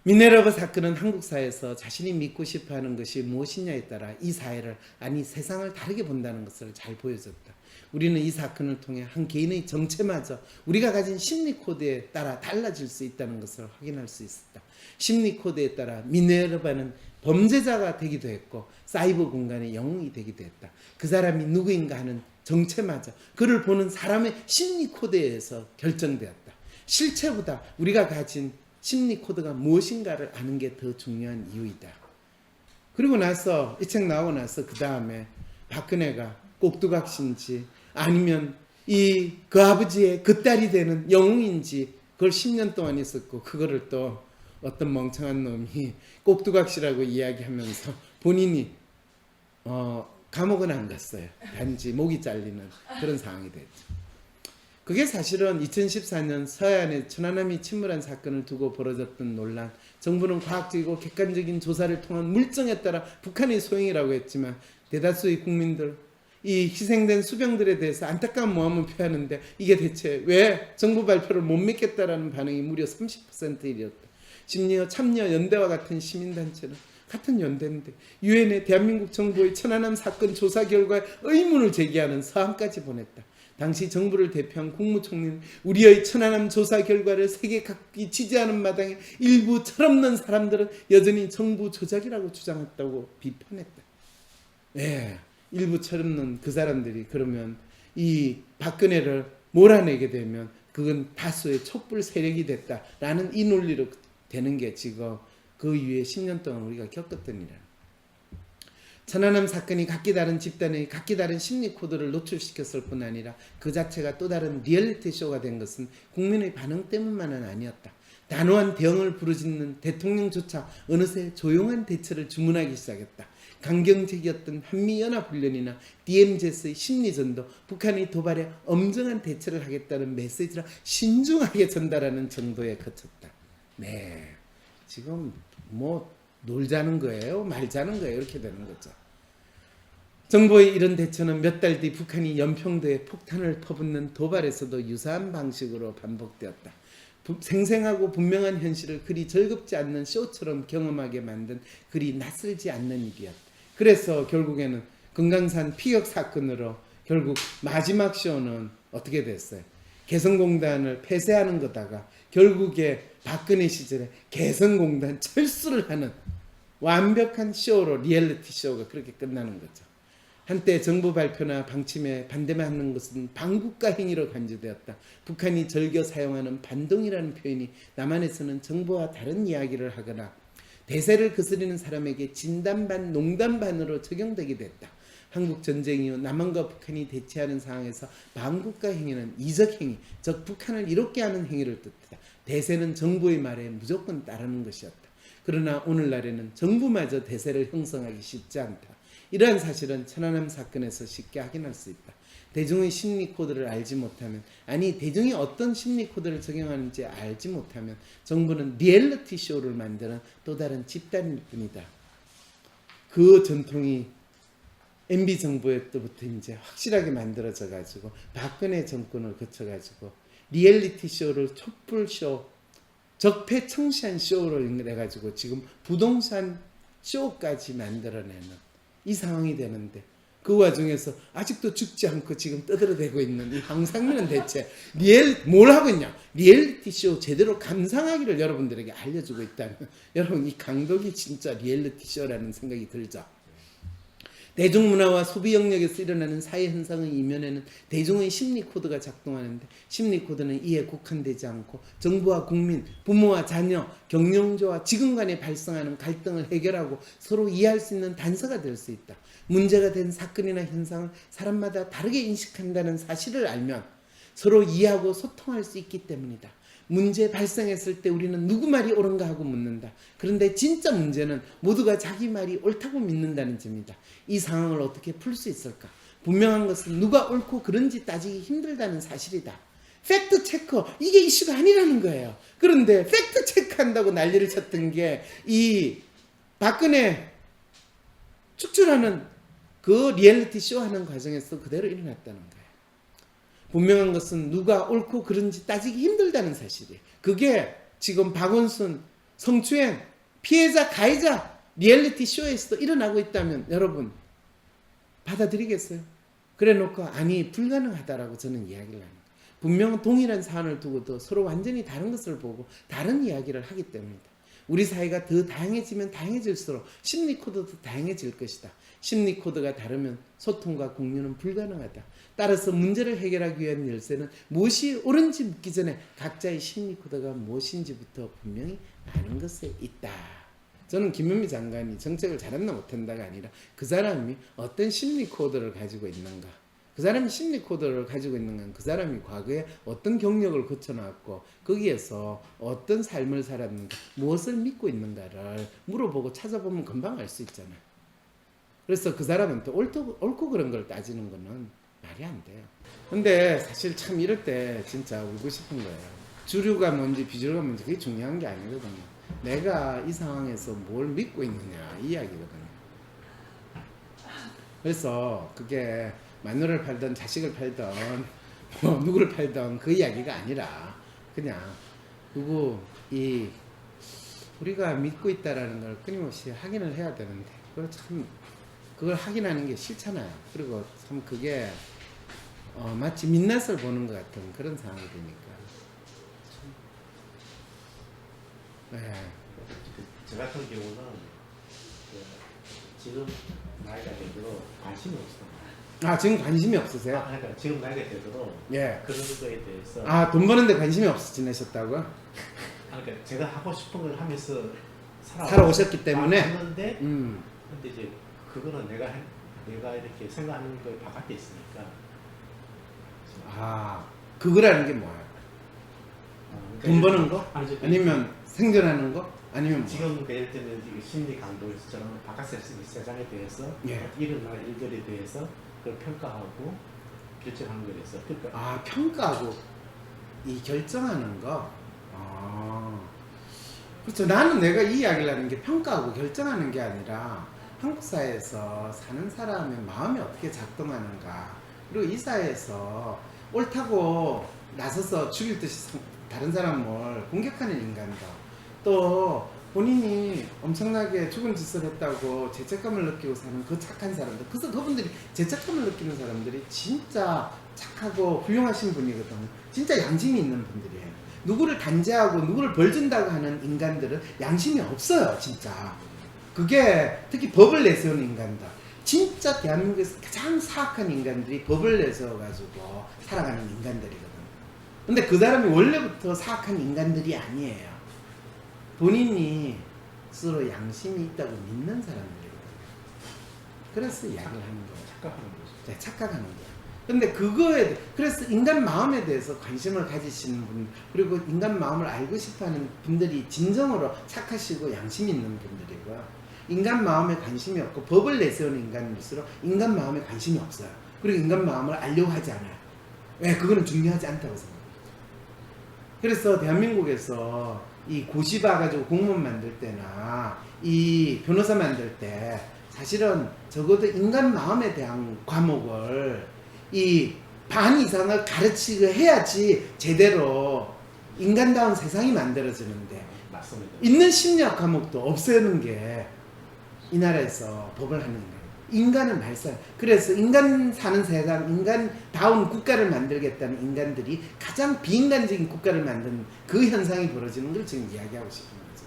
미네르바 사건은 한국 사회에서 자신이 믿고 싶어하는 것이 무엇이냐에 따라 이 사회를 아니 세상을 다르게 본다는 것을 잘 보여줬다. 우리는 이 사건을 통해 한 개인의 정체마저 우리가 가진 심리 코드에 따라 달라질 수 있다는 것을 확인할 수 있었다. 심리 코드에 따라 미네르바는 범죄자가 되기도 했고 사이버 공간의 영웅이 되기도 했다. 그 사람이 누구인가 하는 정체마저 그를 보는 사람의 심리 코드에 의해서 결정되었다. 실체보다 우리가 가진 심리 코드가 무엇인가를 아는 게 더 중요한 이유이다. 그리고 나서 이 책 나오고 나서 그 다음에 박근혜가 꼭두각시인지 아니면 그 아버지의 그 딸이 되는 영웅인지 그걸 10년 동안 있었고 그거를 또 어떤 멍청한 놈이 꼭두각시라고 이야기하면서 본인이 감옥은 안 갔어요. 단지 목이 잘리는 그런 상황이 됐죠. 그게 사실은 2014년 서해안에 천안함이 침몰한 사건을 두고 벌어졌던 논란. 정부는 과학적이고 객관적인 조사를 통한 물증에 따라 북한의 소행이라고 했지만 대다수의 국민들 이 희생된 수병들에 대해서 안타까운 마음을 표하는데 이게 대체 왜 정부 발표를 못 믿겠다라는 반응이 무려 30%이었다. 심지어 참여연대와 같은 시민단체는 같은 연대인데 유엔에 대한민국 정부의 천안함 사건 조사 결과에 의문을 제기하는 서한까지 보냈다. 당시 정부를 대표한 국무총리는 우리의 천안함 조사 결과를 세계 각기 지지하는 마당에 일부 철없는 사람들은 여전히 정부 조작이라고 주장했다고 비판했다. 네, 일부 철없는 그 사람들이 그러면 이 박근혜를 몰아내게 되면 그건 다수의 촛불 세력이 됐다라는 이 논리로 되는 게 지금 그 이후에 10년 동안 우리가 겪었던 일이야. 천안함 사건이 각기 다른 집단의 각기 다른 심리 코드를 노출시켰을 뿐 아니라 그 자체가 또 다른 리얼리티 쇼가 된 것은 국민의 반응 때문만은 아니었다. 단호한 대응을 부르짖는 대통령조차 어느새 조용한 대처를 주문하기 시작했다. 강경적이었던 한미연합훈련이나 DMZ의 심리전도 북한의 도발에 엄정한 대처를 하겠다는 메시지를 신중하게 전달하는 정도에 그쳤다. 네, 지금 뭐 놀자는 거예요? 말자는 거예요? 이렇게 되는 거죠. 정부의 이런 대처는 몇 달 뒤 북한이 연평도에 폭탄을 퍼붓는 도발에서도 유사한 방식으로 반복되었다. 생생하고 분명한 현실을 그리 즐겁지 않는 쇼처럼 경험하게 만든 그리 낯설지 않는 일이었다. 그래서 결국에는 금강산 피격 사건으로 결국 마지막 쇼는 어떻게 됐어요? 개성공단을 폐쇄하는 거다가 결국에 박근혜 시절에 개성공단 철수를 하는 완벽한 쇼로 리얼리티 쇼가 그렇게 끝나는 거죠. 한때 정부 발표나 방침에 반대만 하는 것은 반국가 행위로 간주되었다. 북한이 즐겨 사용하는 반동이라는 표현이 남한에서는 정부와 다른 이야기를 하거나 대세를 거스르는 사람에게 진담반 농담반으로 적용되게 됐다. 한국 전쟁 이후 남한과 북한이 대치하는 상황에서 반국가 행위는 이적 행위, 즉 북한을 이롭게 하는 행위를 뜻했다. 대세는 정부의 말에 무조건 따르는 것이었다. 그러나 오늘날에는 정부마저 대세를 형성하기 쉽지 않다. 이러한 사실은 천안함 사건에서 쉽게 확인할 수 있다. 대중의 심리 코드를 알지 못하면, 아니 대중이 어떤 심리 코드를 적용하는지 알지 못하면 정부는 리얼리티 쇼를 만드는 또 다른 집단일 뿐이다. 그 전통이 MB 정부에 때부터 이제 확실하게 만들어져 가지고 박근혜 정권을 거쳐 가지고 리얼리티 쇼를 촛불 쇼, 적폐청산 쇼를 내 가지고 지금 부동산 쇼까지 만들어내는 이 상황이 되는데 그 와중에서 아직도 죽지 않고 지금 떠들어대고 있는 이 황상민은 대체 뭘 하고 있냐? 리얼리티 쇼 제대로 감상하기를 여러분들에게 알려주고 있다면 여러분 이 강독이 진짜 리얼리티 쇼라는 생각이 들죠. 대중문화와 소비 영역에서 일어나는 사회 현상의 이면에는 대중의 심리 코드가 작동하는데 심리 코드는 이에 국한되지 않고 정부와 국민, 부모와 자녀, 경영조와 직원 간에 발생하는 갈등을 해결하고 서로 이해할 수 있는 단서가 될 수 있다. 문제가 된 사건이나 현상을 사람마다 다르게 인식한다는 사실을 알면 서로 이해하고 소통할 수 있기 때문이다. 문제 발생했을 때 우리는 누구 말이 옳은가 하고 묻는다. 그런데 진짜 문제는 모두가 자기 말이 옳다고 믿는다는 점이다. 이 상황을 어떻게 풀 수 있을까? 분명한 것은 누가 옳고 그른지 따지기 힘들다는 사실이다. 팩트 체크, 이게 이슈가 아니라는 거예요. 그런데 팩트 체크한다고 난리를 쳤던 게 이 박근혜 축출하는 그 리얼리티 쇼 하는 과정에서 그대로 일어났다는 거예요. 분명한 것은 누가 옳고 그른지 따지기 힘들다는 사실이에요. 그게 지금 박원순, 성추행, 피해자, 가해자 리얼리티 쇼에서도 일어나고 있다면 여러분 받아들이겠어요? 그래 놓고 아니 불가능하다라고 저는 이야기를 합니다. 분명 동일한 사안을 두고도 서로 완전히 다른 것을 보고 다른 이야기를 하기 때문이다. 우리 사회가 더 다양해지면 다양해질수록 심리 코드도 다양해질 것이다. 심리 코드가 다르면 소통과 공유는 불가능하다. 따라서 문제를 해결하기 위한 열쇠는 무엇이 옳은지 묻기 전에 각자의 심리 코드가 무엇인지부터 분명히 아는 것에 있다. 저는 김현미 장관이 정책을 잘한다 못한다가 아니라 그 사람이 어떤 심리 코드를 가지고 있는가, 그 사람이 심리 코드를 가지고 있는 건 그 사람이 과거에 어떤 경력을 거쳐나왔고 거기에서 어떤 삶을 살았는가, 무엇을 믿고 있는가를 물어보고 찾아보면 금방 알 수 있잖아요. 그래서 그 사람한테 옳고 그런 걸 따지는 거는 말이 안 돼요. 근데 사실 참 이럴 때 진짜 울고 싶은 거예요. 주류가 뭔지 비주류가 뭔지 그게 중요한 게 아니거든요. 내가 이 상황에서 뭘 믿고 있느냐 이 이야기거든요. 그래서 그게 마누라를 팔던 자식을 팔던 뭐 누구를 팔던 그 이야기가 아니라 그냥 우리가 믿고 있다라는 걸 끊임없이 확인을 해야 되는데 그걸 확인하는 게 싫잖아요. 그리고 참 그게 마치 민낯을 보는 것 같은 그런 상황이 되니까. 네. 저 같은 경우는 지금 나이가 되도록 관심이 없어요. 아 지금 관심이 없으세요? 그러니까 지금 나이가 되도록 예. 그런 거에 대해서 아 돈 버는데 관심이 없어 지내셨다고요? 그러니까 제가 하고 싶은 걸 하면서 살아오셨기 때문에. 하는데 근데 이제 그거는 내가 이렇게 생각하는 거 바깥에 있으니까. 아 그거라는 게 뭐예요? 그러니까 돈 버는 거? 아니죠. 아니면 생존하는 거? 아니면 뭐? 지금 예를 들면 심리 강도에서처럼 바깥 세상에 대해서 예. 일어날 일들에 대해서 그걸 평가하고 결정하는 거에 대해서 아 평가하고 이 결정하는 거. 그렇죠. 나는 내가 이 이야기를 하는 게 평가하고 결정하는 게 아니라 한국 사회에서 사는 사람의 마음이 어떻게 작동하는가, 그리고 이 사회에서 옳다고 나서서 죽일 듯이 다른 사람을 공격하는 인간들, 또 본인이 엄청나게 죽은 짓을 했다고 죄책감을 느끼고 사는 그 착한 사람들, 그래서 그분들이 죄책감을 느끼는 사람들이 진짜 착하고 훌륭하신 분이거든. 진짜 양심이 있는 분들이에요. 누구를 단죄하고 누구를 벌준다고 하는 인간들은 양심이 없어요. 진짜 그게 특히 법을 내세우는 인간들, 진짜 대한민국에서 가장 사악한 인간들이 법을 내세워가지고 살아가는 인간들이거든. 근데 그 사람이 원래부터 사악한 인간들이 아니에요. 본인이 스스로 양심이 있다고 믿는 사람들이거든. 그래서 이야기를 하는 거예요. 착각하는 거죠. 네, 착각하는 거예요. 근데 그래서 인간 마음에 대해서 관심을 가지시는 분, 그리고 인간 마음을 알고 싶어하는 분들이 진정으로 착하시고 양심 있는 분들이고요. 인간 마음에 관심이 없고 법을 내세우는 인간일수록 인간 마음에 관심이 없어요. 그리고 인간 마음을 알려고 하지 않아요. 왜? 그거는 중요하지 않다고 생각해요. 그래서 대한민국에서 이 고시 봐가지고 공무원 만들 때나 이 변호사 만들 때 사실은 적어도 인간 마음에 대한 과목을 이 반 이상을 가르치고 해야지 제대로 인간다운 세상이 만들어지는데, 맞습니다. 있는 심리학 과목도 없애는 게 이 나라에서 법을 하는 거예요. 인간을 말살. 그래서 인간 사는 세상, 인간다운 국가를 만들겠다는 인간들이 가장 비인간적인 국가를 만드는 그 현상이 벌어지는 걸 지금 이야기하고 싶은 거죠.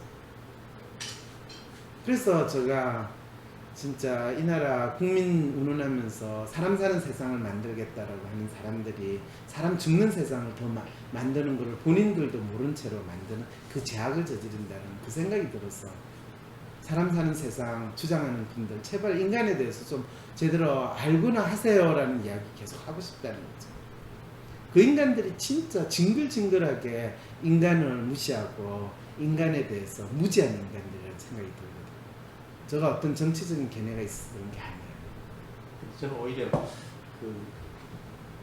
그래서 제가 진짜 이 나라 국민 운운하면서 사람 사는 세상을 만들겠다라고 하는 사람들이 사람 죽는 세상을 더 만드는 것을 본인들도 모른 채로 만드는 그 제약을 저지른다는 그 생각이 들어서, 사람 사는 세상 주장하는 분들 제발 인간에 대해서 좀 제대로 알고나 하세요라는 이야기 계속 하고 싶다는 거죠. 그 인간들이 진짜 징글징글하게 인간을 무시하고 인간에 대해서 무지한 인간들이라는 생각이 들거든요. 제가 어떤 정치적인 견해가 있었던 게 아니에요. 저는 오히려 그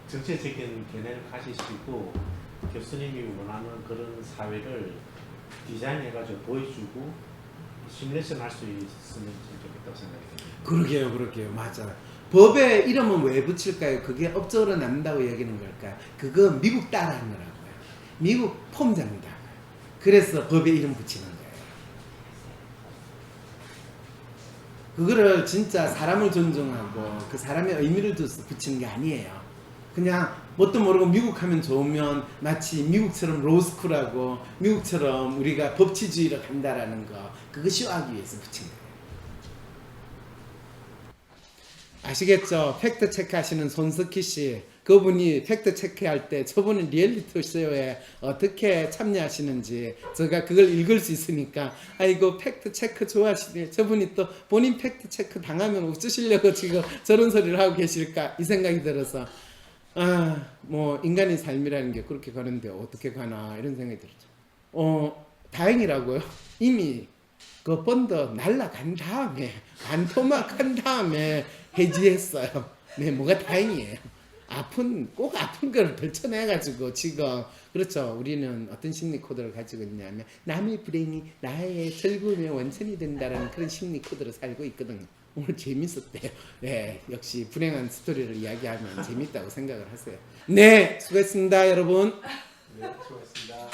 정체적인 견해를 가지시고 교수님이 원하는 그런 사회를 디자인해가지고 보여주고 시뮬레이션 할 수 있으면 좋겠다고 생각해요. 그러게요. 맞아. 법에 이름은 왜 붙일까요? 그게 업적으로 남는다고 여기는 걸까요? 그거 미국 따라한 거라고요. 미국 폼잡니다. 그래서 법에 이름 붙이는 거예요. 그거를 진짜 사람을 존중하고 그 사람의 의미를 둬서 붙이는 게 아니에요. 그냥 뭣도 모르고 미국 하면 좋으면 마치 미국처럼 로스쿨하고 미국처럼 우리가 법치주의로 간다라는 거 그거 쇼하기 위해서 붙인 거예요. 아시겠죠? 팩트 체크하시는 손석희 씨, 그분이 팩트 체크할 때 저분은 리얼리티 쇼에 어떻게 참여하시는지 제가 그걸 읽을 수 있으니까 아이고 팩트 체크 좋아하시네. 저분이 또 본인 팩트 체크 당하면 웃으시려고 지금 저런 소리를 하고 계실까 이 생각이 들어서 뭐 인간의 삶이라는 게 그렇게 가는데 어떻게 가나 이런 생각이 들었죠. 다행이라고요. 이미 그 본드 날라간 다음에 반토막한 다음에 해지했어요. 네, 뭐가 다행이에요. 꼭 아픈 걸 덜쳐내가지고 지금 그렇죠. 우리는 어떤 심리 코드를 가지고 있냐면 남의 불행이 나의 즐거움의 원천이 된다라는 그런 심리 코드로 살고 있거든요. 오늘 재밌었대요. 네, 역시 불행한 스토리를 이야기하면 재밌다고 생각을 하세요. 네, 수고했습니다, 여러분. 네, 수고하셨습니다.